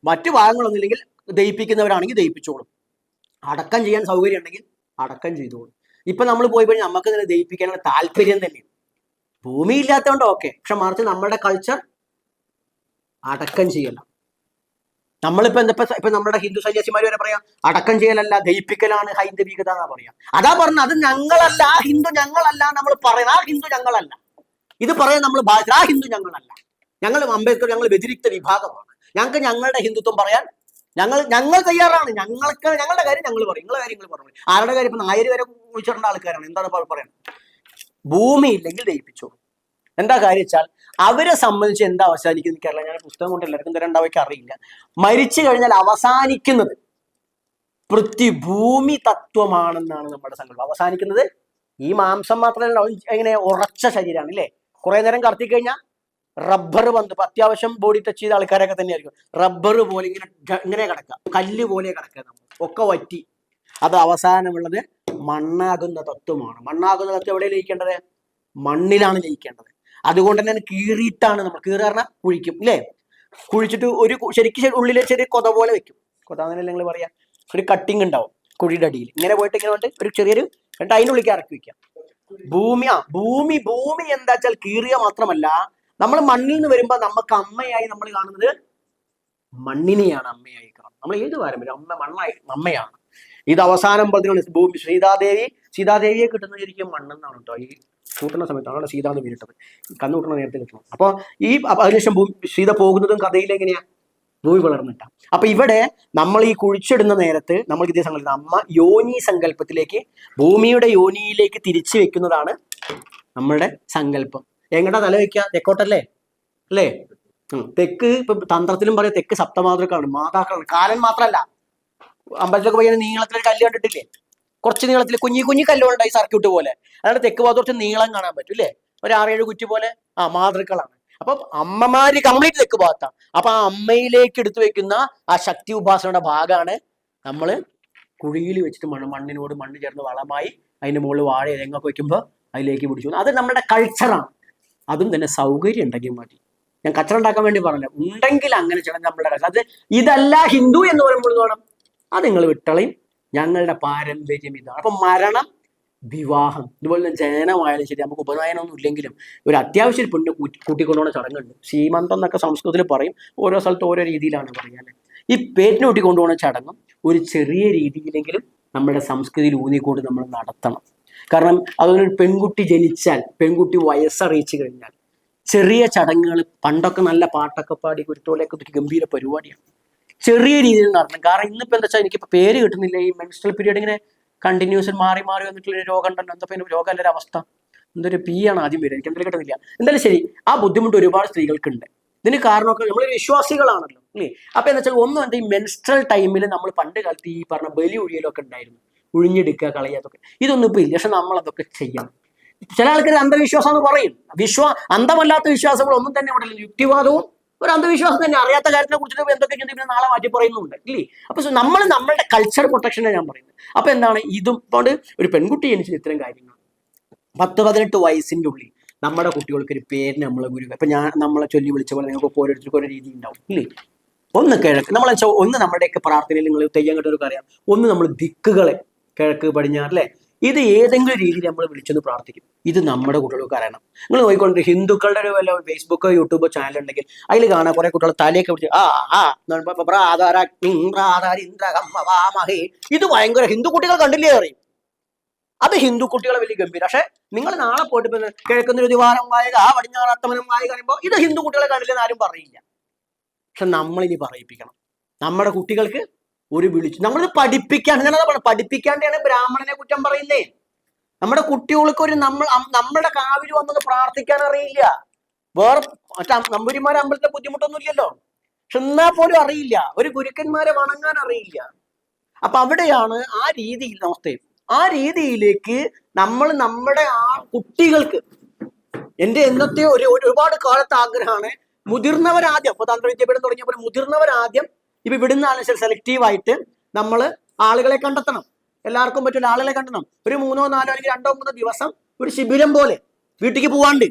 മറ്റു ഭാഗങ്ങളൊന്നുമില്ലെങ്കിൽ ദഹിപ്പിക്കുന്നവരാണെങ്കിൽ ദഹിപ്പിച്ചോളും. അടക്കം ചെയ്യാൻ സൗകര്യം ഉണ്ടെങ്കിൽ അടക്കം ചെയ്തോളും. ഇപ്പൊ നമ്മൾ പോയി കഴിഞ്ഞാൽ നമുക്ക് തന്നെ ദഹിപ്പിക്കാനുള്ള താല്പര്യം തന്നെയാണ്. ഭൂമി ഇല്ലാത്തതുകൊണ്ട് ഓക്കെ. പക്ഷെ മറിച്ച് നമ്മളുടെ കൾച്ചർ അടക്കം ചെയ്യണം. നമ്മളിപ്പോ ഇപ്പൊ നമ്മുടെ ഹിന്ദു സന്യാസിമാർ വരെ പറയാം അടക്കം ചെയ്യലല്ല ദഹിപ്പിക്കലാണ് ഹൈന്ദവികത എന്നാ പറയാ. അതാ പറഞ്ഞ അത് ഞങ്ങളല്ല, ആ ഹിന്ദു ഞങ്ങളല്ല. നമ്മൾ പറയാം ആ ഹിന്ദു ഞങ്ങളല്ല. ഇത് പറയാൻ നമ്മൾ ആ ഹിന്ദു ഞങ്ങളല്ല. ഞങ്ങൾ അംബേദ്കർ, ഞങ്ങൾ വ്യതിരിക്ത വിഭാഗമാണ്. ഞങ്ങൾക്ക് ഞങ്ങളുടെ ഹിന്ദുത്വം പറയാൻ ഞങ്ങൾ തയ്യാറാണ്. ഞങ്ങളുടെ കാര്യം ഞങ്ങൾ പറയും, നിങ്ങളുടെ കാര്യം നിങ്ങൾ പറഞ്ഞു. ആരുടെ കാര്യം ഇപ്പൊ നായര് വരെ കുഴിച്ചിടേണ്ട ആൾക്കാരാണ്. എന്താണ് പറയാൻ? ഭൂമി ഇല്ലെങ്കിൽ ദഹിപ്പിച്ചോളൂ. എന്താ കാര്യം വെച്ചാൽ അവരെ സംബന്ധിച്ച് എന്താ അവസാനിക്കുന്നത് എനിക്കറിയില്ല. ഞാൻ പുസ്തകം കൊണ്ട് എല്ലാവർക്കും തരണ്ടാവയ്ക്ക് അറിയില്ല. മരിച്ചു കഴിഞ്ഞാൽ അവസാനിക്കുന്നത് പൃഥ്വിഭൂമി തത്വമാണെന്നാണ് നമ്മുടെ സങ്കല്പം. അവസാനിക്കുന്നത് ഈ മാംസം മാത്രമല്ല, എങ്ങനെ ഉറച്ച ശരീരമാണ് അല്ലേ. കുറെ നേരം കടത്തി കഴിഞ്ഞാൽ റബ്ബർ പന്ത്, ഇപ്പൊ അത്യാവശ്യം ബോഡി ടച്ച് ചെയ്ത ആൾക്കാരൊക്കെ തന്നെയായിരിക്കും. റബ്ബർ പോലെ ഇങ്ങനെ കിടക്കുക, കല്ല് പോലെ കിടക്കുക, നമ്മൾ ഒക്കെ വറ്റി. അത് അവസാനമുള്ളത് മണ്ണാകുന്ന തത്വമാണ്. മണ്ണാകുന്ന തത്വം എവിടെ ലയിക്കേണ്ടത്? മണ്ണിലാണ് ലയിക്കേണ്ടത്. അതുകൊണ്ട് തന്നെ കീറിയിട്ടാണ് നമ്മൾ, കീറി പറഞ്ഞാൽ കുഴിക്കും അല്ലേ. കുഴിച്ചിട്ട് ഒരു ശരിക്കും ഉള്ളിലെ ചെറിയ കൊത പോലെ വെക്കും. കൊത അങ്ങനെ നിങ്ങൾ പറയാം. ഒരു കട്ടിങ് ഉണ്ടാവും കുഴിയുടെ അടിയിൽ. ഇങ്ങനെ പോയിട്ട് ഇങ്ങനെ വന്നിട്ട് ഒരു ചെറിയൊരു അതിൻ്റെ ഉള്ളിലേക്ക് ഇറക്കി വെക്കാം. ഭൂമി എന്താ വെച്ചാൽ കീറിയ മാത്രമല്ല, നമ്മൾ മണ്ണിൽ നിന്ന് വരുമ്പോൾ നമുക്ക് അമ്മയായി നമ്മൾ കാണുന്നത് മണ്ണിനെയാണ് അമ്മയായി കാണുന്നത്. നമ്മൾ ഏത് കാര്യം വരും അമ്മയാണ്. ഇത് അവസാനം ഭൂമി സീതാദേവിയെ കിട്ടുന്ന ശരിക്കും മണ്ണെന്നാണ് കേട്ടോ. ഈ കൂട്ടുന്ന സമയത്താണ് അവിടെ സീത എന്ന് വീട്ടത്. കന്നു കൂട്ടുന്ന നേരത്തെ കിട്ടണം. അപ്പോൾ ഈ അതിനുശേഷം സീത പോകുന്നതും കഥയിൽ എങ്ങനെയാ? ഭൂമി വളർന്നിട്ടാണ്. അപ്പൊ ഇവിടെ നമ്മൾ ഈ കുഴിച്ചിടുന്ന നേരത്ത് നമ്മൾ ഇതേ സങ്കല്പം അമ്മ യോനി സങ്കല്പത്തിലേക്ക്, ഭൂമിയുടെ യോനിയിലേക്ക് തിരിച്ചു വെക്കുന്നതാണ് നമ്മളുടെ സങ്കല്പം. എങ്ങടാ തല വെക്കുക? തെക്കോട്ടല്ലേ അല്ലേ? തെക്ക് ഇപ്പൊ തന്ത്രത്തിലും പറയാം തെക്ക് സപ്തമാതൃക്കാണ്, മാതാക്കളാണ്. കാലൻ മാത്രമല്ല, അമ്പലത്തിലൊക്കെ പോയി നീളത്തിലൊരു കല്ല് കണ്ടിട്ടില്ലേ? കുറച്ച് നീളത്തിൽ കുഞ്ഞി കല്ലുകളുണ്ടായി സർക്യൂട്ട് പോലെ. അതാണ് തെക്ക് ഭാഗത്ത് കുറച്ച് നീളം കാണാൻ പറ്റും അല്ലേ? ഒരു 6-7 കുറ്റി പോലെ മാതൃക്കളാണ്. അപ്പൊ അമ്മമാര് കംപ്ലീറ്റ് തെക്ക് ഭാഗത്താണ്. അപ്പൊ ആ അമ്മയിലേക്ക് എടുത്തു വെക്കുന്ന ആ ശക്തി ഉപാസനയുടെ ഭാഗമാണ് നമ്മൾ കുഴിയിൽ വെച്ചിട്ട് മണ്ണിനോട് മണ്ണ് ചേർന്ന് വളമായി അതിന്റെ മുകളിൽ വാഴ ഇലങ്ങൊക്കെ വെക്കുമ്പോൾ അതിലേക്ക് പിടിച്ചു. അത് നമ്മുടെ കൾച്ചറാണ്. അതും തന്നെ സൗകര്യം ഉണ്ടെങ്കിൽ മതി. ഞാൻ കച്ചറ ഉണ്ടാക്കാൻ വേണ്ടി പറഞ്ഞില്ല, ഉണ്ടെങ്കിൽ അങ്ങനെ ചെയ്യണം നമ്മുടെ കൾച്ചർ. അത് ഇതല്ല ഹിന്ദു എന്ന് പറയുമ്പോൾ വേണം അത് നിങ്ങൾ വിട്ടളയും. ഞങ്ങളുടെ പാരമ്പര്യം ഇതാണ്. അപ്പൊ മരണം വിവാഹം, ഇതുപോലെ തന്നെ ജനനമായാലും ശരി, നമുക്ക് ഉപനയനമൊന്നും ഇല്ലെങ്കിലും ഒരു അത്യാവശ്യം പെണ്ണ് കൂട്ടിക്കൊണ്ടുപോകുന്ന ചടങ്ങുണ്ട്. സീമന്തം എന്നൊക്കെ സംസ്കൃതത്തിൽ പറയും, ഓരോ സ്ഥലത്ത് ഓരോ രീതിയിലാണ് പറയുക. ഈ പേറ്റിന് കൂട്ടിക്കൊണ്ടുപോകുന്ന ചടങ്ങും ഒരു ചെറിയ രീതിയിലെങ്കിലും നമ്മുടെ സംസ്കൃതിയിൽ ഊന്നിക്കൊണ്ട് നമ്മൾ നടത്തണം. കാരണം അതൊരു പെൺകുട്ടി ജനിച്ചാൽ, പെൺകുട്ടി വയസ്സറിയിച്ചു കഴിഞ്ഞാൽ ചെറിയ ചടങ്ങുകൾ, പണ്ടൊക്കെ നല്ല പാട്ടൊക്കെ പാടി കുരുത്തോലൊക്കെ ഗംഭീര പരിപാടിയാണ്, ചെറിയ രീതിയിൽ നടത്തണം. കാരണം ഇന്നിപ്പോൾ എന്താ വെച്ചാൽ എനിക്കിപ്പോൾ പേര് കിട്ടുന്നില്ല, ഈ മെൻസ്ട്രൽ പീരീഡ് ഇങ്ങനെ കണ്ടിന്യൂസ് മാറി മാറി വന്നിട്ടുള്ള ഒരു രോഗം ഉണ്ടല്ലോ, എന്താ പിന്നെ രോഗമല്ല ഒരു അവസ്ഥ, എന്തൊരു പി ആണ് ആദ്യം വരിക, എനിക്ക് എന്തെങ്കിലും കിട്ടുന്നില്ല. എന്തായാലും ശരി, ആ ബുദ്ധിമുട്ട് ഒരുപാട് സ്ത്രീകൾക്കുണ്ട്. ഇതിന് കാരണമൊക്കെ നമ്മൾ വിശ്വാസികളാണല്ലോ അല്ലേ. അപ്പൊ എന്താ വെച്ചാൽ ഒന്നും എന്താ, ഈ മെൻസ്ട്രൽ ടൈമിൽ നമ്മൾ പണ്ട് കാലത്ത് ഈ പറഞ്ഞ ബലി ഒഴിയലൊക്കെ ഉണ്ടായിരുന്നു, ഉഴിഞ്ഞെടുക്കുക, കളയാതൊക്കെ. ഇതൊന്നും ഇപ്പൊ ഇല്ല, പക്ഷെ നമ്മൾ അതൊക്കെ ചെയ്യണം. ചില ആൾക്കാർ അന്ധവിശ്വാസം എന്ന് പറയും, അന്ധമല്ലാത്ത വിശ്വാസങ്ങളൊന്നും തന്നെ ഇവിടെ ഇല്ല. യുക്തിവാദവും ഒരു അന്ധവിശ്വാസം തന്നെ. അറിയാത്ത കാര്യത്തിനെ കുറിച്ചിട്ട് എന്തൊക്കെ ചിന്തിക്കുന്നത് നാളെ മാറ്റി പറയുന്നുണ്ട് ഇല്ലേ. അപ്പൊ നമ്മൾ നമ്മളുടെ കൾച്ചർ പ്രൊട്ടക്ഷനെ ഞാൻ പറയുന്നത്. അപ്പൊ എന്താണ് ഇതും കൊണ്ട് ഒരു പെൺകുട്ടി ജനിച്ച ഇത്തരം കാര്യങ്ങൾ 10-18 വയസ്സിന്റെ ഉള്ളിൽ നമ്മുടെ കുട്ടികൾക്ക് ഒരു പേര് നമ്മളെ ഗുരു, ഇപ്പൊ നമ്മളെ ചൊല്ലി വിളിച്ച പോലെ നിങ്ങൾക്ക് ഓരോരുത്തർക്കും ഓരോ രീതി ഉണ്ടാവും ഇല്ലേ. ഒന്ന് കിഴക്ക്, ഒന്ന് നമ്മുടെയൊക്കെ പ്രാർത്ഥനയിൽ നിങ്ങൾ തെയ്യം കെട്ടവർക്ക് അറിയാം, ഒന്ന് നമ്മൾ ദിക്കുകളെ കിഴക്ക് പടിഞ്ഞാറ് അല്ലേ, ഇത് ഏതെങ്കിലും രീതിയിൽ നമ്മൾ വിളിച്ചൊന്ന് പ്രാർത്ഥിക്കും. ഇത് നമ്മുടെ കുട്ടികൾക്ക് അറിയണം. നിങ്ങൾ നോക്കിക്കൊണ്ട് ഹിന്ദുക്കളുടെ ഒരു വല്ല ഫേസ്ബുക്കോ യൂട്യൂബോ ചാനൽ ഉണ്ടെങ്കിൽ അതിൽ കാണാൻ കുറെ കുട്ടികൾ തലയൊക്കെ പിടിച്ച് ഇത് ഭയങ്കര ഹിന്ദു കുട്ടികൾ കണ്ടില്ലേ അറിയും. അത് ഹിന്ദു കുട്ടികളെ വലിയ ഗംഭീരം. പക്ഷെ നിങ്ങൾ നാളെ പോയിട്ട് കിഴക്കുന്നൊരു ദിവാരം വായക, പടിഞ്ഞാറ് അത്തമനം വായക പറയുമ്പോൾ ഇത് ഹിന്ദു കുട്ടികളെ കണ്ടില്ലെന്ന് ആരും പറയില്ല. പക്ഷെ നമ്മളിനി പറയിപ്പിക്കണം നമ്മുടെ കുട്ടികൾക്ക്. ഒരു വിളിച്ചു നമ്മളിത് പഠിപ്പിക്കാൻ, പഠിപ്പിക്കാണ്ടാണ് ബ്രാഹ്മണനെ കുറ്റം പറയുന്നേ. നമ്മുടെ കുട്ടികൾക്ക് നമ്മുടെ കാവിൽ വന്നത് പ്രാർത്ഥിക്കാൻ അറിയില്ല. വേറെ നമ്പൂരിമാരെ അമ്പലത്തെ ബുദ്ധിമുട്ടൊന്നും ഇല്ലല്ലോ, പക്ഷെ എന്നാൽ പോലും അറിയില്ല. ഒരു ഗുരുക്കന്മാരെ വണങ്ങാൻ അറിയില്ല. അപ്പൊ അവിടെയാണ് ആ രീതിയിൽ ആ രീതിയിലേക്ക് നമ്മൾ നമ്മുടെ ആ കുട്ടികൾക്ക്, എന്റെ എന്നത്തെ ഒരുപാട് കാലത്ത് ആഗ്രഹമാണ് മുതിർന്നവരാദ്യം, ഇപ്പൊ തന്ത്രവിദ്യാപീഠം തുടങ്ങിയപ്പോൾ മുതിർന്നവരാദ്യം ഇപ്പൊ ഇവിടുന്ന് സെലക്റ്റീവായിട്ട് നമ്മൾ ആളുകളെ കണ്ടെത്തണം. എല്ലാവർക്കും പറ്റില്ല, ആളുകളെ കണ്ടെത്തണം. ഒരു 3-4 അല്ലെങ്കിൽ 2-3 ദിവസം ഒരു ശിബിരം പോലെ വീട്ടിലേക്ക് പോവാണ്ട്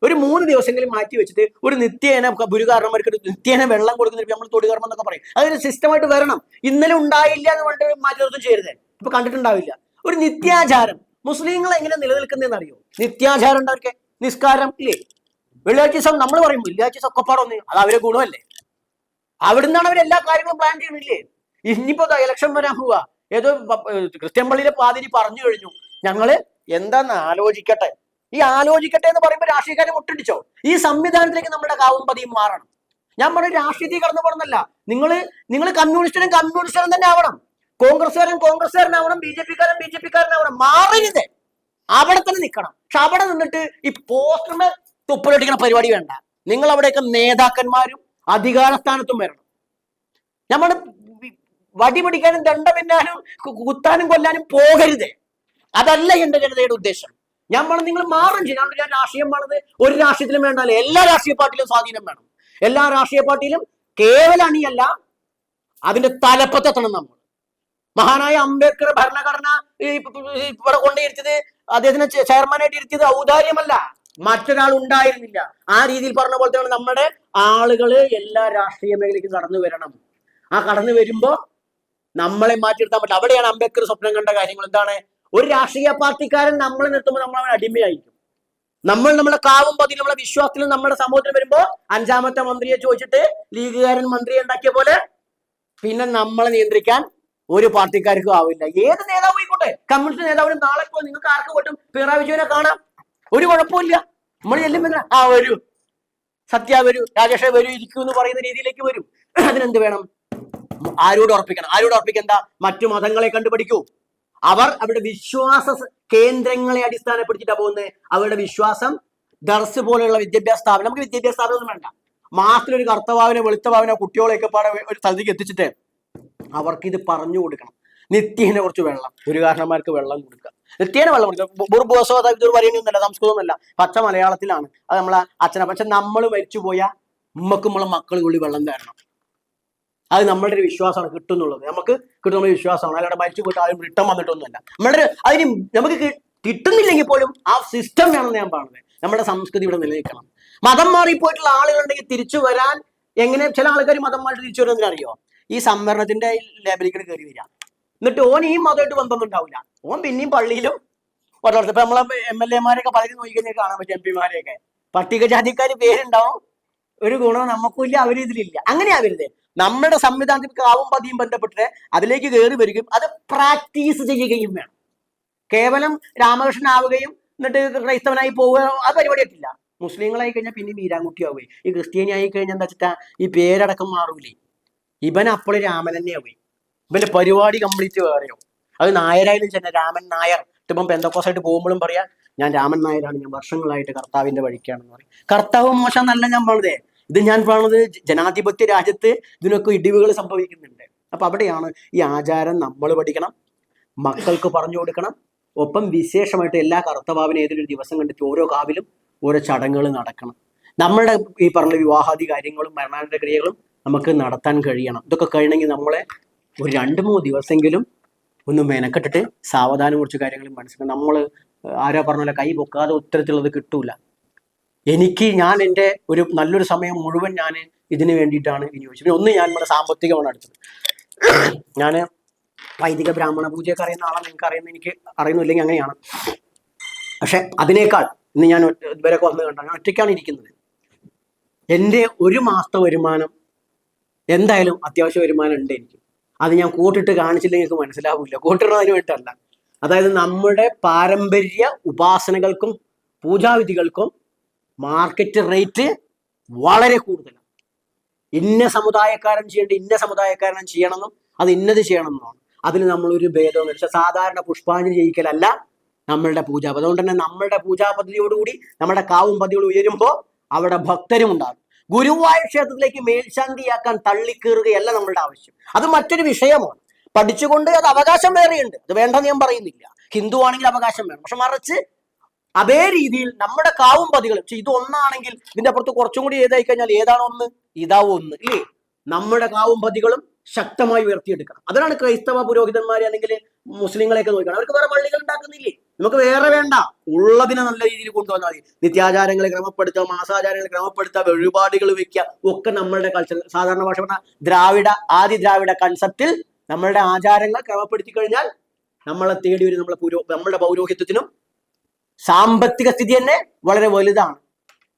ഒരു 3 ദിവസമെങ്കിലും മാറ്റി വെച്ചിട്ട് ഒരു നിത്യേന ഗുരുകാരണന്മാർക്ക് നിത്യേന വെള്ളം കൊടുക്കുന്ന നമ്മൾ തൊടുകർമ്മം എന്നൊക്കെ പറയും. അതൊരു സിസ്റ്റമായിട്ട് വരണം. ഇന്നലെ ഉണ്ടായില്ല എന്ന് പറഞ്ഞിട്ട് മാറ്റി നിർത്തും ചെയ്യരുത്. ഇപ്പൊ കണ്ടിട്ടുണ്ടാവില്ല. ഒരു നിത്യാചാരം മുസ്ലിങ്ങൾ എങ്ങനെ നിലനിൽക്കുന്നതെന്ന് അറിയോ? നിത്യാചാരം ഉണ്ടവർക്ക്. നിസ്കാരം ഇല്ലേ, വെള്ളിയാഴ്ച ദിവസം നമ്മൾ പറയും വെള്ളിയാഴ്ച ദിവസം ഒക്കെപ്പാടൊന്ന്, അത് അവരെ ഗുണമല്ലേ. അവിടുന്നാണ് അവർ എല്ലാ കാര്യങ്ങളും പ്ലാൻ ചെയ്യണില്ലേ. ഇനിയിപ്പോ ഇലക്ഷൻ വരാൻ പോവുക, ഏതോ ക്രിസ്ത്യൻ പള്ളിയിലെ പാതിരി പറഞ്ഞു കഴിഞ്ഞു ഞങ്ങള് എന്താന്ന് ആലോചിക്കട്ടെ. ഈ ആലോചിക്കട്ടെ എന്ന് പറയുമ്പോൾ രാഷ്ട്രീയക്കാരെ മുട്ടടിച്ചോ? ഈ സംവിധാനത്തിലേക്ക് നമ്മുടെ കാവും പതിയും മാറണം. ഞാൻ പറഞ്ഞ രാഷ്ട്രീയത്തിൽ കടന്നു പോകണമെന്നല്ല, നിങ്ങൾ കമ്മ്യൂണിസ്റ്റും തന്നെ ആവണം, കോൺഗ്രസ്സുകാരനാവണം, ബി ജെ പിക്കാരനാവണം. മാറരുത്, അവിടെ തന്നെ നിൽക്കണം. പക്ഷെ അവിടെ നിന്നിട്ട് ഈ പോസ്റ്ററിന് തുപ്പലൊട്ടിക്കുന്ന പരിപാടി വേണ്ട. നിങ്ങൾ അവിടെയൊക്കെ നേതാക്കന്മാരും അധികാര സ്ഥാനത്തും വരണം. നമ്മൾ വടി പിടിക്കാനും ദണ്ഡ പിന്നാനും കുത്താനും കൊല്ലാനും പോകരുത്. അതല്ല എന്റെ ജനതയുടെ ഉദ്ദേശം. നിങ്ങൾ മാറും ചെയ്യും. ഞാൻ രാഷ്ട്രീയം വേണത് ഒരു രാഷ്ട്രീയത്തിലും വേണ്ടല്ലേ, എല്ലാ രാഷ്ട്രീയ പാർട്ടിയിലും സ്വാധീനം വേണം. എല്ലാ രാഷ്ട്രീയ പാർട്ടിയിലും കേവല അണിയല്ല, അതിന്റെ തലപ്പത്തെത്തണം. നമ്മൾ മഹാനായ അംബേദ്കർ ഭരണഘടന ഇവിടെ കൊണ്ടിരുത്തിയത്, അദ്ദേഹത്തിന് ചെയർമാനായിട്ട് ഇരുത്തിയത് ഔദാര്യമല്ല, മറ്റൊരാൾ ഉണ്ടായിരുന്നില്ല. ആ രീതിയിൽ പറഞ്ഞ പോലെ തന്നെ നമ്മുടെ ആളുകള് എല്ലാ രാഷ്ട്രീയ മേഖലയ്ക്കും കടന്നു വരണം. ആ കടന്നു വരുമ്പോ നമ്മളെ മാറ്റിയെടുത്താൻ പറ്റില്ല. അവിടെയാണ് അംബേദ്കർ സ്വപ്നം കണ്ട കാര്യങ്ങൾ. എന്താണ്? ഒരു രാഷ്ട്രീയ പാർട്ടിക്കാരൻ നമ്മളെ നിർത്തുമ്പോൾ നമ്മൾ അവൻ അടിമയായിരിക്കും. നമ്മുടെ കാവും പതിനും നമ്മളെ വിശ്വാസത്തിലും നമ്മുടെ സമൂഹത്തിൽ വരുമ്പോ 5ാമത്തെ മന്ത്രിയെ ചോദിച്ചിട്ട് ലീഗുകാരൻ മന്ത്രിയെ ഉണ്ടാക്കിയ പോലെ പിന്നെ നമ്മളെ നിയന്ത്രിക്കാൻ ഒരു പാർട്ടിക്കാർക്കും ആവില്ല. ഏത് നേതാവ് ആയിക്കോട്ടെ, കമ്മ്യൂണിസ്റ്റ് നേതാവിനും നാളെ പോയി നിങ്ങൾക്ക് ആർക്ക് പറ്റും പിണറായി വിജയനെ കാണാം, ഒരു കുഴപ്പമില്ല. നമ്മൾ ചെല്ലുമ്പോൾ വരൂ, സത്യ വരൂ, രാജേഷ് വരൂ, ഇരിക്കൂ എന്ന് പറയുന്ന രീതിയിലേക്ക് വരും. അതിനെന്ത് വേണം? ആരോട് ഉറപ്പിക്കണ്ട, മറ്റു മതങ്ങളെ കണ്ടുപിടിക്കൂ. അവർ അവരുടെ വിശ്വാസ കേന്ദ്രങ്ങളെ അടിസ്ഥാനപ്പെടുത്തിയിട്ടാ പോകുന്നത്. അവരുടെ വിശ്വാസം ദർസ് പോലെയുള്ള വിദ്യാഭ്യാസ സ്ഥാപനം. നമുക്ക് വിദ്യാഭ്യാസ സ്ഥാപനം ഒന്നും വേണ്ട. മാസത്തിലൊരു കറുത്തഭാവനോ വെളുത്തഭാവനോ കുട്ടികളെയൊക്കെ പാടെ ഒരു സ്ഥലത്തേക്ക് എത്തിച്ചിട്ട് അവർക്കിത് പറഞ്ഞു കൊടുക്കണം. നിത്യേനെ കുറച്ച് വെള്ളം, ഗുരുകാരണന്മാർക്ക് വെള്ളം കൊടുക്കുക, നിത്യേന വെള്ളം കൊടുക്കുക. ബുർബോസോ ഇതൊരു പറയുന്നൊന്നല്ല, സംസ്കൃതമൊന്നുമല്ല, പച്ച മലയാളത്തിലാണ്. അത് നമ്മളെ അച്ഛനെ. പക്ഷെ നമ്മൾ മരിച്ചുപോയ ഉമ്മക്കും നമ്മളെ മക്കൾ കൂടി വെള്ളം തരണം. അത് നമ്മളുടെ ഒരു വിശ്വാസമാണ്, കിട്ടുന്നുള്ളത് നമുക്ക് കിട്ടുന്ന വിശ്വാസമാണ്. അല്ലാതെ മരിച്ചു പോയിട്ട് ആരും റിട്ടേൺ വന്നിട്ടൊന്നുമല്ല. അതിന് നമുക്ക് കിട്ടുന്നില്ലെങ്കിൽ പോലും ആ സിസ്റ്റം വേണമെന്ന് ഞാൻ പറയുന്നത്. നമ്മുടെ സംസ്കൃതി ഇവിടെ നിലനിൽക്കണം. മതം മാറിപ്പോയിട്ടുള്ള ആളുകളുണ്ടെങ്കിൽ തിരിച്ചു വരാൻ എങ്ങനെ? ചില ആൾക്കാർ മതം മാറി തിരിച്ചു വരുന്നതിന് അറിയോ? ഈ സംവരണത്തിന്റെ ലേബലിക്കൽ കയറി വരിക. എന്നിട്ട് ഓൻ ഈ മതമായിട്ട് ബന്ധമൊന്നും ഉണ്ടാവില്ല. ഓൻ പിന്നെയും പള്ളിയിലും വട്ടവടത്തിൽ ഇപ്പൊ നമ്മളെ MLA-മാരെയൊക്കെ പലരും നോക്കിക്കഴിഞ്ഞാൽ കാണാൻ പറ്റും, MP-മാരെയൊക്കെ പട്ടികജാതിക്കാർ പേരുണ്ടാവും, ഒരു ഗുണം നമുക്കും ഇല്ല, അവര് ഇതിലില്ല. അങ്ങനെയാ വരുന്നത്. നമ്മുടെ സംവിധാനത്തിൽ കാവും പതിയും ബന്ധപ്പെട്ടിട്ട് അതിലേക്ക് കയറി വരികയും അത് പ്രാക്ടീസ് ചെയ്യുകയും വേണം. കേവലം രാമകൃഷ്ണൻ ആവുകയും എന്നിട്ട് ക്രൈസ്തവനായി പോവുക ആ പരിപാടിയായിട്ടില്ല. മുസ്ലിങ്ങളായി കഴിഞ്ഞാൽ പിന്നെ വീരാൻകുട്ടി ആവുകയെ, ഈ ക്രിസ്ത്യാനി ആയി കഴിഞ്ഞാൽ എന്താ വെച്ചിട്ടാ ഈ പേരടക്കം മാറൂലേ. ഇവൻ അപ്പോഴും രാമൻ തന്നെ ആവുകയെ, ഇവന്റെ പരിപാടി കംപ്ലീറ്റ് വേറെയോ. അത് നായരായാലും ചെന്നെ രാമൻ നായർ. ഇപ്പം പെന്തക്കോസായിട്ട് പോകുമ്പോഴും പറയാ ഞാൻ രാമൻ നായരാണ്, ഞാൻ വർഷങ്ങളായിട്ട് കർത്താവിന്റെ വഴിക്കാണെന്ന് പറയും. കർത്താവ് മോശം എന്നല്ല ഞാൻ പറഞ്ഞത്. ഇത് ഞാൻ പറഞ്ഞത് ജനാധിപത്യ രാജ്യത്ത് ഇതിനൊക്കെ ഇടിവുകൾ സംഭവിക്കുന്നുണ്ട്. അപ്പൊ അവിടെയാണ് ഈ ആചാരം നമ്മൾ പഠിക്കണം, മക്കൾക്ക് പറഞ്ഞു കൊടുക്കണം. ഒപ്പം വിശേഷമായിട്ട് എല്ലാ കർത്തവാവിനും ഏതൊരു ദിവസം കണ്ടിട്ട് ഓരോ കാവിലും ഓരോ ചടങ്ങുകൾ നടക്കണം. നമ്മളുടെ ഈ പറഞ്ഞ വിവാഹാദി കാര്യങ്ങളും മരണാനന്തര ക്രിയകളും നമുക്ക് നടത്താൻ കഴിയണം. ഇതൊക്കെ കഴിയണമെങ്കിൽ നമ്മളെ ഒരു 2-3 ദിവസമെങ്കിലും ഒന്ന് മെനക്കെട്ടിട്ട് സാവധാനം കുറച്ച് കാര്യങ്ങൾ മനസ്സിലാക്കണം. നമ്മൾ ആരോ പറഞ്ഞ കൈ പൊക്കാതെ ഉത്തരത്തിലുള്ളത് കിട്ടൂല. ഞാൻ എൻ്റെ ഒരു നല്ലൊരു സമയം മുഴുവൻ ഞാൻ ഇതിന് വേണ്ടിയിട്ടാണ് വിനിയോഗിച്ചത്. പിന്നെ ഒന്ന് ഞാൻ നമ്മുടെ സാമ്പത്തികമാണ് അടുത്തത്. ഞാൻ വൈദിക ബ്രാഹ്മണ പൂജയൊക്കെ അറിയുന്ന ആളാണ്, നിങ്ങൾക്ക് അറിയുന്ന എനിക്ക് അറിയുന്നില്ലെങ്കിൽ അങ്ങനെയാണ്. പക്ഷെ അതിനേക്കാൾ ഇന്ന് ഞാൻ ഇവരൊക്കെ വന്ന് കണ്ടാൽ ഞാൻ ഒറ്റയ്ക്കാണ് ഇരിക്കുന്നത്. എൻ്റെ ഒരു മാസത്തെ വരുമാനം എന്തായാലും അത്യാവശ്യ വരുമാനം ഉണ്ട് എനിക്ക്. അത് ഞാൻ കൂട്ടിട്ട് കാണിച്ചില്ലെങ്കിൽ നിങ്ങൾക്ക് മനസ്സിലാവില്ല. കൂട്ടിടുന്നതിന് വേണ്ടിയിട്ടല്ല. അതായത് നമ്മുടെ പാരമ്പര്യ ഉപാസനകൾക്കും പൂജാവിധികൾക്കും മാർക്കറ്റ് റേറ്റ് വളരെ കൂടുതലാണ്. ഇന്ന സമുദായക്കാരൻ ചെയ്യേണ്ട ഇന്ന സമുദായക്കാരൻ ചെയ്യണമെന്നും അത് ഇന്നത് ചെയ്യണമെന്നാണ്. അതിന് നമ്മളൊരു ഭേദവും വെച്ചാൽ സാധാരണ പുഷ്പാഞ്ജലി ചെയ്യിക്കലല്ല നമ്മളുടെ പൂജാ. അതുകൊണ്ട് തന്നെ നമ്മളുടെ പൂജാ പദ്ധതിയോടുകൂടി നമ്മുടെ കാവും പദ്ധതികൾ ഉയരുമ്പോൾ അവിടെ ഭക്തരും ഉണ്ടാകും. ഗുരുവായൂർ ക്ഷേത്രത്തിലേക്ക് മേൽശാന്തിയാക്കാൻ തള്ളിക്കേറുകയല്ല നമ്മളുടെ ആവശ്യം. അത് മറ്റൊരു വിഷയമാണ്. പഠിച്ചുകൊണ്ട് അത് അവകാശം വേറെയുണ്ട്, അത് വേണ്ടെന്ന് ഞാൻ പറയുന്നില്ല. ഹിന്ദു ആണെങ്കിൽ അവകാശം വേണം. പക്ഷെ മറിച്ച് അതേ രീതിയിൽ നമ്മുടെ കാവും പതികളും ഇത് ഒന്നാണെങ്കിൽ ഇതിന്റെ അപ്പുറത്ത് കുറച്ചും കൂടി ഏതായി കഴിഞ്ഞാൽ ഏതാണ് ഒന്ന്, ഇതാവും ഒന്ന് ഇല്ലേ. നമ്മുടെ കാവും പതികളും ശക്തമായി ഉയർത്തിയെടുക്കണം. അതിനാണ് ക്രൈസ്തവ പുരോഹിതന്മാരെ അല്ലെങ്കിൽ മുസ്ലിങ്ങളെയൊക്കെ നോക്കണം. അവർക്ക് വേറെ പള്ളികൾ ഉണ്ടാക്കുന്നില്ലേ, നമുക്ക് വേറെ വേണ്ട, ഉള്ളതിനെ നല്ല രീതിയിൽ കൊണ്ടുവന്നാൽ മതി. നിത്യാചാരങ്ങളെ ക്രമപ്പെടുത്തുക, മാസാചാരങ്ങളെ ക്രമപ്പെടുത്തുക, വഴിപാടുകൾ വെക്കുക, ഒക്കെ നമ്മളുടെ കൾച്ചർ. സാധാരണ ഭാഷ പറഞ്ഞാൽ ആദി ദ്രാവിഡ കൺസെപ്റ്റിൽ നമ്മളുടെ ആചാരങ്ങൾ ക്രമപ്പെടുത്തി കഴിഞ്ഞാൽ നമ്മളെ തേടി വരും നമ്മളുടെ പൗരോഹിത്യത്തിനും സാമ്പത്തിക സ്ഥിതി തന്നെ വളരെ വലുതാണ്.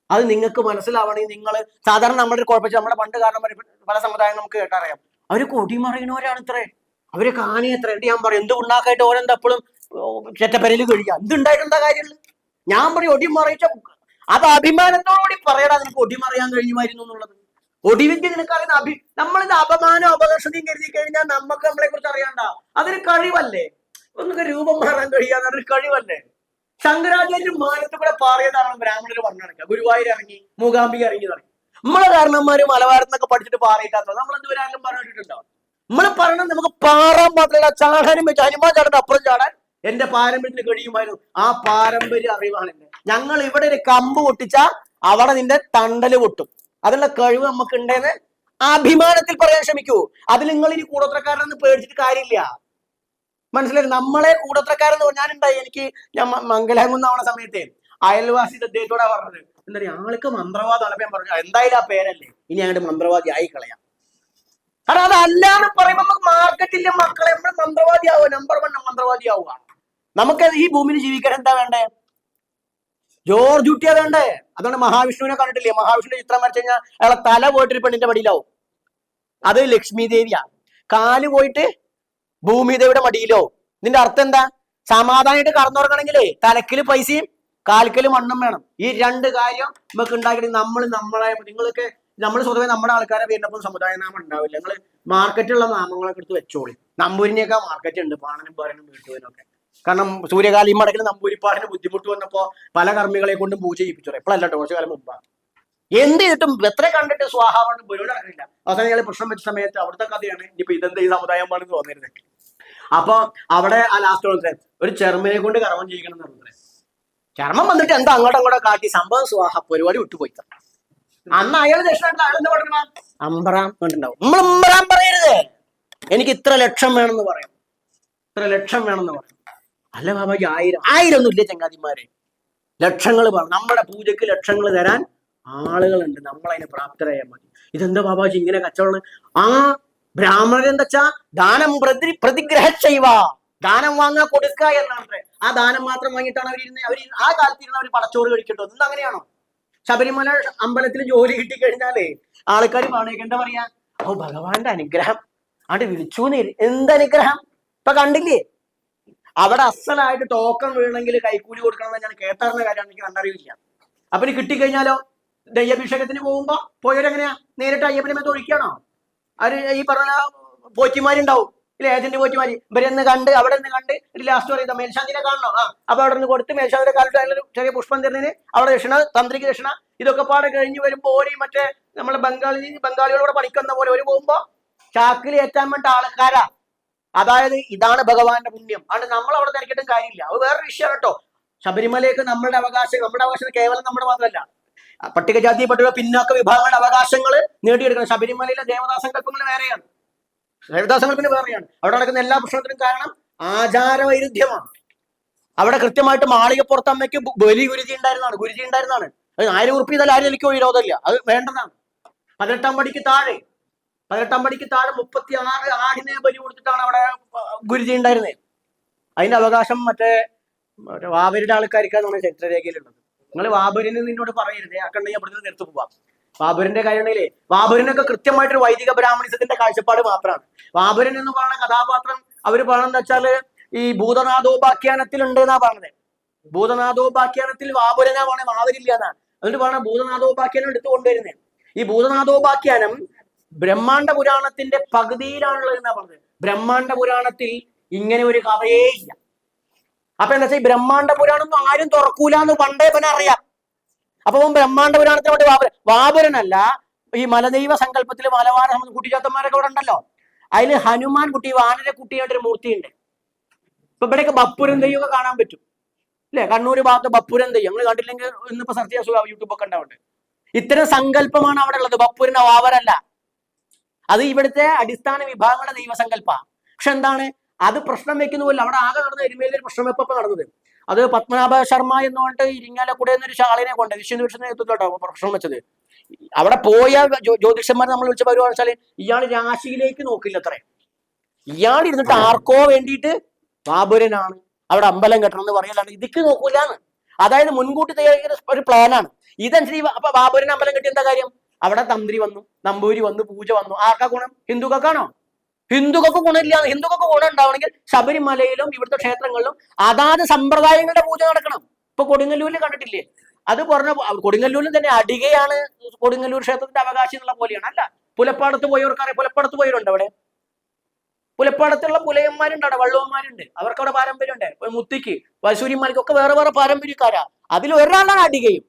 അത് നിങ്ങൾക്ക് മനസ്സിലാവണമെങ്കിൽ നിങ്ങൾ സാധാരണ നമ്മുടെ കുഴപ്പമില്ല. നമ്മുടെ പണ്ട് കാരണം പല സമുദായം നമുക്ക് കേട്ടറിയാം, അവര് കൊടിമറിയുന്നവരാണ് ഇത്രേ, അവര് കാണി എത്ര. ഞാൻ പറയും എന്തുണ്ടാക്കായിട്ട് ഓരെന്താ എപ്പോഴും ചെറ്റപ്പരയിൽ കഴിയുക, എന്തുണ്ടായിട്ടെന്താ കാര്യമുള്ളൂ. ഞാൻ പറയും ഒടിമറിച്ച അത് അഭിമാനത്തോടുകൂടി പറയടാ നിനക്ക് ഒടിമറിയാൻ കഴിയുമായിരുന്നു എന്നുള്ളത്. ഒടിവിക്ക് നിനക്കറിയുന്ന നമ്മളിത് അപമാനം അപകർഷതയും കരുതി കഴിഞ്ഞാൽ നമുക്ക് നമ്മളെ കുറിച്ച് അറിയണ്ട. അതൊരു കഴിവല്ലേ, ഒന്നൊക്കെ രൂപം മാറാൻ കഴിയാതെ അതൊരു കഴിവല്ലേ. ശങ്കരാചാര്യ മാനത്ത് കൂടെ പാറിയതാണ് ബ്രാഹ്മണർ പറഞ്ഞു നടക്കുക. ഗുരുവായൂർ ഇറങ്ങി, മൂകാംബിക ഇറങ്ങി തുടങ്ങി. നമ്മളെ കാരണന്മാര് മലബാരത്തൊക്കെ പഠിച്ചിട്ട് പാറിയിട്ടാത്തത് നമ്മൾ എന്തുവരാനും പറഞ്ഞിട്ടുണ്ടോ? നമ്മൾ പറയണം നമുക്ക് പാറാൻ മാത്രമല്ല ചാടാനും പറ്റും. ഹനുമാൻ ചാടാൻ അപ്പുറം ചാടാൻ എന്റെ പാരമ്പര്യത്തിന് കഴിയുമായിരുന്നു. ആ പാരമ്പര്യ അറിവാണ് എന്റെ. ഞങ്ങൾ ഇവിടെ ഒരു കമ്പ് പൊട്ടിച്ചാൽ അവിടെ നിന്റെ തണ്ടല് പൊട്ടും. അതിനുള്ള കഴിവ് നമുക്ക് ഉണ്ടെന്ന് അഭിമാനത്തിൽ പറയാൻ ശ്രമിക്കൂ. അതിൽ നിങ്ങൾ ഇനി കൂടോത്രക്കാരനെന്ന് പേടിച്ചിട്ട് കാര്യമില്ല. മനസ്സിലായി? നമ്മളെ കൂടോത്രക്കാരെന്ന് ഞാനുണ്ടായി. ഞാൻ മംഗലാംകുന്ന് ആവുന്ന സമയത്തെ അയൽവാസി അദ്ദേഹത്തോടാ പറഞ്ഞത്, എന്താ പറയുക, ആൾക്ക് മന്ത്രവാദമാണ്. ഞാൻ പറഞ്ഞു എന്തായാലും ആ പേരല്ലേ, ഇനി അങ്ങോട്ട് മന്ത്രവാദി ആയി കളയാം. കാരണം അതല്ലാന്ന് പറയുമ്പോ നമുക്ക് മാർക്കറ്റിലെ മക്കളെ നമ്മൾ മന്ത്രവാദി ആവുക, നമ്പർ 1 മന്ത്രവാദി ആവുക. നമുക്ക് ഈ ഭൂമിയിൽ ജീവിക്കാൻ എന്താ വേണ്ടേ? ജോർജ് കുട്ടിയാ വേണ്ടേ? അതാണ് മഹാവിഷ്ണുവിനെ കണ്ടിട്ടില്ലേ? മഹാവിഷ്ണുവിന്റെ ചിത്രം വരച്ചു കഴിഞ്ഞാൽ അയാളെ തല പോയിട്ടൊരു പെണ്ണിന്റെ മടിയിലാവും. അത് ലക്ഷ്മി ദേവിയാ. കാല് പോയിട്ട് ഭൂമിദേവിയുടെ മടിയിലോ. ഇതിന്റെ അർത്ഥം എന്താ? സമാധാനമായിട്ട് കടന്നുറങ്ങണമെങ്കിലേ തലക്കില് പൈസയും കാൽക്കല് മണ്ണും വേണം. ഈ 2 കാര്യം നമുക്ക് ഉണ്ടാക്കിയിട്ട് നിങ്ങളൊക്കെ നമ്മൾ സ്വതവേ നമ്മുടെ ആൾക്കാരെ വരുന്നപ്പോൾ സമുദായ നാമം ഉണ്ടാവില്ല. നിങ്ങൾ മാർക്കറ്റിലുള്ള നാമങ്ങളൊക്കെ എടുത്ത് വെച്ചോളി. നമ്പൂരിനെയൊക്കെ മാർക്കറ്റ് ഉണ്ട്, പാണനും പാരനും വീട്ടുവാനൊക്കെ. കാരണം സൂര്യകാലി മടക്കിൽ നമ്പൂരിപ്പാടിന് ബുദ്ധിമുട്ട് വന്നപ്പോ പല കർമ്മികളെ കൊണ്ടും പൂജ ചെയ്യിപ്പിച്ചു. എപ്പോഴല്ല, കുറച്ചു കാലം മുമ്പാണ്. എന്ത് ചെയ്തിട്ടും എത്ര കണ്ടിട്ട് സ്വാഹാവാണ് പോലും നടക്കില്ല. അവസാനം ഇയാൾ പ്രശ്നം വെച്ച സമയത്ത് അവിടുത്തെ കഥയാണ്. ഇനിയിപ്പോ ഇതെന്താ ഈ സമുദായമാണെന്ന് തോന്നരുത്. അപ്പൊ അവിടെ ആ ലാസ്റ്റ് ഒരു ചെറുമനെ കൊണ്ട് കർമ്മം ചെയ്യിക്കണം എന്ന് പറഞ്ഞത്. ചർമ്മം വന്നിട്ട് എന്താ അങ്ങോട്ടും കാട്ടി സംഭവം സ്വാഹ പരിപാടി വിട്ടുപോയി. അന്ന് അയാൾ ദക്ഷിണായിട്ട് അയാൾ എന്താ പറഞ്ഞ അമ്പറാം കണ്ടുണ്ടാവും. നമ്മൾ അമ്പറാം പറയരുത്, എനിക്ക് ഇത്ര ലക്ഷം വേണമെന്ന് പറയാം, ഇത്ര ലക്ഷം വേണമെന്ന് പറയാം. അല്ല ബാബാജി 1000 ഒന്നും ഇല്ലേ ചങ്ങാതിമാരെ? ലക്ഷങ്ങൾ വേണം. നമ്മുടെ പൂജയ്ക്ക് ലക്ഷങ്ങൾ തരാൻ ആളുകളുണ്ട്, നമ്മളതിനെ പ്രാപ്തരായാൽ മതി. ഇതെന്താ ബാബാജി ഇങ്ങനെ കച്ചവടം? ആ ബ്രാഹ്മണൻ എന്താ വെച്ചാ ദാനം പ്രതിഗ്രഹ ചെയ്വ, ദാനം വാങ്ങാ കൊടുക്കുക എന്നാണ്. ആ ദാനം മാത്രം വാങ്ങിയിട്ടാണ് അവർ ആ കാലത്ത് ഇരുന്ന് അവർ പടച്ചോറ് കഴിക്കട്ടോ. ഇന്ന് അങ്ങനെയാണോ? ശബരിമല അമ്പലത്തിൽ ജോലി കിട്ടിക്കഴിഞ്ഞാലേ ആൾക്കാർ പറയണേക്ക് എന്താ പറയാ, ഓ ഭഗവാന്റെ അനുഗ്രഹം അവിടെ വിളിച്ചു. എന്തനുഗ്രഹം? ഇപ്പൊ കണ്ടില്ലേ, അവിടെ അസലായിട്ട് ടോക്കൺ വീണെങ്കിൽ കൈക്കൂലി കൊടുക്കണം എന്ന് ഞാൻ കേട്ടറിഞ്ഞ കാര്യമാണ്, എനിക്ക് കണ്ടറിയില്ല. അപ്പൊ ഇനി കിട്ടിക്കഴിഞ്ഞാലോ ദയ്യാഭിഷേകത്തിന് പോകുമ്പോ പോയവരെങ്ങനെയാ നേരിട്ട് അയ്യപ്പനെ മേത്ത് ഒഴിക്കുകയാണോ? അവര് ഈ പറഞ്ഞ പോറ്റിമാരുണ്ടാവും ഇല്ല, ഏജന്റ് പോറ്റിമാര്, ഇവരെന്ന് കണ്ട് അവിടെ നിന്ന് കണ്ട് ലാസ്റ്റ് പറയുന്നത് മേൽശാന്തിനെ കാണണോ, അപ്പൊ അവിടെ നിന്ന് കൊടുത്ത് മേൽശാന്തിന്റെ കാലത്ത് അതിലൊരു ചെറിയ പുഷ്പം തരുന്നതിന് അവിടെ ദക്ഷിണ, തന്ത്രിക്ക് ദക്ഷിണ, ഇതൊക്കെ പാടെ കഴിഞ്ഞ് വരുമ്പോ ഓരോ മറ്റേ നമ്മളെ ബംഗാളികളോട് പണിക്കുന്ന പോലെ ഒരു പോകുമ്പോ ചാക്കിൽ ഏറ്റാൻ വേണ്ട ആൾക്കാരാ. അതായത് ഇതാണ് ഭഗവാന്റെ പുണ്യം. അതുകൊണ്ട് നമ്മൾ അവിടെ തിരക്കിട്ടും കാര്യമില്ല. അത് വേറൊരു വിഷയമാണ് കേട്ടോ. ശബരിമലയ്ക്ക് നമ്മുടെ അവകാശം കേവലം നമ്മുടെ മാത്രമല്ല, പട്ടികജാതി പട്ടിക പിന്നാക്ക വിഭാഗങ്ങളുടെ അവകാശങ്ങൾ നേടിയെടുക്കണം. ശബരിമലയിലെ ദേവതാസങ്കല്പങ്ങൾ വേറെയാണ്, ദേവതാസങ്കല്പത്തിന് വേറെയാണ്. അവിടെ നടക്കുന്ന എല്ലാ പ്രശ്നത്തിനും കാരണം ആചാരവൈരുദ്ധ്യമാണ്. അവിടെ കൃത്യമായിട്ട് മാളികപ്പുറത്തമ്മയ്ക്ക് ഗുരുജി ഉണ്ടായിരുന്നതാണ്. അത് 1000 ഉറുപ്പിക ഇതല്ല, ആരും എനിക്ക് വിരോധമില്ല, അത് വേണ്ടതാണ്. 18 പടിക്ക് താഴെ 36 ആടിനെ ബലി കൊടുത്തിട്ടാണ് അവിടെ ഗുരുജി ഉണ്ടായിരുന്നത്. അതിന്റെ അവകാശം മറ്റേ വാബരിയുടെ ആൾക്കാർക്കാണ് നമ്മുടെ ചരിത്രരേഖയിലുള്ളത്. നിങ്ങൾ വാബരിന് നിന്നോട് പറയരുത്, ആക്കണ്ടെങ്കിൽ അവിടുന്ന് നിർത്തി പോവാം. ബാബുരിന്റെ കാര്യങ്ങളിലെ ബാബുരിനൊക്കെ കൃത്യമായിട്ടൊരു വൈദിക ബ്രാഹ്മണിസത്തിന്റെ കാഴ്ചപ്പാട് മാത്രമാണ്. ബാബുരൻ എന്ന് പറയുന്ന കഥാപാത്രം അവര് പറയുന്നത് വെച്ചാല് ഈ ഭൂതനാഥോപാഖ്യാനത്തിൽ ഉണ്ട് എന്നാ പറഞ്ഞത്. ഭൂതനാഥോപാഖ്യാനത്തിൽ ബാബുരനാ പറഞ്ഞ ബാബരില്ല എന്നാണ്. എന്നിട്ട് പറഞ്ഞ ഭൂതനാഥോപാഖ്യാനം എടുത്തു കൊണ്ടുവരുന്നത്. ഈ ഭൂതനാഥോപാഖ്യാനം ബ്രഹ്മാണ്ഡ പുരാണത്തിന്റെ പകുതിയിലാണുള്ളത് എന്നാ പറഞ്ഞത്. ബ്രഹ്മാണ്ഡ പുരാണത്തിൽ ഇങ്ങനെ ഒരു കഥയേ ഇല്ല. അപ്പൊ എന്താ വെച്ചാൽ ഈ ബ്രഹ്മാണ്ഡ പുരാണം ഒന്നും ആരും തുറക്കൂല എന്ന് പണ്ടേ പിന്നെ അറിയാം. അപ്പൊ ബ്രഹ്മാണ്ഡ പുരാണത്തിന് വേണ്ടി ബാബുരനല്ല, ഈ മലദൈവ സങ്കല്പത്തിൽ മലവാര കുട്ടിച്ചാത്തന്മാരൊക്കെ ഇവിടെ ഉണ്ടല്ലോ, അതിൽ ഹനുമാൻ കുട്ടി വാനരക്കുട്ടിയായിട്ടൊരു മൂർത്തിയുണ്ട്. ഇപ്പൊ ഇവിടെയൊക്കെ ബപ്പുരൻ തെയ്യമൊക്കെ കാണാൻ പറ്റും അല്ലെ? കണ്ണൂർ ഭാഗത്ത് ബപ്പുരൻ തെയ്യം നിങ്ങൾ കണ്ടില്ലെങ്കിൽ ഇന്നിപ്പോ സെർച്ച് ചെയ്യാൻ യൂട്യൂബ് ഒക്കെ ഉണ്ടാവുന്നുണ്ട്. ഇത്തരം സങ്കല്പമാണ് അവിടെ ഉള്ളത്. ബപ്പുരൻ വാവരല്ല. അത് ഇവിടുത്തെ അടിസ്ഥാന വിഭാഗങ്ങളുടെ ദൈവസങ്കല്പ. പക്ഷെ എന്താണ് അത് പ്രശ്നം വെക്കുന്ന പോലെ അവിടെ ആകെ നടന്ന എരുമേലൊരു പ്രശ്നം വെപ്പ നടന്നത്. അത് പത്മനാഭ ശർമ്മ എന്ന് പറഞ്ഞിട്ട് ഇരിങ്ങാലക്കുട എന്നൊരു ശാളിനെ കൊണ്ട് വിഷ്ണുവിന്റെ നേതൃത്വത്തോട്ടോ പ്രശ്നം വെച്ചത്. അവിടെ പോയ ജ്യോതിഷന്മാർ നമ്മൾ വിളിച്ച പരിപാടി വെച്ചാല് ഇയാൾ രാശിയിലേക്ക് നോക്കില്ല അത്രേ. ഇയാൾ ഇരുന്നിട്ട് ആർക്കോ വേണ്ടിയിട്ട് ബാബുരനാണ് അവിടെ അമ്പലം കെട്ടണം എന്ന് പറയലാണ്, ഇതിക്ക് നോക്കൂലാന്ന്. അതായത് മുൻകൂട്ടി തയ്യാറാക്കിയ ഒരു പ്ലാനാണ്. ഇതനുസരിച്ച് അപ്പൊ ബാബുരൻ അമ്പലം കെട്ടി എന്താ കാര്യം? അവിടെ തന്ത്രി വന്നു, നമ്പൂരി വന്നു, പൂജ വന്നു. ആർക്കാ ഗുണം? ഹിന്ദുക്കൾക്കാണോ? ഹിന്ദുക്കൾക്ക് ഗുണമില്ല. ഹിന്ദുക്കൾക്ക് ഗുണം ഉണ്ടാവണമെങ്കിൽ ശബരിമലയിലും ഇവിടുത്തെ ക്ഷേത്രങ്ങളിലും അതാത് സമ്പ്രദായങ്ങളുടെ പൂജ നടക്കണം. ഇപ്പൊ കൊടുങ്ങല്ലൂരിൽ കണ്ടിട്ടില്ലേ? അത് പറഞ്ഞ കൊടുങ്ങല്ലൂരിൽ തന്നെ അടികയാണ് കൊടുങ്ങല്ലൂർ ക്ഷേത്രത്തിന്റെ അവകാശം എന്നുള്ള പോലെയാണ്. അല്ല, പുലപ്പാടത്ത് പോയവർക്കറിയാം. പുലപ്പാടത്ത് പോയവരുണ്ട് അവിടെ. പുലപ്പാടത്തുള്ള പുലയന്മാരുണ്ട്, അവിടെ വള്ളവന്മാരുണ്ട്, അവർക്ക് അവിടെ പാരമ്പര്യമുണ്ട്. മുത്തിക്ക് വസൂരിമാർക്കൊക്കെ വേറെ വേറെ പാരമ്പര്യക്കാരാ. അതിൽ ഒരാളാണ് അടികയും.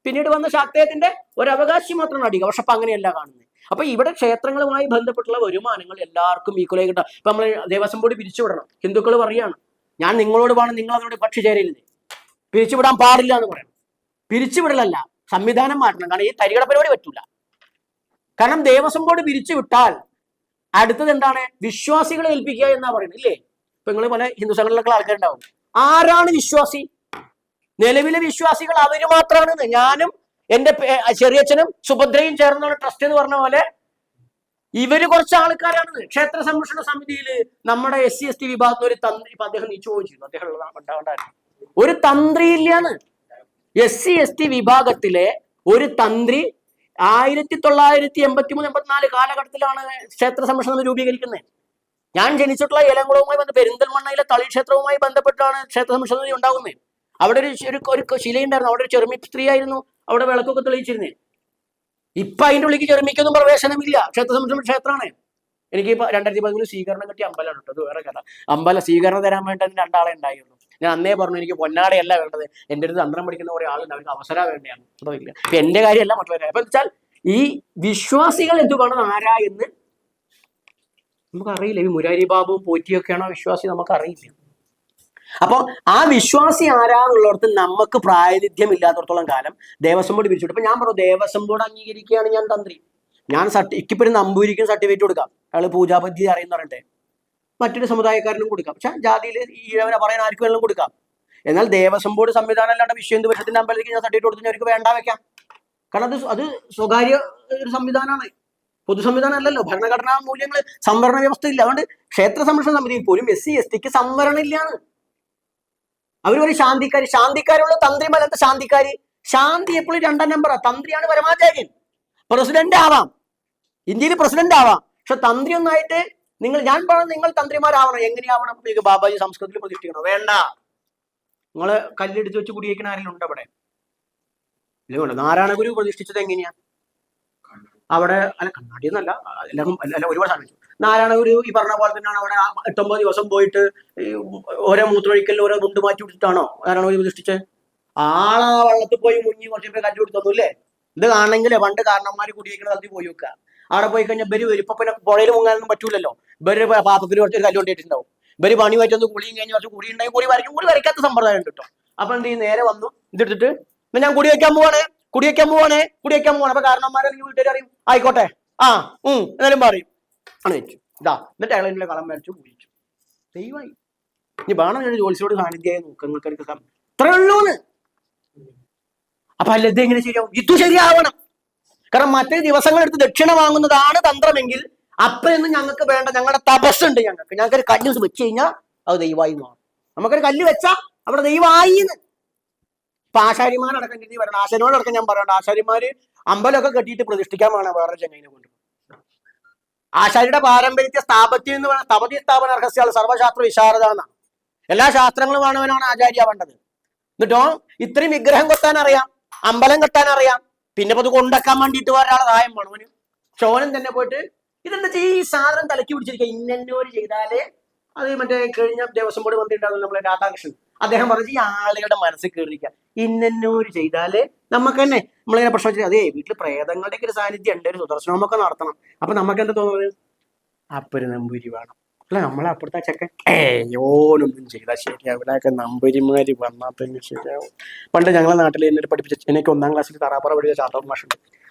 പിന്നീട് വന്ന ശാക്തേയത്തിന്റെ ഒരു അവകാശം മാത്രമാണ് അടിക. പക്ഷെ അപ്പൊ അങ്ങനെയല്ല കാണുന്നത്. അപ്പൊ ഇവിടെ ക്ഷേത്രങ്ങളുമായി ബന്ധപ്പെട്ടുള്ള വരുമാനങ്ങൾ എല്ലാവർക്കും ഈക്വലായി കിട്ടാം. ഇപ്പൊ നമ്മൾ ദേവസ്വം ബോർഡ് പിരിച്ചുവിടണം. ഹിന്ദുക്കൾ പറയാണ് ഞാൻ നിങ്ങളോട് വേണം, നിങ്ങൾ അതിനോട് പക്ഷി ചേരരുത്, പിരിച്ചുവിടാൻ പാടില്ല എന്ന് പറയണം. പിരിച്ചുവിടലല്ല, സംവിധാനം മാറ്റണം. കാരണം ഈ തരികട പരിപാടി പറ്റൂല. കാരണം ദേവസ്വം ബോർഡ് പിരിച്ചു വിട്ടാൽ അടുത്തത് എന്താണ്? വിശ്വാസികളെ ഏൽപ്പിക്കുക എന്നാ പറയുന്നത് ഇല്ലേ? ഇപ്പൊ നിങ്ങൾ പല ഹിന്ദു സംഘടനകളിലുള്ള ആൾക്കാരുണ്ടാവും. ആരാണ് വിശ്വാസി? നിലവിലെ വിശ്വാസികൾ അവര് മാത്രമാണ്. ഞാനും എന്റെ ചെറിയച്ഛനും സുഭദ്രയും ചേർന്നാണ് ട്രസ്റ്റ് എന്ന് പറഞ്ഞ പോലെ ഇവര് കുറച്ച് ആൾക്കാരാണ്. ക്ഷേത്ര സംരക്ഷണ സമിതിയിൽ നമ്മുടെ SC/ST വിഭാഗത്തിന് ഒരു തന്ത്രി, ഇപ്പൊ അദ്ദേഹം നീച്ചു പോവുകയും ചെയ്തു, അദ്ദേഹം ഉണ്ടാവേണ്ടായിരുന്നു, ഒരു തന്ത്രി ഇല്ലാന്ന്. SC/ST വിഭാഗത്തിലെ ഒരു തന്ത്രി 1983-84 കാലഘട്ടത്തിലാണ് ക്ഷേത്ര സംരക്ഷണ സമിതി രൂപീകരിക്കുന്നത്. ഞാൻ ജനിച്ചിട്ടുള്ള ഏലംകുളവുമായി പെരിന്തൽമണ്ണയിലെ തളി ക്ഷേത്രവുമായി ബന്ധപ്പെട്ടാണ് ക്ഷേത്ര സംരക്ഷണ സമിതി ഉണ്ടാകുന്നത്. അവിടെ ഒരു ശിലയുണ്ടായിരുന്നു, അവിടെ ഒരു ചെറുമി സ്ത്രീ ആയിരുന്നു അവിടെ വിളക്കൊക്കെ തെളിയിച്ചിരുന്നേ. ഇപ്പൊ അതിന്റെ ഉള്ളിലേക്ക് ചെറുമിക്കൊന്നും പ്രവേശനമില്ല. ക്ഷേത്ര സംരക്ഷണ ക്ഷേത്രമാണ്. എനിക്ക് 2013 സ്വീകരണം കിട്ടിയ അമ്പലമാണ് കേട്ടോ. അത് വേറെ കഥ. അമ്പലം സ്വീകരണം തരാൻ വേണ്ടി 2 ആളെ ഉണ്ടായിരുന്നു. ഞാൻ അന്നേ പറഞ്ഞു എനിക്ക് പൊന്നാടയല്ല വേണ്ടത്, എൻ്റെ അടുത്ത് തന്ത്രം പഠിക്കുന്ന കുറെ ആളുണ്ട്, അവർക്ക് അവസരം വേണ്ടിയാണ്. അതോ ഇല്ല, ഇപ്പൊ എന്റെ കാര്യമല്ല മറ്റുള്ള കാര്യം. അപ്പൊ വെച്ചാൽ ഈ വിശ്വാസികൾ എന്തുകൊണ്ടാണ് ആരാ എന്ന് നമുക്കറിയില്ല. ഈ മുരാരി ബാബുവും പോറ്റിയൊക്കെയാണോ വിശ്വാസി നമുക്കറിയില്ല. അപ്പൊ ആ വിശ്വാസി ആരാന്നുള്ളിടത്ത് നമുക്ക് പ്രാതിനിധ്യം ഇല്ലാത്തടത്തോളം കാലം ദേവസ്വം ബോർഡ് പിരിച്ചുവിട്ടു. അപ്പൊ ഞാൻ പറഞ്ഞു ദേവസ്വം ബോർഡ് അംഗീകരിക്കുകയാണ് ഞാൻ തന്ത്രി, ഞാൻ എനിക്കിപ്പോഴും നമ്പൂരിക്കും സർട്ടിഫിക്കറ്റ് കൊടുക്കാം, അയാൾ പൂജാപദ്ധതി അറിയുന്ന പറഞ്ഞിട്ട് മറ്റൊരു സമുദായക്കാരനും കൊടുക്കാം. പക്ഷെ ജാതിയിൽ ഈഴവനെ പറയാൻ ആർക്കും വേണം കൊടുക്കാം. എന്നാൽ ദേവസ്വം ബോർഡ് സംവിധാനം അല്ലാണ്ട് വിശ്വ ഹിന്ദു പരിഷത്തിന്റെ അമ്പലത്തിലേക്ക് ഞാൻ സർട്ടിഫിക്കറ്റ് കൊടുത്ത് അവർക്ക് വേണ്ട വെക്കാം. കാരണം അത് സ്വകാര്യ ഒരു സംവിധാനമാണ്. പൊതു സംവിധാനം അല്ലല്ലോ, ഭരണഘടനാ മൂല്യങ്ങൾ, സംവരണ വ്യവസ്ഥ ഇല്ല. അതുകൊണ്ട് ക്ഷേത്ര സംരക്ഷണ സമിതിയിൽ പോലും SC ST സംവരണം ഇല്ലാന്ന്. അവർ ഒരു ശാന്തിക്കാരുള്ള തന്ത്രിമാരത്തെ ശാന്തിക്കാര്. ശാന്തി എപ്പോഴും 2ാം നമ്പറാ. തന്ത്രിയാണ് പരമാചാര്യൻ. പ്രസിഡന്റ് ആവാം, ഇന്ത്യയിൽ പ്രസിഡന്റ് ആവാം, പക്ഷെ തന്ത്രി ഒന്നായിട്ട് ഞാൻ പറഞ്ഞു നിങ്ങൾ തന്ത്രിമാരാവണം. എങ്ങനെയാവണം? ബാബാജി സംസ്കൃതത്തിൽ പ്രതിഷ്ഠിക്കണോ? വേണ്ട. നിങ്ങൾ കല്ലെടുത്ത് വെച്ച് കുടിയേക്കണ ആരെങ്കിലും ഉണ്ടോ അവിടെ? ഇല്ല. നാരായണ ഗുരു പ്രതിഷ്ഠിച്ചത് എങ്ങനെയാ? അവിടെ അല്ല, കണ്ണാടി എന്നല്ല, അല്ല ഒരുപാട് സാധിച്ചു. നാരായണ ഗുരു ഈ പറഞ്ഞ പോലെ തന്നെയാണ്. അവിടെ 8-9 ദിവസം പോയിട്ട് ഓരോ മൂത്രമൊഴിക്കലിൽ ഓരോ മുണ്ട് മാറ്റി വിട്ടിട്ടാണോ നാരായണ ഗുരു പ്രതിഷ്ഠിച്ചത്? ആളാ വള്ളത്തിൽ പോയി മുങ്ങി കുറച്ച് പേര് കല്ല് കൊടുത്തൊന്നുമില്ലേ? ഇത് കാണണമെങ്കിലേ പണ്ട് കാരണന്മാര് കുടിയേക്കുന്ന സ്ഥലത്ത് പോയി വെക്കുക. അവിടെ പോയി കഴിഞ്ഞാൽ ബരി വരും. ഇപ്പൊ പിന്നെ പുഴയിൽ മുങ്ങാനൊന്നും പറ്റൂലല്ലോ. ബര് പാപ്പത്തിന് കുറച്ച് കല്ല് കൊണ്ടിട്ടുണ്ടാവും. ബരി പണി പറ്റൊന്ന് കുളിയും കഴിഞ്ഞ് കുറച്ച് കുടി ഉണ്ടായി, കുടി വരയ്ക്കാത്ത സമ്പ്രദായം ഉണ്ട് കേട്ടോ. അപ്പൊ എന്ത് ചെയ്യും? നേരെ വന്നു ഇതെടുത്തിട്ട് ഞാൻ കുടി വയ്ക്കാൻ പോവാണേ. അപ്പൊ കാരണന്മാരെ വീട്ടുകാർ അറിയും. ആയിക്കോട്ടെ, എന്നാലും പറയും ആണ് വെച്ചു. എന്നിട്ട് അയാളെ കളം വരച്ചു കുടിച്ചു. ദൈവമായി. ഇനി വേണം ഞാൻ ജോലിസിനോട് സാന്നിധ്യമായി നോക്കങ്ങൾക്ക് ഇത്രേ ഉള്ളൂന്ന്. അപ്പൊ അല്ല, ഇത് എങ്ങനെ ശരിയാവും? ഇത് ശരിയാവണം. കാരണം മറ്റേ ദിവസങ്ങളെടുത്ത് ദക്ഷിണ വാങ്ങുന്നതാണ് തന്ത്രമെങ്കിൽ അപ്പഴൊന്നും ഞങ്ങൾക്ക് വേണ്ട. ഞങ്ങളുടെ തപസ്സുണ്ട്. ഞങ്ങൾക്കൊരു കല്ല് വെച്ച് കഴിഞ്ഞാൽ അത് ദൈവമായി മാറും. നമുക്കൊരു കല്ല് വെച്ചാ അവിടെ ദൈവമായി. ഇപ്പൊ ആശാരിമാരടക്കം രീതി വരണം. ആശാരിമാരടക്കം ഞാൻ പറയണ്ട. ആശാരിമാര് അമ്പലമൊക്കെ കെട്ടിയിട്ട് പ്രതിഷ്ഠിക്കാൻ വേണം വേറെ ചെങ്ങൈനെ കൊണ്ട്. ആശാരിയുടെ പാരമ്പര്യത്തെ സ്ഥാപത്യം എന്ന് പറയുന്നത് സ്ഥപതി സ്ഥാപന രഹസ്യാൽ സർവശാസ്ത്ര വിശാരദ എന്നാണ്. എല്ലാ ശാസ്ത്രങ്ങളും വേണവനാണ് ആചാര്യാവേണ്ടത്. എന്നിട്ടോ ഇത്രയും വിഗ്രഹം കൊത്താൻ അറിയാം, അമ്പലം കെട്ടാൻ അറിയാം, പിന്നെ അത് കൊണ്ടാക്കാൻ വേണ്ടിയിട്ട് ഒരാളെ സഹായം വേണം. അവന് ക്ഷോനം തന്നെ പോയിട്ട് ഇതെന്താ ഈ സാധനം തലക്കി പിടിച്ചിരിക്കുക. ഇന്നോര് ചെയ്താലേ അത് മറ്റേ കഴിഞ്ഞ ദേവസ്വം ബോർഡ് വന്നിട്ടുണ്ടാകും നമ്മളെ രാധാകൃഷ്ണൻ. അദ്ദേഹം പറഞ്ഞു ഈ ആളുകളുടെ മനസ്സിൽ കയറിയിരിക്കുക. ഇന്നോര് ചെയ്താലേ നമുക്ക് തന്നെ നമ്മളിങ്ങനെ പ്രശ്നം വെച്ചാൽ അതേ വീട്ടിൽ പ്രേതങ്ങളുടെ ഒരു സാന്നിധ്യം ഉണ്ട്, ഒരു സുദർശനമൊക്കെ നടത്തണം. അപ്പൊ നമുക്ക് എന്താ തോന്നുന്നത്? അപ്പൊരു നമ്പൂരി വേണം. അല്ല, നമ്മളെ അപ്പുറത്തെ ചെക്കൻ ഓനൊന്നും ചെയ്താൽ ശരിയാവില്ല, നമ്പൂരിമാര് വന്നാൽ തന്നെ ശരിയാവും. പണ്ട് ഞങ്ങളെ നാട്ടിൽ എന്നെ പഠിപ്പിച്ച, എനിക്ക് 1ാം ക്ലാസ്സിൽ തറാപ്പറ പഠിച്ച ചാത്തവ മാഷുണ്ട്.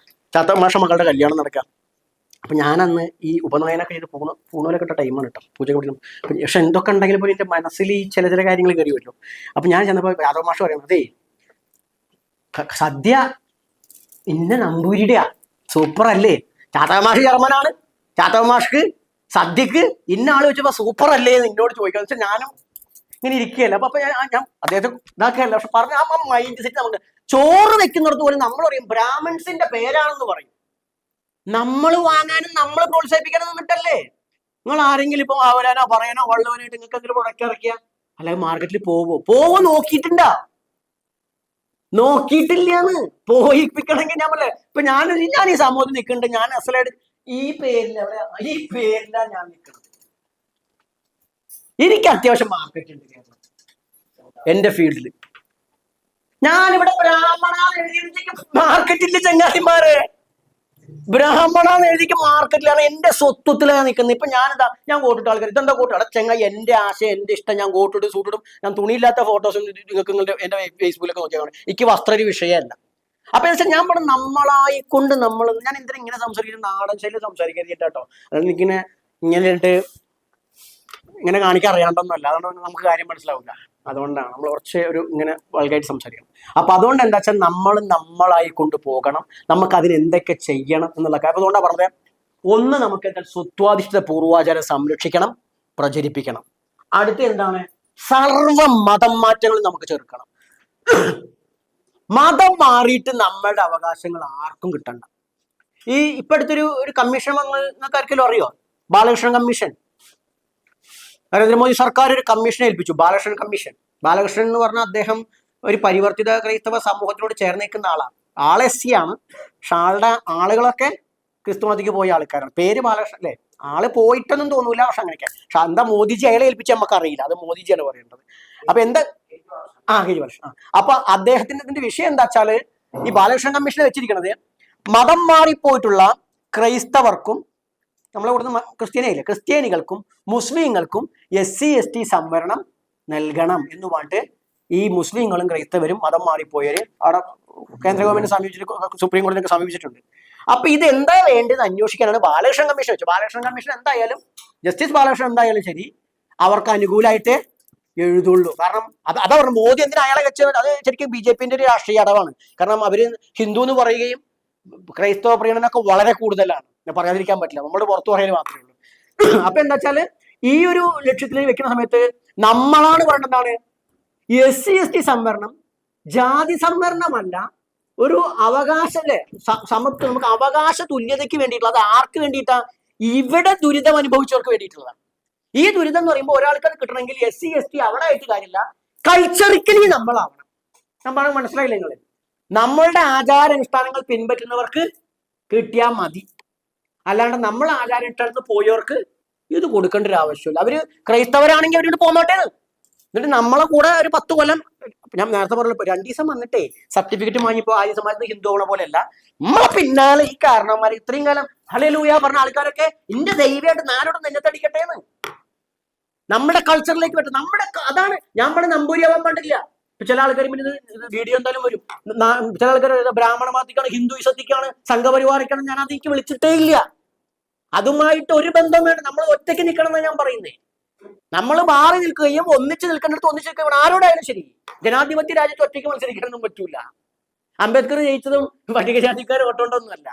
ചാത്തവ മാഷ മകളുടെ കല്യാണം നടക്കാം. അപ്പൊ ഞാനന്ന് ഈ ഉപനയനൊക്കെ ചെയ്ത് പൂണൂലൊക്കെ ഇട്ട ടൈമാണ് കേട്ടോ, പൂജ പഠിക്കണം. പക്ഷെ എന്തൊക്കെ ഉണ്ടെങ്കിൽ പോലും എന്റെ മനസ്സിൽ ഈ ചില കാര്യങ്ങൾ കയറി വരുമല്ലോ. അപ്പൊ ഞാൻ ചെന്നപ്പോ യാദവ മാഷ് പറയണം, അതേ സദ്യ ഇന്ന നമ്പൂരിയുടെയാ, സൂപ്പർ അല്ലേ? ചാത്തവ മാഷ് ജർമ്മനാണ്. ചാത്തവ മാഷ്ക്ക് സദ്യക്ക് ഇന്ന ആള് വെച്ചപ്പോ സൂപ്പർ അല്ലേ എന്ന് എന്നോട് ചോദിക്കുക. വെച്ചാൽ ഞാനും ഇങ്ങനെ ഇരിക്കുകയല്ല. അപ്പൊ ഞാൻ അദ്ദേഹത്തെ ഇതാക്കുകയല്ല, പക്ഷെ പറഞ്ഞ ആ മൈൻഡ് സെറ്റ് നമുക്ക് ചോറ് വെക്കുന്നിടത്ത് പോലും നമ്മൾ പറയും ബ്രാഹ്മിൺസിന്റെ പേരാണെന്ന് പറയും. നമ്മൾ വാങ്ങാനും നമ്മൾ പ്രോത്സാഹിപ്പിക്കാനും നിന്നിട്ടല്ലേ. നിങ്ങൾ ആരെങ്കിലും ഇപ്പൊ ആവരാനോ പറയാനോ വള്ളവനായിട്ട് നിങ്ങൾക്ക് എന്തെങ്കിലും പ്രൊഡക്റ്റ് ഇറക്കിയ അല്ലെങ്കിൽ മാർക്കറ്റിൽ പോവോ നോക്കിയിട്ടില്ലാന്ന്. പോയിപ്പിക്കണമെങ്കിൽ ഞാൻ പറയേ, ഇപ്പൊ ഞാൻ ഈ സമൂഹത്തിൽ നിൽക്കുന്നുണ്ട്. ഞാൻ അസലായിട്ട് ഈ പേരിലാണ് ഞാൻ നിൽക്കുന്നത്. എനിക്ക് അത്യാവശ്യം മാർക്കറ്റ് ഉണ്ട് എന്റെ ഫീൽഡിൽ. ഞാനിവിടെ ബ്രാഹ്മണാന്ന് എഴുതിയ മാർക്കറ്റില്ല ചങ്ങാതിമാരെ. ബ്രാഹ്മണാന്ന് എഴുതിക്ക് മാർക്കറ്റിലാണ്. എന്റെ സ്വത്വത്തിലാണ് നിൽക്കുന്നത്. ഇപ്പൊ ഞാൻ കോട്ടിട്ട ആൾക്കാർ ഇതെന്താ കോട്ടാണ് ചെങ്ങായി, എന്റെ ആശയം, എന്റെ ഇഷ്ടം. ഞാൻ കോട്ടിട്ട് സൂട്ടിടും. ഞാൻ തുണിയില്ലാത്ത ഫോട്ടോസ് നിങ്ങൾക്ക് എന്റെ ഫേസ്ബുക്കിലൊക്കെ നോക്കിയാണ്. എനിക്ക് വസ്ത്ര ഒരു വിഷയമല്ല. അപ്പൊ വെച്ചാൽ ഞാൻ പറഞ്ഞു നമ്മളായിക്കൊണ്ട് ഞാൻ എന്തിനാ ഇങ്ങനെ സംസാരിക്കുന്നത്? നാടൻ ശൈലി സംസാരിക്കരുത് കേട്ടോ. അതായത് ഇങ്ങനെ ഇങ്ങനെ കാണിക്കാൻ അറിയാണ്ടൊന്നുമല്ല. അതുകൊണ്ട് നമുക്ക് കാര്യം മനസ്സിലാവില്ല. അതുകൊണ്ടാണ് നമ്മൾ കുറച്ച് ഇങ്ങനെ വൾഗായിട്ട് സംസാരിക്കണം. അപ്പൊ അതുകൊണ്ട് എന്താ വെച്ചാൽ നമ്മളായിക്കൊണ്ട് പോകണം. നമുക്ക് അതിന് എന്തൊക്കെ ചെയ്യണം എന്നുള്ള കാര്യം. അതുകൊണ്ടാണ് പറഞ്ഞത്, ഒന്ന് നമുക്ക് എന്താ സ്വത്വാധിഷ്ഠിത പൂർവാചാരം സംരക്ഷിക്കണം, പ്രചരിപ്പിക്കണം. അടുത്ത എന്താണ്? സർവ മതം മാറ്റങ്ങളും നമുക്ക് ചെറുക്കണം. മതം മാറിയിട്ട് നമ്മളുടെ അവകാശങ്ങൾ ആർക്കും കിട്ടണ്ട. ഇപ്പൊ അടുത്തൊരു കമ്മീഷൻ നിങ്ങൾക്ക് ആർക്കെങ്കിലും അറിയോ? ബാലകൃഷ്ണൻ കമ്മീഷൻ. നരേന്ദ്രമോദി സർക്കാർ ഒരു കമ്മീഷനെ ഏൽപ്പിച്ചു, ബാലകൃഷ്ണൻ കമ്മീഷൻ. ബാലകൃഷ്ണൻ എന്ന് പറഞ്ഞാൽ അദ്ദേഹം ഒരു പരിവർത്തിത ക്രൈസ്തവ സമൂഹത്തിനോട് ചേർന്ന് നിൽക്കുന്ന ആളാണ്. ആൾ SC ആണ്. പക്ഷെ ആളുകളൊക്കെ ക്രിസ്തുമതിക്ക് പോയ ആൾക്കാരാണ്. പേര് ബാലകൃഷ്ണൻ അല്ലേ? ആള് പോയിട്ടൊന്നും തോന്നൂല. പക്ഷെ അങ്ങനെയൊക്കെ. പക്ഷെ എന്താ മോദിജി അയാളെ ഏൽപ്പിച്ച് നമുക്ക് അറിയില്ല. അത് മോദിജിയാണ് പറയേണ്ടത്. അപ്പൊ എന്താ കേജ്രിവാൾ. അപ്പൊ അദ്ദേഹത്തിന്റെ വിഷയം എന്താ വെച്ചാല്, ഈ ബാലകൃഷ്ണൻ കമ്മീഷൻ വെച്ചിരിക്കുന്നത് മതം മാറിപ്പോയിട്ടുള്ള ക്രൈസ്തവർക്കും നമ്മളെ ഇവിടുന്ന് ക്രിസ്ത്യാനികൾക്കും മുസ്ലിങ്ങൾക്കും SC ST സംവരണം നൽകണം എന്ന് പറഞ്ഞിട്ട് ഈ മുസ്ലിങ്ങളും ക്രൈസ്തവരും മതം മാറിപ്പോയവര് അവിടെ കേന്ദ്ര ഗവൺമെന്റ് സമീപിച്ചിട്ട് സുപ്രീം കോടതിയൊക്കെ സമീപിച്ചിട്ടുണ്ട്. അപ്പൊ ഇത് എന്താ വേണ്ടത് അന്വേഷിക്കാനാണ് ബാലകൃഷ്ണൻ കമ്മീഷൻ വെച്ചത്. ബാലകൃഷ്ണൻ കമ്മീഷൻ എന്തായാലും ജസ്റ്റിസ് ബാലകൃഷ്ണൻ എന്തായാലും ശരി അവർക്ക് അനുകൂലമായിട്ട് എഴുതുള്ളൂ. കാരണം അതാ പറഞ്ഞു മോദി എന്തിനാ അയാളെ വെച്ചത്? അത് ശരിക്കും BJPന്റെ ഒരു രാഷ്ട്രീയ അടവാണ്. കാരണം അവര് ഹിന്ദു എന്ന് പറയുകയും ക്രൈസ്തവ പ്രീണനൊക്കെ വളരെ കൂടുതലാണ്. ഞാൻ പറയാതിരിക്കാൻ പറ്റില്ല, നമ്മൾ പുറത്തു പറയൽ മാത്രമേ ഉള്ളൂ. അപ്പൊ എന്താ വെച്ചാല് ഈ ഒരു ലക്ഷ്യത്തിലേക്ക് വെക്കുന്ന സമയത്ത് നമ്മളാണ് വേണ്ടതാണ് SC/ST സംവരണം ജാതി സംവരണമല്ല, ഒരു അവകാശ സമത്വം, നമുക്ക് അവകാശ തുല്യതയ്ക്ക് വേണ്ടിയിട്ടുള്ള, അത് ആർക്ക് വേണ്ടിയിട്ടാ? ഇവിടെ ദുരിതം അനുഭവിച്ചവർക്ക് വേണ്ടിയിട്ടുള്ളതാണ്. ഈ ദുരിതം എന്ന് പറയുമ്പോൾ ഒരാൾക്ക് അത് കിട്ടണമെങ്കിൽ SC/ST അവിടെ ആയിട്ട് കാര്യമില്ല, കൾച്ചറിക്കലി നമ്മളാവണം. ഞാൻ പറഞ്ഞ മനസ്സിലായില്ല നിങ്ങൾ? നമ്മളുടെ ആചാരാനുഷ്ഠാനങ്ങൾ പിൻപറ്റുന്നവർക്ക് കിട്ടിയാൽ മതി, അല്ലാണ്ട് നമ്മൾ ആചാരാനുഷ്ഠാനത്തിൽ പോയവർക്ക് ഇത് കൊടുക്കേണ്ട ഒരു ആവശ്യമില്ല. അവര് ക്രൈസ്തവരാണെങ്കിൽ അവരോട് പോന്നോട്ടെ. എന്നിട്ട് നമ്മളെ കൂടെ ഒരു 10 കൊല്ലം, ഞാൻ നേരത്തെ പറഞ്ഞല്ലോ 2 ദിവസം വന്നിട്ടേ സർട്ടിഫിക്കറ്റ് വാങ്ങിപ്പോ ആര്യ സമാജത്തിന് ഹിന്ദു ആവണ പോലെയല്ല, നമ്മളെ പിന്നാലെ ഈ കാരണവന്മാർ ഇത്രയും കാലം ഹല്ലേലൂയ പറഞ്ഞ ആൾക്കാരൊക്കെ എന്റെ ദൈവമായിട്ട് നാരോട് നെഞ്ഞത്തടിക്കട്ടെ എന്ന് നമ്മുടെ കൾച്ചറിലേക്ക് പറ്റും. അതാണ് ഞാൻ പറഞ്ഞ നമ്പൂരിയാവാൻ പാടില്ല. ഇപ്പൊ ചില ആൾക്കാർ പിന്നെ വീഡിയോ എന്തായാലും വരും, ചില ആൾക്കാർ ബ്രാഹ്മണ മതത്തിക്കാണ്, ഹിന്ദുയിസത്തിക്കാണ്, സംഘപരിവാറിക്കാണ്. ഞാൻ അതിലേക്ക് വിളിച്ചിട്ടേ ഇല്ല. അതുമായിട്ട് ഒരു ബന്ധം വേണം. നമ്മൾ ഒറ്റയ്ക്ക് നിൽക്കണം എന്നാണ് ഞാൻ പറയുന്നത്. നമ്മൾ മാറി നിൽക്കുകയും ഒന്നിച്ച് നിൽക്കേണ്ടടുത്ത് ഒന്നിച്ച് നിൽക്കുകയും ആരോടായാലും ശരി. ജനാധിപത്യ രാജ്യത്ത് ഒറ്റയ്ക്ക് മത്സരിക്കാനൊന്നും പറ്റൂല. അംബേദ്കർ ജയിച്ചതും പട്ടികജാതിക്കാർ വോട്ടുകൊണ്ടൊന്നുമല്ല.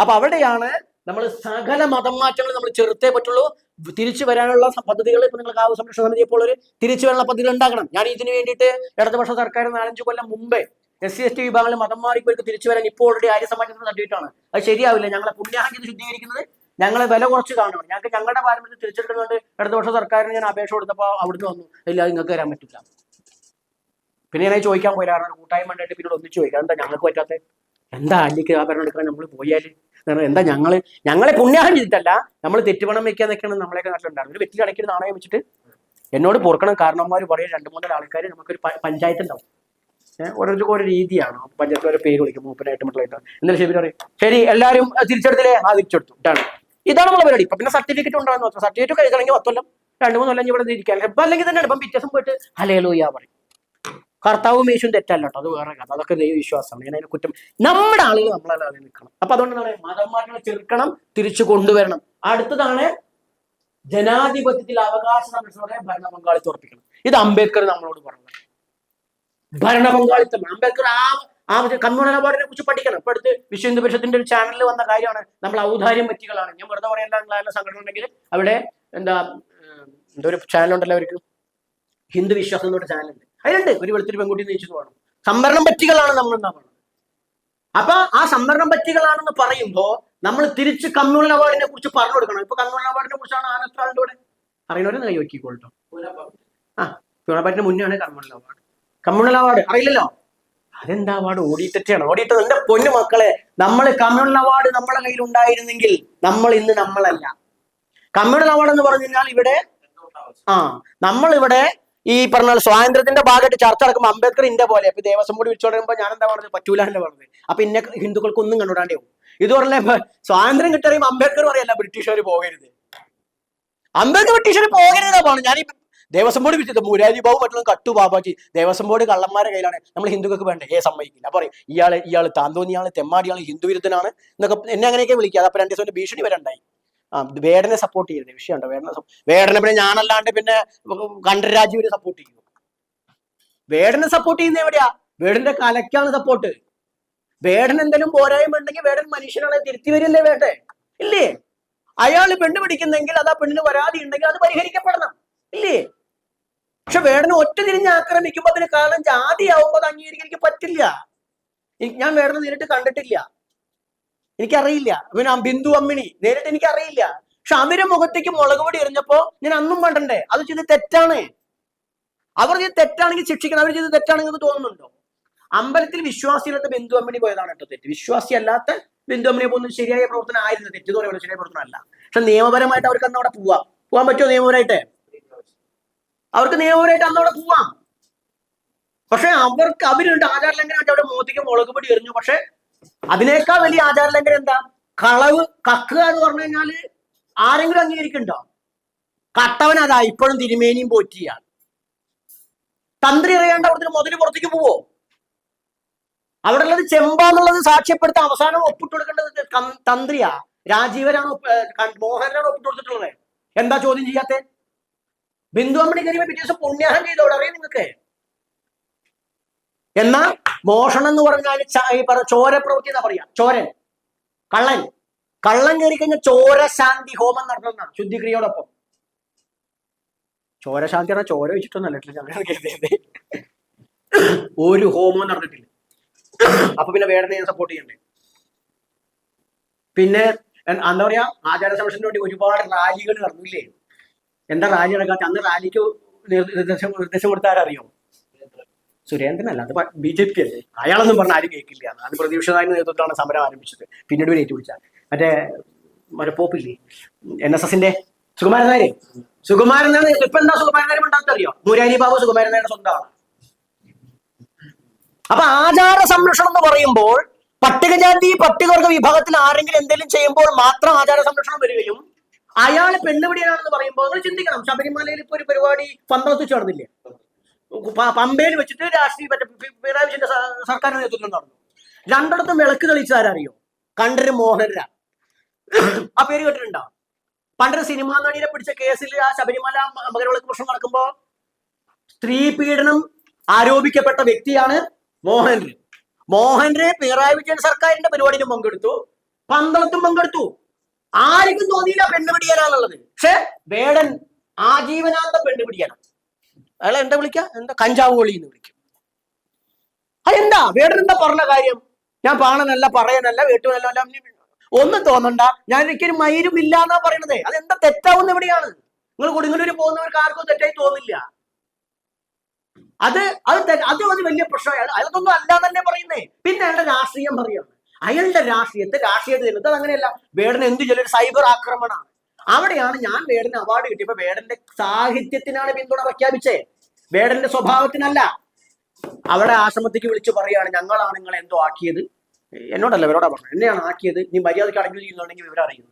അപ്പൊ അവിടെയാണ് നമ്മൾ സകല മതം മാറ്റങ്ങൾ നമ്മൾ ചെറുത്തേ പറ്റുള്ളൂ. തിരിച്ചു വരാനുള്ള പദ്ധതികൾ ഇപ്പൊ നിങ്ങൾ കാവ് സംരക്ഷണ സമിതി ഇപ്പോൾ ഒരു തിരിച്ചു വരാനുള്ള പദ്ധതികൾ ഉണ്ടാക്കണം. ഞാൻ ഇതിന് വേണ്ടിയിട്ട് ഇടതുപക്ഷ സർക്കാർ 4-5 കൊല്ലം മുമ്പേ SC/ST വിഭാഗങ്ങളിൽ മതം മാറിപ്പോർക്ക് തിരിച്ചു വരാൻ ഇപ്പോൾ ഓൾറെഡി ആര്യ സമാജത്തിന് തട്ടിയിട്ടാണ്. അത് ശരിയാവില്ല. ഞങ്ങളെ പുണ്യാഹം ശുദ്ധീകരിക്കുന്നത് ഞങ്ങളെ വില കുറച്ച് കാണണം. ഞങ്ങൾക്ക് ഞങ്ങളുടെ പാരമ്പര്യം തിരിച്ചെടുക്കുന്നുണ്ട്. ഇടതുപക്ഷ സർക്കാരിന് ഞാൻ അപേക്ഷ കൊടുത്തപ്പോൾ അവിടുന്ന് വന്നു, ഇല്ല നിങ്ങൾക്ക് വരാൻ പറ്റില്ല. പിന്നെ ഞാൻ ചോദിക്കാൻ പോയില്ല, കൂട്ടായ്മ ഉണ്ടായിട്ട് പിന്നീട് ഒന്നിച്ച് ചോദിക്കാം, എന്താ ഞങ്ങൾക്ക് പറ്റാത്ത, എന്താ അല്ലിക്ക് ആ ഭരണം എടുക്കാൻ നമ്മൾ പോയാൽ എന്താ ഞങ്ങളെ പുണ്യാഹം ചെയ്തിട്ടല്ല, നമ്മൾ തെറ്റുപണം വെക്കാന്നൊക്കെയാണ് നമ്മളെയൊക്കെ നാട്ടിലുണ്ടാകുന്നത്. ഒരു വെറ്റിൽ അടയ്ക്കുന്ന നാണയം വെച്ചിട്ട് എന്നോട് പൊറുക്കണം. കാരണവന്മാർ പറയും 2-3 ആൾക്കാർ നമുക്കൊരു പഞ്ചായത്ത് ഉണ്ടാവും. ഓരോരുത്തർക്കും ഓരോ രീതിയാണ്. പഞ്ചായത്ത് ഓരോ പേര് വിളിക്കും, മൂപ്പനായിട്ട് മക്കളായിട്ട്. എന്നാലും ശരി പറയും, ശരി എല്ലാവരും തിരിച്ചെടുത്തില്ലേ? തിരിച്ചെടുത്തു. ഇതാണ് നമ്മളെ പരിപാടി. ഇപ്പൊ പിന്നെ സർട്ടിഫിക്കറ്റ് ഉണ്ടാകുന്ന സർട്ടിഫിക്കറ്റ് കഴിക്കണമെങ്കിൽ 10 കൊല്ലം 2-3 കൊല്ലം ഇവിടെ ഇരിക്കാൻ. ഇപ്പൊ അല്ലെങ്കിൽ തന്നെ ഇപ്പം വ്യത്യാസം പോയിട്ട് ഹല്ലേലൂയ പറയും. കർത്താവും യേശുവും തെറ്റല്ല കേട്ടോ, അത് വേറെ കഥ. അതൊക്കെ ദൈവവിശ്വാസമാണ്. ഞാൻ അതിന് കുറ്റം. നമ്മുടെ ആളുകൾ നമ്മളല്ലാതെ നിൽക്കണം. അപ്പൊ അതുകൊണ്ട് എന്താണ് മതം മാറ്റങ്ങൾ ചെറുക്കണം, തിരിച്ചു കൊണ്ടുവരണം. അടുത്തതാണ് ജനാധിപത്യത്തിൽ അവകാശ സംരക്ഷണത്തോടെ ഭരണ പങ്കാളിത്തം ഉറപ്പിക്കണം. ഇത് അംബേദ്കർ നമ്മളോട് പറഞ്ഞു. ഭരണ പങ്കാളിത്തം അംബേദ്കർ ആ കമ്മ്യൂണൽ അവാർഡിനെ കുറിച്ച് പഠിക്കണം. ഇപ്പൊ അടുത്ത് വിശ്വ ഹിന്ദു പരിഷത്തിന്റെ ഒരു ചാനലിൽ വന്ന കാര്യമാണ്, നമ്മൾ ഔദാര്യം വ്യക്തികളാണ്. ഞാൻ വെറുതെ പറയാനുള്ള സംഘടന ഉണ്ടെങ്കിൽ അവിടെ എന്താ ഒരു ചാനലുണ്ടല്ലോ അവർക്ക്, ഹിന്ദു വിശ്വാസം എന്നൊരു ചാനലുണ്ട്. അതിലുണ്ട് ഒരു വെളുത്തൊരു പെൺകുട്ടി നയിച്ചത് വേണം. സംവരണം പറ്റികളാണ് നമ്മൾ എന്നാ പറയുന്നത്. അപ്പൊ ആ സംവരണം പറ്റികളാണെന്ന് പറയുമ്പോ നമ്മൾ തിരിച്ച് കമ്മ്യൂണൽ അവാർഡിനെ കുറിച്ച് പറഞ്ഞു കൊടുക്കണം. ഇപ്പൊ കമ്മ്യൂണൽ അവാർഡിനെ കുറിച്ചാണ് ആനത്രാളിന്റെ കൂടെ അറിയുന്നവരെ കൈ വയ്ക്കിക്കോട്ടോ. മുന്നെയാണ് കമ്മ്യൂണൽ അവാർഡ്. കമ്മ്യൂണൽ അവാർഡ് അറിയില്ലല്ലോ, അതെന്താ അവാർഡ്? ഓടിയിട്ടാണ്. ഓടിയിട്ടത് എന്റെ പൊന്നു മക്കളെ, നമ്മൾ കമ്മ്യൂണൽ അവാർഡ് നമ്മളെ കയ്യിൽ ഉണ്ടായിരുന്നെങ്കിൽ നമ്മൾ ഇന്ന് നമ്മളല്ല. കമ്മ്യൂണൽ അവാർഡ് എന്ന് പറഞ്ഞു കഴിഞ്ഞാൽ ഇവിടെ നമ്മളിവിടെ ഈ പറഞ്ഞ സ്വാതന്ത്ര്യത്തിന്റെ ഭാഗമായിട്ട് ചർച്ച നടക്കുമ്പോൾ അംബേദ്കർ ഇന്ത്യ പോലെ ഇപ്പൊ ദേവസ്വം കൂടി വിളിച്ചോടുമ്പോ ഞാൻ എന്താ പറഞ്ഞത്? പറ്റൂല എന്ന് പറഞ്ഞത്. അപ്പൊ ഇന്ന ഹിന്ദുക്കൾക്കൊന്നും കണ്ടുവിടാണ്ടേ പോകും. ഇത് പറഞ്ഞ സ്വാതന്ത്ര്യം കിട്ടുകയും അംബേദ്കർ പറയല്ല ബ്രിട്ടീഷുകാർ പോകരുത്, അംബേദ്കർ ബ്രിട്ടീഷുകാർ പോകരുതെന്നാ പറഞ്ഞു. ഞാൻ ദേവസ്വം ബോർഡ് വിളിച്ചത് മുരാരി ബാബു മറ്റുള്ള കട്ടു ബാബാജി ദേവസ്വം ബോർഡ് കള്ളന്മാരുടെ കയ്യിലാണ്, നമ്മൾ ഹിന്ദുക്കൾക്ക് വേണ്ടേ? സമ്മതിക്കില്ല. പറയും ഇയാൾ താന്തോന്നിയാള് തെമ്മാടിയാള് ഹിന്ദു വിരുദ്ധനാണ് എന്നൊക്കെ എന്നെ അങ്ങനെയൊക്കെ വിളിക്കാതെ. അപ്പൊ 2 ദിവസം ഭീഷണി വരണ്ടായി. വേടനെ സപ്പോർട്ട് ചെയ്യുന്നത് വിഷയമുണ്ടോ? വേടനെ പിന്നെ ഞാനല്ലാണ്ട് പിന്നെ കണ്ഠരാജീവരെ സപ്പോർട്ട് ചെയ്യുന്നു. വേടനെ സപ്പോർട്ട് ചെയ്യുന്ന എവിടെയാ? വേടന്റെ കലക്കാണ് സപ്പോർട്ട്. വേടൻ എന്തെങ്കിലും പോരായ്മ ഉണ്ടെങ്കിൽ വേടൻ മനുഷ്യനാണ്, തിരുത്തി വരില്ലേ വേട്ടെ? ഇല്ലേ? അയാൾ പെണ്ണ് പിടിക്കുന്നെങ്കിൽ അത് ആ പെണ്ണിന് പരാതി ഉണ്ടെങ്കിൽ അത് പരിഹരിക്കപ്പെടണം, ഇല്ലേ? പക്ഷെ വേടനെ ഒറ്റ തിരിഞ്ഞ് ആക്രമിക്കുമ്പോ അതിന് കാരണം ജാതിയാവുമ്പോ അത് അംഗീകരിക്കാൻ എനിക്ക് പറ്റില്ല. ഞാൻ വേടനെ നേരിട്ട് കണ്ടിട്ടില്ല, എനിക്കറിയില്ല. പിന്നെ ബിന്ദു അമ്മിണി നേരിട്ട് എനിക്കറിയില്ല. പക്ഷെ അവരുടെ മുഖത്തേക്ക് മുളക് പൊടി എറിഞ്ഞപ്പോ ഞാൻ അന്നും കണ്ടണ്ടേ അത് ചെയ്ത് തെറ്റാണ്. അവർ ചെയ്ത് തെറ്റാണെങ്കിൽ ശിക്ഷിക്കണം. അവർ ചെയ്ത് തെറ്റാണെങ്കിൽ തോന്നുന്നുണ്ടോ? അമ്പലത്തിൽ വിശ്വാസിയല്ലാത്ത ബിന്ദു അമ്മിണി പോയതാണ് കേട്ടോ തെറ്റ്. വിശ്വാസി അല്ലാത്ത ബിന്ദു അമ്മിണിയെ പോകുന്നത് ശരിയായ പ്രവർത്തനം ആയിരുന്നു. തെറ്റ് പറയുന്നത് ശരിയായ പ്രവർത്തനം അല്ല. പക്ഷെ നിയമപരമായിട്ട് അവർക്ക് അന്ന് അവിടെ പോവാൻ പറ്റുമോ? നിയമപരമായിട്ട് അവർക്ക് നിയമപരമായിട്ട് അന്ന് അവിടെ പോവാം. പക്ഷെ അവരുണ്ട് ആചാരലംഘനമായിട്ട് അവരുടെ മുഖത്തേക്ക് മുളക് പൊടി എറിഞ്ഞു. പക്ഷെ അതിനേക്കാൾ വലിയ ആചാരലംഘനം എന്താ? കളവ് കക്കുക എന്ന് പറഞ്ഞു കഴിഞ്ഞാല് ആരെങ്കിലും അംഗീകരിക്കുന്നുണ്ടോ? കട്ടവൻ അതാ ഇപ്പോഴും തിരുമേനിയും പോറ്റിയാണ്. തന്ത്രി അറിയാണ്ട് അവിടുത്തെ മുതല് പുറത്തേക്ക് പോവോ? അവിടെ ഉള്ളത് ചെമ്പാന്നുള്ളത് സാക്ഷ്യപ്പെടുത്താൻ അവസാനം ഒപ്പിട്ട് കൊടുക്കേണ്ടത് തന്ത്രിയാ. രാജീവനാണ്, മോഹനാണ് ഒപ്പിട്ട് കൊടുത്തിട്ടുള്ളത്. എന്താ ചോദ്യം ചെയ്യാത്തെ? ബിന്ദു അമ്മണി കഴിയുമ്പോ പിറ്റേ ദിവസം പുണ്യാഹം ചെയ്തോടെ അറിയാം നിങ്ങൾക്ക്. എന്നാ മോഷണം എന്ന് പറഞ്ഞാൽ ചോര പ്രവൃത്തി എന്നാ പറയാ. ചോരൻ, കള്ളൻ. കള്ളം കയറി കഴിഞ്ഞാൽ ചോരശാന്തി ഹോമം നടത്തുന്ന ശുദ്ധിക്രിയയോടൊപ്പം. ചോരശാന്തി പറഞ്ഞാൽ ചോര വെച്ചിട്ടൊന്നല്ല ഞങ്ങൾ കരുതിയത്. ഒരു ഹോമവും നടന്നിട്ടില്ല. അപ്പൊ പിന്നെ വേടനെ സപ്പോർട്ട് ചെയ്യണ്ടേ? പിന്നെ എന്താ പറയാ, ആചാര സംരക്ഷണത്തിന് വേണ്ടി ഒരുപാട് റാലികൾ നടന്നില്ലേ? എന്താ റാലി നടക്കാത്ത? അന്ന് റാലിക്ക് നിർദ്ദേശം കൊടുത്ത ആരറിയോ? സുരേന്ദ്രനല്ല, അത് BJP അല്ലേ. അയാളൊന്നും പറഞ്ഞ ആരും കേൾക്കില്ല. അത് പ്രതിപക്ഷ നായകന്റെ നേതൃത്വത്തിലാണ് സമരം ആരംഭിച്ചത്. പിന്നീട് ഒരു ഏറ്റുപിടിച്ച മറ്റേ പോപ്പില്ലേ, NSSന്റെ സുകുമാരൻ നായർ. സുകുമാരൻ നായർ ഇപ്പൊ എന്താ സുകുമാരൻ നായർ ഉണ്ടാക്കറിയോ? മുരാരി ബാബു സുകുമാരൻ നായരുടെ സ്വന്തമാണ്. അപ്പൊ ആചാര സംരക്ഷണം എന്ന് പറയുമ്പോൾ പട്ടികജാതി പട്ടികവർഗ വിഭാഗത്തിൽ ആരെങ്കിലും എന്തെങ്കിലും ചെയ്യുമ്പോൾ മാത്രം ആചാര സംരക്ഷണം വരികയും അയാൾ പെണ്ണുപിടിയാണെന്ന് പറയുമ്പോൾ നിങ്ങൾ ചിന്തിക്കണം. ശബരിമലയിൽ ഇപ്പൊ ഒരു പരിപാടി പന്തളത്ത് നടന്നില്ലേ? പമ്പയിൽ വെച്ചിട്ട് രാഷ്ട്രീയ പിണറായി വിജയന്റെ സർക്കാരിന്റെ നേതൃത്വം നടന്നു. രണ്ടിടത്തും വിളക്ക് തെളിച്ചാരറിയോ? കണ്ടൊരു മോഹൻരാ. ആ പേര് കേട്ടിട്ടുണ്ടോ? പണ്ടൊരു സിനിമാ നടിയെ പിടിച്ച കേസിൽ ആ ശബരിമല മകരവിളക്ക് പ്രശ്നം നടക്കുമ്പോ സ്ത്രീ പീഡനം ആരോപിക്കപ്പെട്ട വ്യക്തിയാണ് മോഹൻരെ. മോഹൻരെ പിണറായി വിജയൻ സർക്കാരിന്റെ പരിപാടിയിലും പങ്കെടുത്തു, പന്തളത്തും പങ്കെടുത്തു. ആർക്കും തോന്നിയില്ല പെണ്ണുപിടിയാനാന്നുള്ളത്. പക്ഷെ വേടൻ ആജീവനാന്ത പെണ്ണുപിടിയാണ്. അയാളെ എന്താ വിളിക്കുക? എന്താ കഞ്ചാവ് കൊളി എന്ന് വിളിക്കും. അതെന്താ വേടൻ എന്താ പറഞ്ഞ കാര്യം? ഞാൻ പാണനല്ല, പറയനല്ല, വേട്ടുവനല്ല, ഒന്നും തോന്നണ്ട, ഞാൻ ഒരിക്കലും മയിലും ഇല്ല എന്നാ പറയണത്. അതെന്താ തെറ്റാവുന്ന എവിടെയാണ്? നിങ്ങൾ കൊടുങ്ങല്ലൂര് പോകുന്നവർക്ക് ആർക്കും തെറ്റായി തോന്നില്ല. അത് വലിയ പ്രശ്നമാണ്. അതൊന്നും അല്ല തന്നെ പറയുന്നേ. പിന്നെ അയാളുടെ രാഷ്ട്രീയം പറയാണ്. അയാളുടെ രാഷ്ട്രീയത്തെ തിരുന്നത്. അത് അങ്ങനെയല്ല. വേടൻ എന്ത് ചിലൊരു സൈബർ ആക്രമണമാണ്. അവിടെയാണ് ഞാൻ വേടന് അവാർഡ് കിട്ടിയപ്പോ വേടന്റെ സാഹിത്യത്തിനാണ് പിന്തുണ പ്രഖ്യാപിച്ചേ, വേടന്റെ സ്വഭാവത്തിനല്ല. അവിടെ ആശ്രമത്തേക്ക് വിളിച്ചു പറയാണ്, ഞങ്ങളാണ് നിങ്ങളെ എന്തോ ആക്കിയത്. എന്നോടല്ല, ഇവരോടാ പറഞ്ഞു, എന്നെയാണ് ആക്കിയത്. നീ മര്യാദയ്ക്ക് അടങ്ങി ചെയ്യുന്നുണ്ടെങ്കിൽ വിവരം അറിയുന്നു.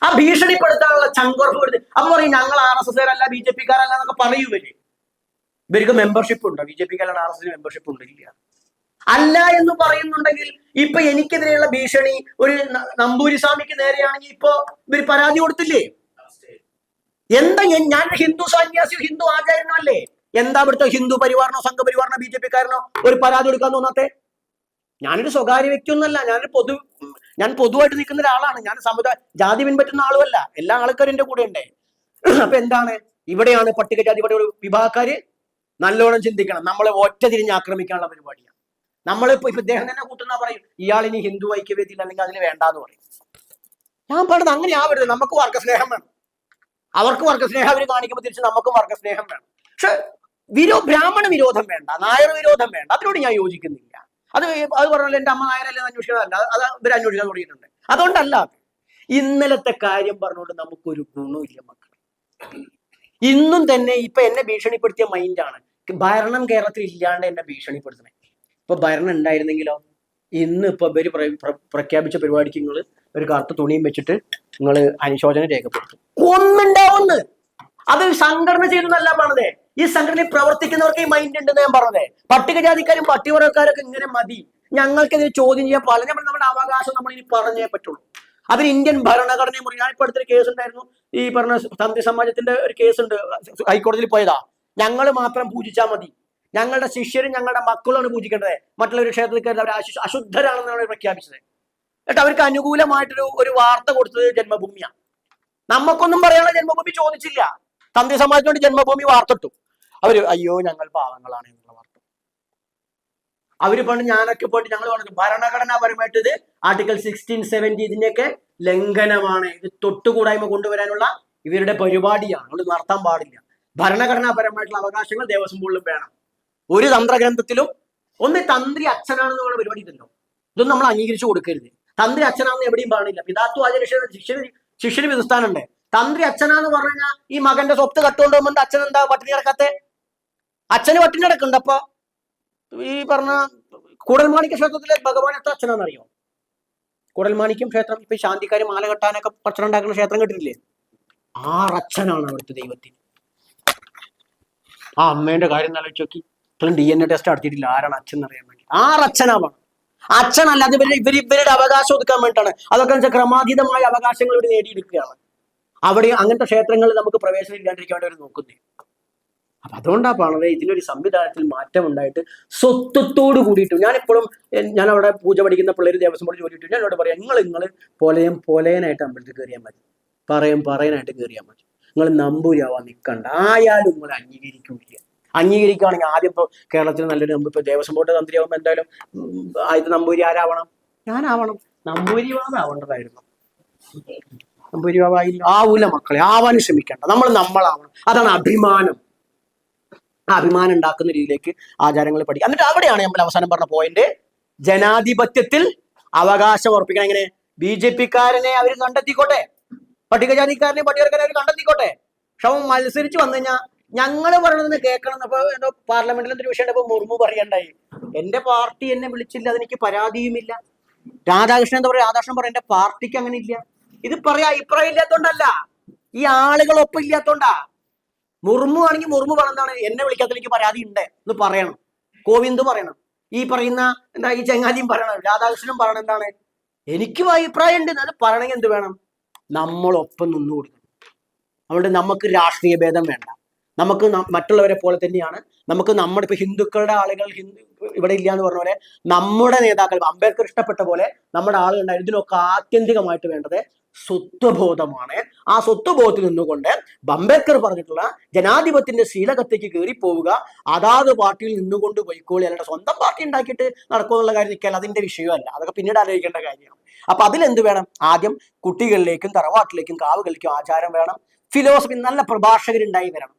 ആ ഭീഷണിപ്പെടുത്താനുള്ള ചങ്കുറപ്പ് കൊടുത്ത് അപ്പൊ പറയും ഞങ്ങൾ RSSകാരല്ല, BJPക്കാരല്ല എന്നൊക്കെ പറയൂവര്. ഇവർക്ക് മെമ്പർഷിപ്പ് ഉണ്ടോ? BJPക്കാരാണ്, RSS മെമ്പർഷിപ്പ് ഉണ്ട്? ഇല്ല. അല്ല എന്ന് പറയുന്നുണ്ടെങ്കിൽ ഇപ്പൊ എനിക്കെതിരെയുള്ള ഭീഷണി ഒരു നമ്പൂരി സ്വാമിക്ക് നേരെയാണെങ്കിൽ ഇപ്പൊ ഇവർ പരാതി കൊടുത്തില്ലേ? എന്താ, ഞാൻ ഹിന്ദു സന്യാസിയോ ഹിന്ദു ആചാര്യനോ അല്ലേ? എന്താ ഇവിടുത്തെ ഹിന്ദു പരിവാറിനോ സംഘപരിവാറിനോ BJPക്കാരനോ ഒരു പരാതി കൊടുക്കാൻ തോന്നാത്തെ? ഞാനൊരു സ്വകാര്യ വ്യക്തിയൊന്നുമല്ല. ഞാൻ പൊതുവായിട്ട് നിൽക്കുന്ന ഒരാളാണ്. ഞാൻ സമുദായ ജാതി പിൻപറ്റുന്ന ആളുമല്ല. എല്ലാ ആൾക്കാരും എന്റെ കൂടെ ഉണ്ടേ. അപ്പൊ എന്താണ്, ഇവിടെയാണ് പട്ടികജാതി വിഭാഗക്കാര് നല്ലോണം ചിന്തിക്കണം. നമ്മളെ ഒറ്റ തിരിഞ്ഞ് ആക്രമിക്കാനുള്ള പരിപാടിയാണ്. നമ്മളിപ്പോ ഇദ്ദേഹം തന്നെ കൂട്ടുന്ന പറയും, ഇയാൾ ഇനി ഹിന്ദു ഐക്യവേദിയിൽ അല്ലെങ്കിൽ അതിന് വേണ്ടാന്ന് പറയും. ഞാൻ പറഞ്ഞത് അങ്ങനെ ആവരുത്. നമുക്ക് വർഗസ്നേഹം വേണം. അവർക്ക് വർഗസ്നേഹം അവർ കാണിക്കുമ്പോൾ തിരിച്ച് നമുക്കും വർഗസ്നേഹം വേണം. പക്ഷെ ബ്രാഹ്മണ വിരോധം വേണ്ട, നായർ വിരോധം വേണ്ട. അതിനോട് ഞാൻ യോജിക്കുന്നില്ല. അത് പറഞ്ഞാൽ എന്റെ അമ്മ നായരല്ലേ അന്വേഷിക്കുന്നതല്ല, അത് ഇവർ അന്വേഷിക്കാൻ തുടങ്ങിയിട്ടുണ്ട്. അതുകൊണ്ടല്ല, ഇന്നലത്തെ കാര്യം പറഞ്ഞുകൊണ്ട് നമുക്കൊരു ഗുണമില്ല മക്കൾ. ഇന്നും തന്നെ ഇപ്പൊ എന്നെ ഭീഷണിപ്പെടുത്തിയ മൈൻഡാണ്. ഭരണം കേരളത്തിൽ ഇല്ലാണ്ട് എന്നെ ഭീഷണിപ്പെടുത്തണേ. ഇപ്പൊ ഭരണം ഉണ്ടായിരുന്നെങ്കിലോ, ഇന്ന് ഇപ്പൊ ഇവര് പ്രഖ്യാപിച്ച പരിപാടിക്ക് നിങ്ങൾ ഒരു കറുത്ത തുണിയും വെച്ചിട്ട് നിങ്ങൾ അനുശോചനം രേഖപ്പെടുത്തും. ഒന്നുണ്ടാവുന്ന്. അത് സംഘടന ചെയ്തെന്നല്ല പറഞ്ഞതേ. ഈ സംഘടനയിൽ പ്രവർത്തിക്കുന്നവർക്ക് ഈ മൈൻഡ് ഉണ്ടെന്ന് ഞാൻ പറഞ്ഞതേ. പട്ടികജാതിക്കാരും പട്ടികവർഗക്കാരൊക്കെ ഇങ്ങനെ മതി, ഞങ്ങൾക്കിത് ചോദ്യം ചെയ്യാൻ പാടില്ല. നമ്മുടെ അവകാശം നമ്മൾ ഇനി പറഞ്ഞേ പറ്റുള്ളൂ. അതിന് ഇന്ത്യൻ ഭരണഘടനയെ മുറി. ഞാൻ ഇപ്പൊ അടുത്തൊരു കേസ് ഉണ്ടായിരുന്നു, ഈ പറഞ്ഞ തന്ത്രി സമാജത്തിന്റെ ഒരു കേസ് ഉണ്ട്, ഹൈക്കോടതിയിൽ പോയതാ. ഞങ്ങൾ മാത്രം പൂജിച്ചാൽ മതി, ഞങ്ങളുടെ ശിഷ്യരും ഞങ്ങളുടെ മക്കളാണ് പൂജിക്കേണ്ടത്, മറ്റുള്ള ഒരു ക്ഷേത്രത്തിൽ അവർ അശുദ്ധരാണെന്നാണ് പ്രഖ്യാപിച്ചത്. എന്നിട്ട് അവർക്ക് അനുകൂലമായിട്ടൊരു വാർത്ത കൊടുത്തത് ജന്മഭൂമിയാണ്. നമുക്കൊന്നും പറയാനുള്ള ജന്മഭൂമി ചോദിച്ചില്ല. തന്ത്രി സമാജത്തോട് ജന്മഭൂമി വാർത്തിട്ടു. അവര് അയ്യോ ഞങ്ങൾ പാവങ്ങളാണ് എന്നുള്ള വാർത്ത. അവര് പണ്ട് ഞാനൊക്കെ പോയിട്ട് ഞങ്ങൾ പറഞ്ഞു ഭരണഘടനാപരമായിട്ട് ഇത് ആർട്ടിക്കിൾ 16, 17 ഇതിന്റെയൊക്കെ ലംഘനമാണ്. ഇത് തൊട്ടുകൂടായ്മ കൊണ്ടുവരാനുള്ള ഇവരുടെ പരിപാടിയാണ്, അത് നടത്താൻ പാടില്ല. ഭരണഘടനാപരമായിട്ടുള്ള അവകാശങ്ങൾ ദേവസ്വം ബോർഡിലും വേണം. ഒരു തന്ത്രഗ്രന്ഥത്തിലും ഒന്ന് തന്ത്രി അച്ഛനാണെന്ന് പറയുന്ന പരിപാടി ഇല്ലല്ലോ. ഇതൊന്നും നമ്മൾ അംഗീകരിച്ചു കൊടുക്കരുത്. തന്ത്രി അച്ഛനാണെന്ന് എവിടെയും പാടില്ല. പിതാത്വ ആചാര്യ ശിഷ്യന് വിധിസ്ഥാനുണ്ട്. തന്ത്രി അച്ഛനാന്ന് പറഞ്ഞു കഴിഞ്ഞാൽ ഈ മകന്റെ സ്വത്ത് കട്ടുകൊണ്ട് പോകുമ്പോൾ അച്ഛൻ എന്താ പട്ടിണി കിടക്കാത്തെ? അച്ഛന് പട്ടിണി കിടക്കുന്നുണ്ട്. അപ്പൊ ഈ പറഞ്ഞ കൂടൽമാണിക്യ ക്ഷേത്രത്തിലെ ഭഗവാൻ എത്ര അച്ഛനാണെന്നറിയോ? കൂടൽമാണിക്യം ക്ഷേത്രം ഇപ്പൊ ശാന്തിക്കാര് മാല കെട്ടാനൊക്കെ ഭക്ഷണം ഉണ്ടാക്കുന്ന ക്ഷേത്രം കേട്ടിട്ടില്ലേ? 6 അച്ഛനാണ് അവിടുത്തെ ദൈവത്തിന്. ആ അമ്മേന്റെ കാര്യം ആലോചിച്ച് നോക്കി. ഇപ്പോഴും DNA ടെസ്റ്റ് നടത്തിയിട്ടില്ല ആരാണ് അച്ഛൻ എന്നറിയാൻ വേണ്ടി. 6 അച്ഛനാവാണ്. അച്ഛനല്ല, അത് ഇവരുടെ അവകാശം ഒതുക്കാൻ വേണ്ടിയിട്ടാണ്. അതൊക്കെ ക്രമാതീതമായ അവകാശങ്ങൾ ഇവിടെ നേടിയെടുക്കുകയാണ്. അവിടെ അങ്ങനത്തെ ക്ഷേത്രങ്ങളിൽ നമുക്ക് പ്രവേശനം ഇല്ലാണ്ടിരിക്കാൻ വേണ്ടി അവർ നോക്കുന്നേ. അപ്പൊ അതുകൊണ്ടാണ് പറഞ്ഞത് ഇതിനൊരു സംവിധാനത്തിൽ മാറ്റം ഉണ്ടായിട്ട് സ്വത്വത്തോട് കൂടിയിട്ട് ഞാൻ അവിടെ പൂജ പഠിക്കുന്ന പിള്ളേർ ദേവസ്വം ബോർഡ് ജോലി കിട്ടും. ഞാൻ എന്നോട് പറയാം, നിങ്ങൾ പോലെയനായിട്ട് അമ്പലത്തിൽ കയറിയാൽ മതി, പറയാനായിട്ട് കയറിയാൽ മതി. നിങ്ങൾ നമ്പൂരിയാവാൻ നിൽക്കണ്ട, ആയാലും നിങ്ങൾ അംഗീകരിക്കുകയാണെങ്കിൽ ആദ്യം ഇപ്പോൾ കേരളത്തിൽ നല്ലൊരു ഇപ്പൊ ദേവസ്വം ബോർഡ് തന്ത്രിയാവുമ്പോൾ എന്തായാലും ആദ്യത്തെ നമ്പൂരി ആരാവണം? ഞാനാവണം. നമ്പൂരിവാദാവേണ്ടതായിരുന്നു. നമ്പൂരിവാദ ആവൂല മക്കളെ, ആവാനും ശ്രമിക്കേണ്ട. നമ്മളാവണം. അതാണ് അഭിമാനം. ആ അഭിമാനം ഉണ്ടാക്കുന്ന രീതിയിലേക്ക് ആചാരങ്ങൾ പഠിക്കുക. എന്നിട്ട് അവിടെയാണ് നമ്മൾ അവസാനം പറഞ്ഞ പോയിന്റ്, ജനാധിപത്യത്തിൽ അവകാശം ഉറപ്പിക്കണം. എങ്ങനെ? BJP-ക്കാരനെ അവർ കണ്ടെത്തിക്കോട്ടെ, പട്ടികജാതിക്കാരനെ പട്ടികവർക്കാരെ അവർ കണ്ടെത്തിക്കോട്ടെ. പക്ഷെ അവൻ മത്സരിച്ച് വന്നു കഴിഞ്ഞാൽ ഞങ്ങൾ പറയണമെന്ന് കേൾക്കണം. അപ്പൊ എന്തോ പാർലമെന്റിൽ എന്തൊരു വിഷയം ഉണ്ടപ്പോ മുർമു പറയണ്ടായി, എന്റെ പാർട്ടി എന്നെ വിളിച്ചില്ല, അതെനിക്ക് പരാതിയുമില്ല. രാധാകൃഷ്ണൻ എന്താ പറയാ? രാധാകൃഷ്ണൻ പറയാം, എന്റെ പാർട്ടിക്ക് അങ്ങനെ ഇല്ല. ഇത് പറയാ അഭിപ്രായം ഇല്ലാത്തോണ്ടല്ല, ഈ ആളുകളൊപ്പം ഇല്ലാത്തോണ്ടാ. മുർമു ആണെങ്കിൽ മുർമു പറഞ്ഞതാണ്, എന്നെ വിളിക്കാത്ത എനിക്ക് പരാതി ഉണ്ട് എന്ന് പറയണം. കോവിന്ദ് പറയണം, ഈ പറയുന്ന ഈ ചങ്ങാതിയും പറയണം, രാധാകൃഷ്ണനും പറയണം എന്താണ്, എനിക്കും അഭിപ്രായം ഉണ്ട്. അത് പറയണമെങ്കിൽ എന്ത് വേണം? നമ്മളൊപ്പം നിന്നു കൊടുക്കണം. അതുകൊണ്ട് നമുക്ക് രാഷ്ട്രീയ ഭേദം വേണ്ട. നമുക്ക് മറ്റുള്ളവരെ പോലെ തന്നെയാണ്. നമുക്ക് നമ്മുടെ ഇപ്പൊ ഹിന്ദുക്കളുടെ ആളുകൾ ഇവിടെ ഇല്ല എന്ന് പറഞ്ഞ പോലെ നമ്മുടെ നേതാക്കൾ അംബേദ്കർ ഇഷ്ടപ്പെട്ട പോലെ നമ്മുടെ ആളുകളുണ്ടായിരുന്നു. ഇതിനൊക്കെ ആത്യന്തികമായിട്ട് വേണ്ടത് സ്വത്വബോധമാണ്. ആ സ്വത്വബോധത്തിൽ നിന്നുകൊണ്ട് അംബേദ്കർ പറഞ്ഞിട്ടുള്ള ജനാധിപത്യത്തിന്റെ ശീലകത്തേക്ക് കയറി പോവുക, അതാത് പാർട്ടിയിൽ നിന്നുകൊണ്ട് പോയിക്കോളി. അല്ലാണ്ട് സ്വന്തം പാർട്ടി ഉണ്ടാക്കിയിട്ട് നടക്കുമെന്നുള്ള കാര്യം നിൽക്കാൻ അതിന്റെ വിഷയമല്ല. അതൊക്കെ പിന്നീട് ആലോചിക്കേണ്ട കാര്യമാണ്. അപ്പൊ അതിലെന്ത് വേണം? ആദ്യം കുട്ടികളിലേക്കും തറവാട്ടിലേക്കും കാവുകളിലേക്കും ആചാരം വേണം. ഫിലോസഫി, നല്ല പ്രഭാഷകരുണ്ടായി വരണം.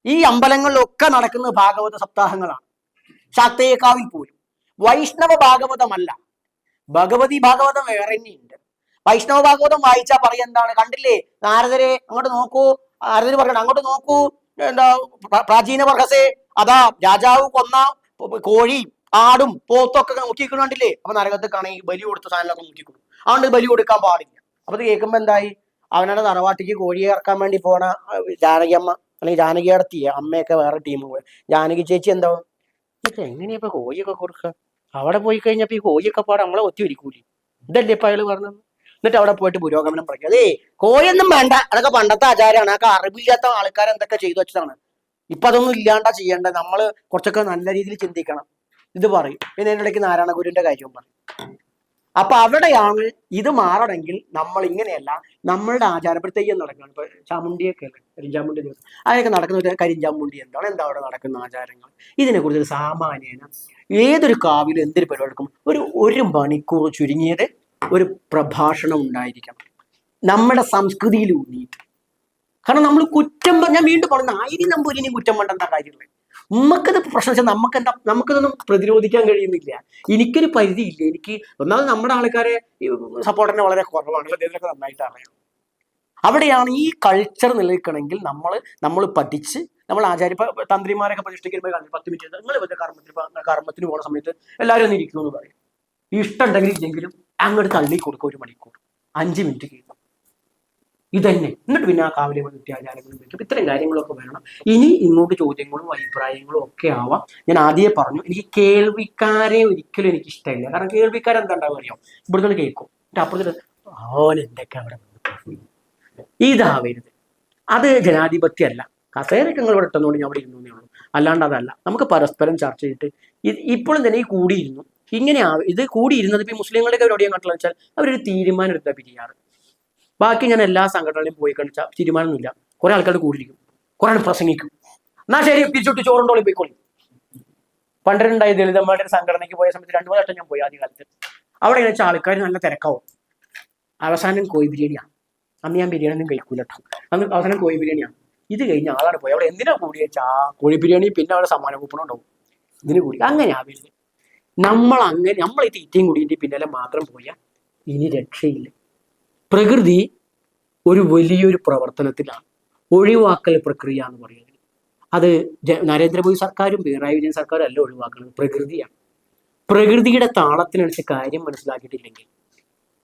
ഈ അമ്പലങ്ങളിലൊക്കെ നടക്കുന്ന ഭാഗവത സപ്താഹങ്ങളാണ്. ശാക്തേയക്കാവിൽ പോലും വൈഷ്ണവ ഭാഗവതമല്ല, ഭഗവതി ഭാഗവതം വേറെ തന്നെയുണ്ട്. വൈഷ്ണവ ഭാഗവതം വായിച്ചാൽ പറയും എന്താണ്, കണ്ടില്ലേ നാരദരെ അങ്ങോട്ട് നോക്കൂ, നാരദര് പറയണം അങ്ങോട്ട് നോക്കൂ, എന്താ പ്രാചീന വർഗസേ, അതാ രാജാവ് കൊന്ന കോഴി ആടും പോത്തൊക്കെ നോക്കിക്കണം കണ്ടില്ലേ. അപ്പൊ നരകത്തേക്കാണെങ്കിൽ ബലി കൊടുത്ത സാധനങ്ങളൊക്കെ നോക്കിക്കൊള്ളു. അതുകൊണ്ട് ബലി കൊടുക്കാൻ പാടില്ല. അപ്പൊ ഇത് കേൾക്കുമ്പോ എന്തായി, അവനാണ് തറവാട്ടിക്ക് കോഴിയെ ഇറക്കാൻ വേണ്ടി പോണ ജാനകിയമ്മ അല്ലെങ്കിൽ ജാനകിയടത്തി അമ്മയൊക്കെ വേറെ ടീം പോയി. ജാനകി ചേച്ചി എന്താവും, ഇപ്പൊ എങ്ങനെയാ ഇപ്പൊ കോഴിയൊക്കെ കൊടുക്കുക? അവിടെ പോയി കഴിഞ്ഞപ്പോ ഈ കോഴിയൊക്കെ പാടെ നമ്മളെ ഒത്തി ഒരുക്കൂലി. ഇതല്ലേ ഇപ്പൊ അയാള് പറഞ്ഞത്. എന്നിട്ട് അവിടെ പോയിട്ട് പുരോഗമനം പറയും, അതേ കോഴിയൊന്നും വേണ്ട, അതൊക്കെ പണ്ടത്തെ ആചാരമാണ്, അതൊക്കെ അറിവില്ലാത്ത ആൾക്കാർ എന്തൊക്കെ ചെയ്തു വെച്ചതാണ്, ഇപ്പൊ അതൊന്നും ഇല്ലാണ്ടാ ചെയ്യേണ്ട, നമ്മള് കുറച്ചൊക്കെ നല്ല രീതിയിൽ ചിന്തിക്കണം. ഇത് പറയും. പിന്നെ അതിൻ്റെ ഇടയ്ക്ക് നാരായണ ഗുരുവിന്റെ കാര്യവും പറയും. അപ്പൊ അവിടെയാണ് ഇത് മാറണമെങ്കിൽ നമ്മൾ ഇങ്ങനെയല്ല, നമ്മളുടെ ആചാരം. ഇപ്പൊ തെയ്യം നടക്കുകയാണ്, ഇപ്പൊ ചാമുണ്ടിയൊക്കെ അല്ലേ, കരിഞ്ചാമുണ്ടി ദിവസം അതിനൊക്കെ നടക്കുന്ന ഒരു കരിഞ്ചാമുണ്ടി എന്താ അവിടെ നടക്കുന്ന ആചാരങ്ങൾ, ഇതിനെക്കുറിച്ച് ഒരു സാമാന്യന ഏതൊരു കാവിലും എന്തൊരു പരിപാടിക്കും ഒരു മണിക്കൂർ ചുരുങ്ങിയത് ഒരു പ്രഭാഷണം ഉണ്ടായിരിക്കണം നമ്മുടെ സംസ്കൃതിയിൽ ഊന്നിയിട്ട്. കാരണം നമ്മൾ കുറ്റം, ഞാൻ വീണ്ടും പറഞ്ഞു, ആയിരം നമ്പൂരിനെയും കുറ്റം വേണ്ടെന്താ കാര്യമില്ല. നമുക്കത് പ്രശ്നം വെച്ചാൽ നമുക്കതൊന്നും പ്രതിരോധിക്കാൻ കഴിയുന്നില്ല. എനിക്കൊരു പരിധിയില്ല. എനിക്ക് ഒന്നാമത് നമ്മുടെ ആൾക്കാരെ സപ്പോർട്ടിനെ വളരെ കുറവാണ്, അദ്ദേഹത്തിനൊക്കെ നന്നായിട്ട് അറിയാം. അവിടെയാണ് ഈ കൾച്ചർ നിലനിൽക്കണമെങ്കിൽ നമ്മൾ പഠിച്ച് നമ്മൾ തന്ത്രിമാരൊക്കെ പ്രതിഷ്ഠിക്കുമ്പോൾ 10 മിനിറ്റ് നിങ്ങൾ ഇവരുടെ കർമ്മത്തിന് പോകുന്ന സമയത്ത് എല്ലാവരും ഒന്ന് ഇരിക്കുമെന്ന് പറയും. ഇഷ്ടമുണ്ടെങ്കിൽ ഇല്ലെങ്കിലും അങ്ങോട്ട് തള്ളി കൊടുക്കുക 1 മണിക്കൂർ 5 മിനിറ്റ് കേൾക്കും. ഇതന്നെ. എന്നിട്ട് പിന്നെ ആ കാവിലെ നിത്യാചാരങ്ങളും വെക്കും. ഇത്തരം കാര്യങ്ങളൊക്കെ വേണം. ഇനി ഇങ്ങോട്ട് ചോദ്യങ്ങളും അഭിപ്രായങ്ങളും ഒക്കെ ആവാം. ഞാൻ ആദ്യമേ പറഞ്ഞു, എനിക്ക് കേൾവിക്കാരെ ഒരിക്കലും എനിക്ക് ഇഷ്ടമില്ല. കാരണം കേൾവിക്കാരെന്താ ഉണ്ടാവുക അറിയാം, ഇവിടുന്ന് കേൾക്കും, അപ്പുറത്ത് ഓൻ എന്തൊക്കെ അവിടെ ഇതാവരുത്. അത് ജനാധിപത്യമല്ല. കസേരയൊക്കെ നിങ്ങൾ ഇവിടെ ഇട്ടുന്നതുകൊണ്ട് ഞാൻ അവിടെ ഇരുന്നേ ഉള്ളൂ, അല്ലാണ്ട് അതല്ല. നമുക്ക് പരസ്പരം ചർച്ച ചെയ്തിട്ട് ഇപ്പോഴും തന്നെ ഈ കൂടിയിരുന്നു ഇത് കൂടിയിരുന്നത് ഇപ്പൊ മുസ്ലിങ്ങളുടെ എവിടെയും കണ്ടില്ല വെച്ചാൽ അവരൊരു തീരുമാനം എടുത്താൽ പിരിയാറ്. ബാക്കി ഞാൻ എല്ലാ സംഘടനകളിലും പോയി കണ്ടിച്ചാൽ തീരുമാനമൊന്നുമില്ല. കുറെ ആൾക്കാർ കൂടിയിരിക്കും, കുറെ ആൾ പ്രസംഗിക്കും, എന്നാ ശരി പിരിച്ചോട്ട് ചോറുണ്ടോളി പോയിക്കോളി. പണ്ടിട്ടുണ്ടായി ദളിതന്മാരുടെ സംഘടനയ്ക്ക് പോയ സമയത്ത് 2-3 വട്ടം ഞാൻ പോയി ആദ്യകാലത്ത്. അവിടെ എന്ന് വെച്ചാൽ ആൾക്കാർ നല്ല തിരക്കാവും. അവസാനം കോഴി ബിരിയാണിയാണ്. അന്ന് ഞാൻ ബിരിയാണി ഒന്നും കഴിക്കൂല കേട്ടോ. അന്ന് അവസാനം കോഴി ബിരിയാണിയാണ്. ഇത് കഴിഞ്ഞ് ആളാണ് പോയി. അവിടെ എന്തിനാ കൂടി വെച്ചാൽ കോഴി ബിരിയാണി, പിന്നെ അവിടെ സമ്മാന കൂപ്പണം ഉണ്ടാവും. ഇതിന് കൂടി അങ്ങനെ ആവരുത്. നമ്മൾ ഈ തീറ്റയും കൂടിയിട്ട് പിന്നാലെ മാത്രം പോയാൽ ഇനി രക്ഷയില്ല. പ്രകൃതി ഒരു വലിയൊരു പ്രവർത്തനത്തിലാണ്. ഒഴിവാക്കൽ പ്രക്രിയ എന്ന് പറയുന്നത് അത് നരേന്ദ്രമോദി സർക്കാരും പിണറായി വിജയൻ സർക്കാരും അല്ല ഒഴിവാക്കുന്നത്, പ്രകൃതിയാണ്. പ്രകൃതിയുടെ താളത്തിനനുസരിച്ച് കാര്യം മനസ്സിലാക്കിയിട്ടില്ലെങ്കിൽ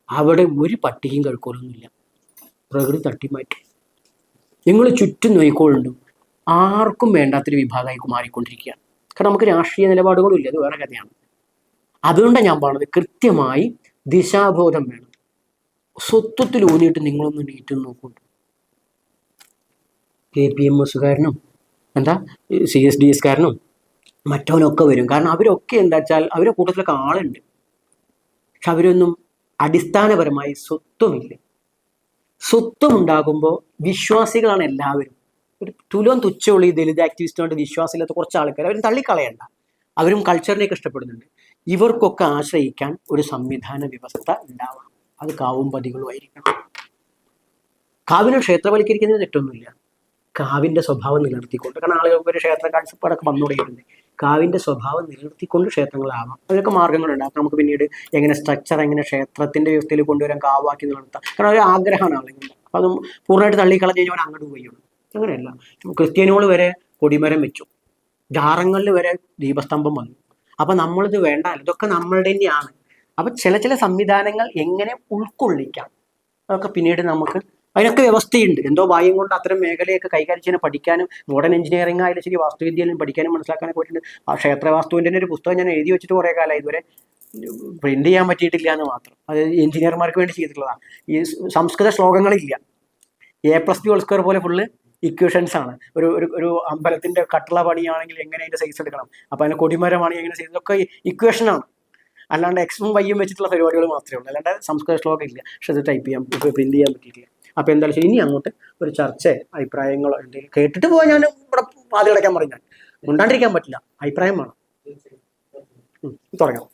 അവിടെ ഒരു പട്ടികയും കഴുക്കോലൊന്നുമില്ല. പ്രകൃതി തട്ടിമാറ്റും. നിങ്ങൾ ചുറ്റും നോയിക്കോളുണ്ടും ആർക്കും വേണ്ടാത്തൊരു വിഭാഗമായി മാറിക്കൊണ്ടിരിക്കുകയാണ്. കാരണം നമുക്ക് രാഷ്ട്രീയ നിലപാടുകളും ഇല്ല, അത് വേറെ കഥയാണ്. അതുകൊണ്ടാണ് ഞാൻ പറഞ്ഞത്, കൃത്യമായി ദിശാബോധം വേണം. സ്വത്വത്തിൽ ഊന്നിയിട്ട് നിങ്ങളൊന്ന് നീറ്റ് നോക്കൂ. KPMSകാരനും എന്താ CSDS മറ്റവനൊക്കെ വരും. കാരണം അവരൊക്കെ എന്താ വെച്ചാൽ അവരുടെ കൂട്ടത്തിലൊക്കെ ആളുണ്ട്, പക്ഷെ അവരൊന്നും അടിസ്ഥാനപരമായി സ്വത്വമില്ല. സ്വത്വമുണ്ടാകുമ്പോൾ വിശ്വാസികളാണ് എല്ലാവരും. ഒരു തുലോം തുച്ഛമുള്ള ഈ ദലിത് ആക്ടിവിസ്റ്റുകൊണ്ട് വിശ്വാസമില്ലാത്ത കുറച്ച് ആൾക്കാർ അവരും തള്ളിക്കളയണ്ട, അവരും കൾച്ചറിനെയൊക്കെ ഇഷ്ടപ്പെടുന്നുണ്ട്. ഇവർക്കൊക്കെ ആശ്രയിക്കാൻ ഒരു സംവിധാന വ്യവസ്ഥ ഉണ്ടാവണം. അത് കാവും പതികളുമായിരിക്കണം. കാവിനെ ക്ഷേത്രവൽക്കരിക്കുന്നതിന് തെറ്റൊന്നുമില്ല, കാവിന്റെ സ്വഭാവം നിലനിർത്തിക്കൊണ്ട്. കാരണം ആളുകൾക്ക് ഒരു ക്ഷേത്ര കാഴ്ചപ്പാടൊക്കെ വന്നു തുടങ്ങിയിട്ടുണ്ട്. കാവിന്റെ സ്വഭാവം നിലനിർത്തിക്കൊണ്ട് ക്ഷേത്രങ്ങളാവാം. അതിനൊക്കെ മാർഗ്ഗങ്ങളുണ്ട്. അപ്പം നമുക്ക് പിന്നീട് എങ്ങനെ സ്ട്രക്ചർ എങ്ങനെ ക്ഷേത്രത്തിന്റെ വ്യവസ്ഥയിൽ കൊണ്ടുവരാൻ കാവാക്കി നിലനിർത്താം. കാരണം ഒരു ആഗ്രഹമാണ് ആളുകൾ. അപ്പം അത് പൂർണ്ണമായിട്ട് തള്ളിക്കളഞ്ഞ് കഴിഞ്ഞാൽ അങ്ങോട്ട് പോയുള്ളൂ. അങ്ങനെയല്ല. ക്രിസ്ത്യാനികൾ വരെ കൊടിമരം വെച്ചു, ജാറങ്ങളിൽ വരെ ദീപസ്തംഭം വന്നു. അപ്പം നമ്മളിത് വേണ്ട, ഇതൊക്കെ നമ്മളുടെ തന്നെയാണ്. അപ്പം ചില സംവിധാനങ്ങൾ എങ്ങനെ ഉൾക്കൊള്ളിക്കാം, അതൊക്കെ പിന്നീട് നമുക്ക് അതിനൊക്കെ വ്യവസ്ഥയുണ്ട്. എന്തോ ഭാഗ്യം കൊണ്ട് അത്തരം മേഖലയൊക്കെ കൈകാര്യം ചെയ്യാൻ പഠിക്കാനും മോഡേൺ എഞ്ചിനീയറിംഗ് ആയാലും ശരി വാസ്തുവിദ്യയിലും പഠിക്കാനും മനസ്സിലാക്കാനൊക്കെ പറ്റുന്നുണ്ട്. ആ ക്ഷേത്രവാസ്തുവിൻ്റെ ഒരു പുസ്തകം ഞാൻ എഴുതി വെച്ചിട്ട് കുറേ കാലം ഇതുവരെ പ്രിന്റ് ചെയ്യാൻ പറ്റിയിട്ടില്ല എന്ന് മാത്രം. അത് എഞ്ചിനീയർമാർക്ക് വേണ്ടി ചെയ്തിട്ടുള്ളതാണ്. ഈ സംസ്കൃത ശ്ലോകങ്ങളില്ല. A+B² പോലെ ഫുള്ള് ഇക്വേഷൻസ് ആണ്. ഒരു അമ്പലത്തിന്റെ കട്ടള പണിയാണെങ്കിൽ എങ്ങനെ അതിന്റെ സൈസ് എടുക്കണം, അപ്പൊ അതിന്റെ കൊടിമരമാണെങ്കിൽ എങ്ങനെ സൈസ്, ഒക്കെ ഇക്വേഷനാണ്. അല്ലാണ്ട് X ഉം Y ഉം വെച്ചിട്ടുള്ള പരിപാടികൾ മാത്രമേ ഉള്ളൂ. അല്ലാണ്ട് സംസ്കൃത ശ്ലോകം ഇല്ല. പക്ഷെ അത് ടൈപ്പ് ചെയ്യാൻ പ്രിന്റ് ചെയ്യാൻ പറ്റിയിട്ടില്ല. അപ്പൊ എന്തായാലും ശരി, ഇനി അങ്ങോട്ട് ഒരു ചർച്ച അഭിപ്രായങ്ങളോ എന്തെങ്കിലും കേട്ടിട്ട് പോയാൽ ഞാൻ ഇവിടെ വാതിൽ അടയ്ക്കാൻ പറയും. ഞാൻ ഉണ്ടാണ്ടിരിക്കാൻ പറ്റില്ല, അഭിപ്രായം വേണം. തുടങ്ങാം.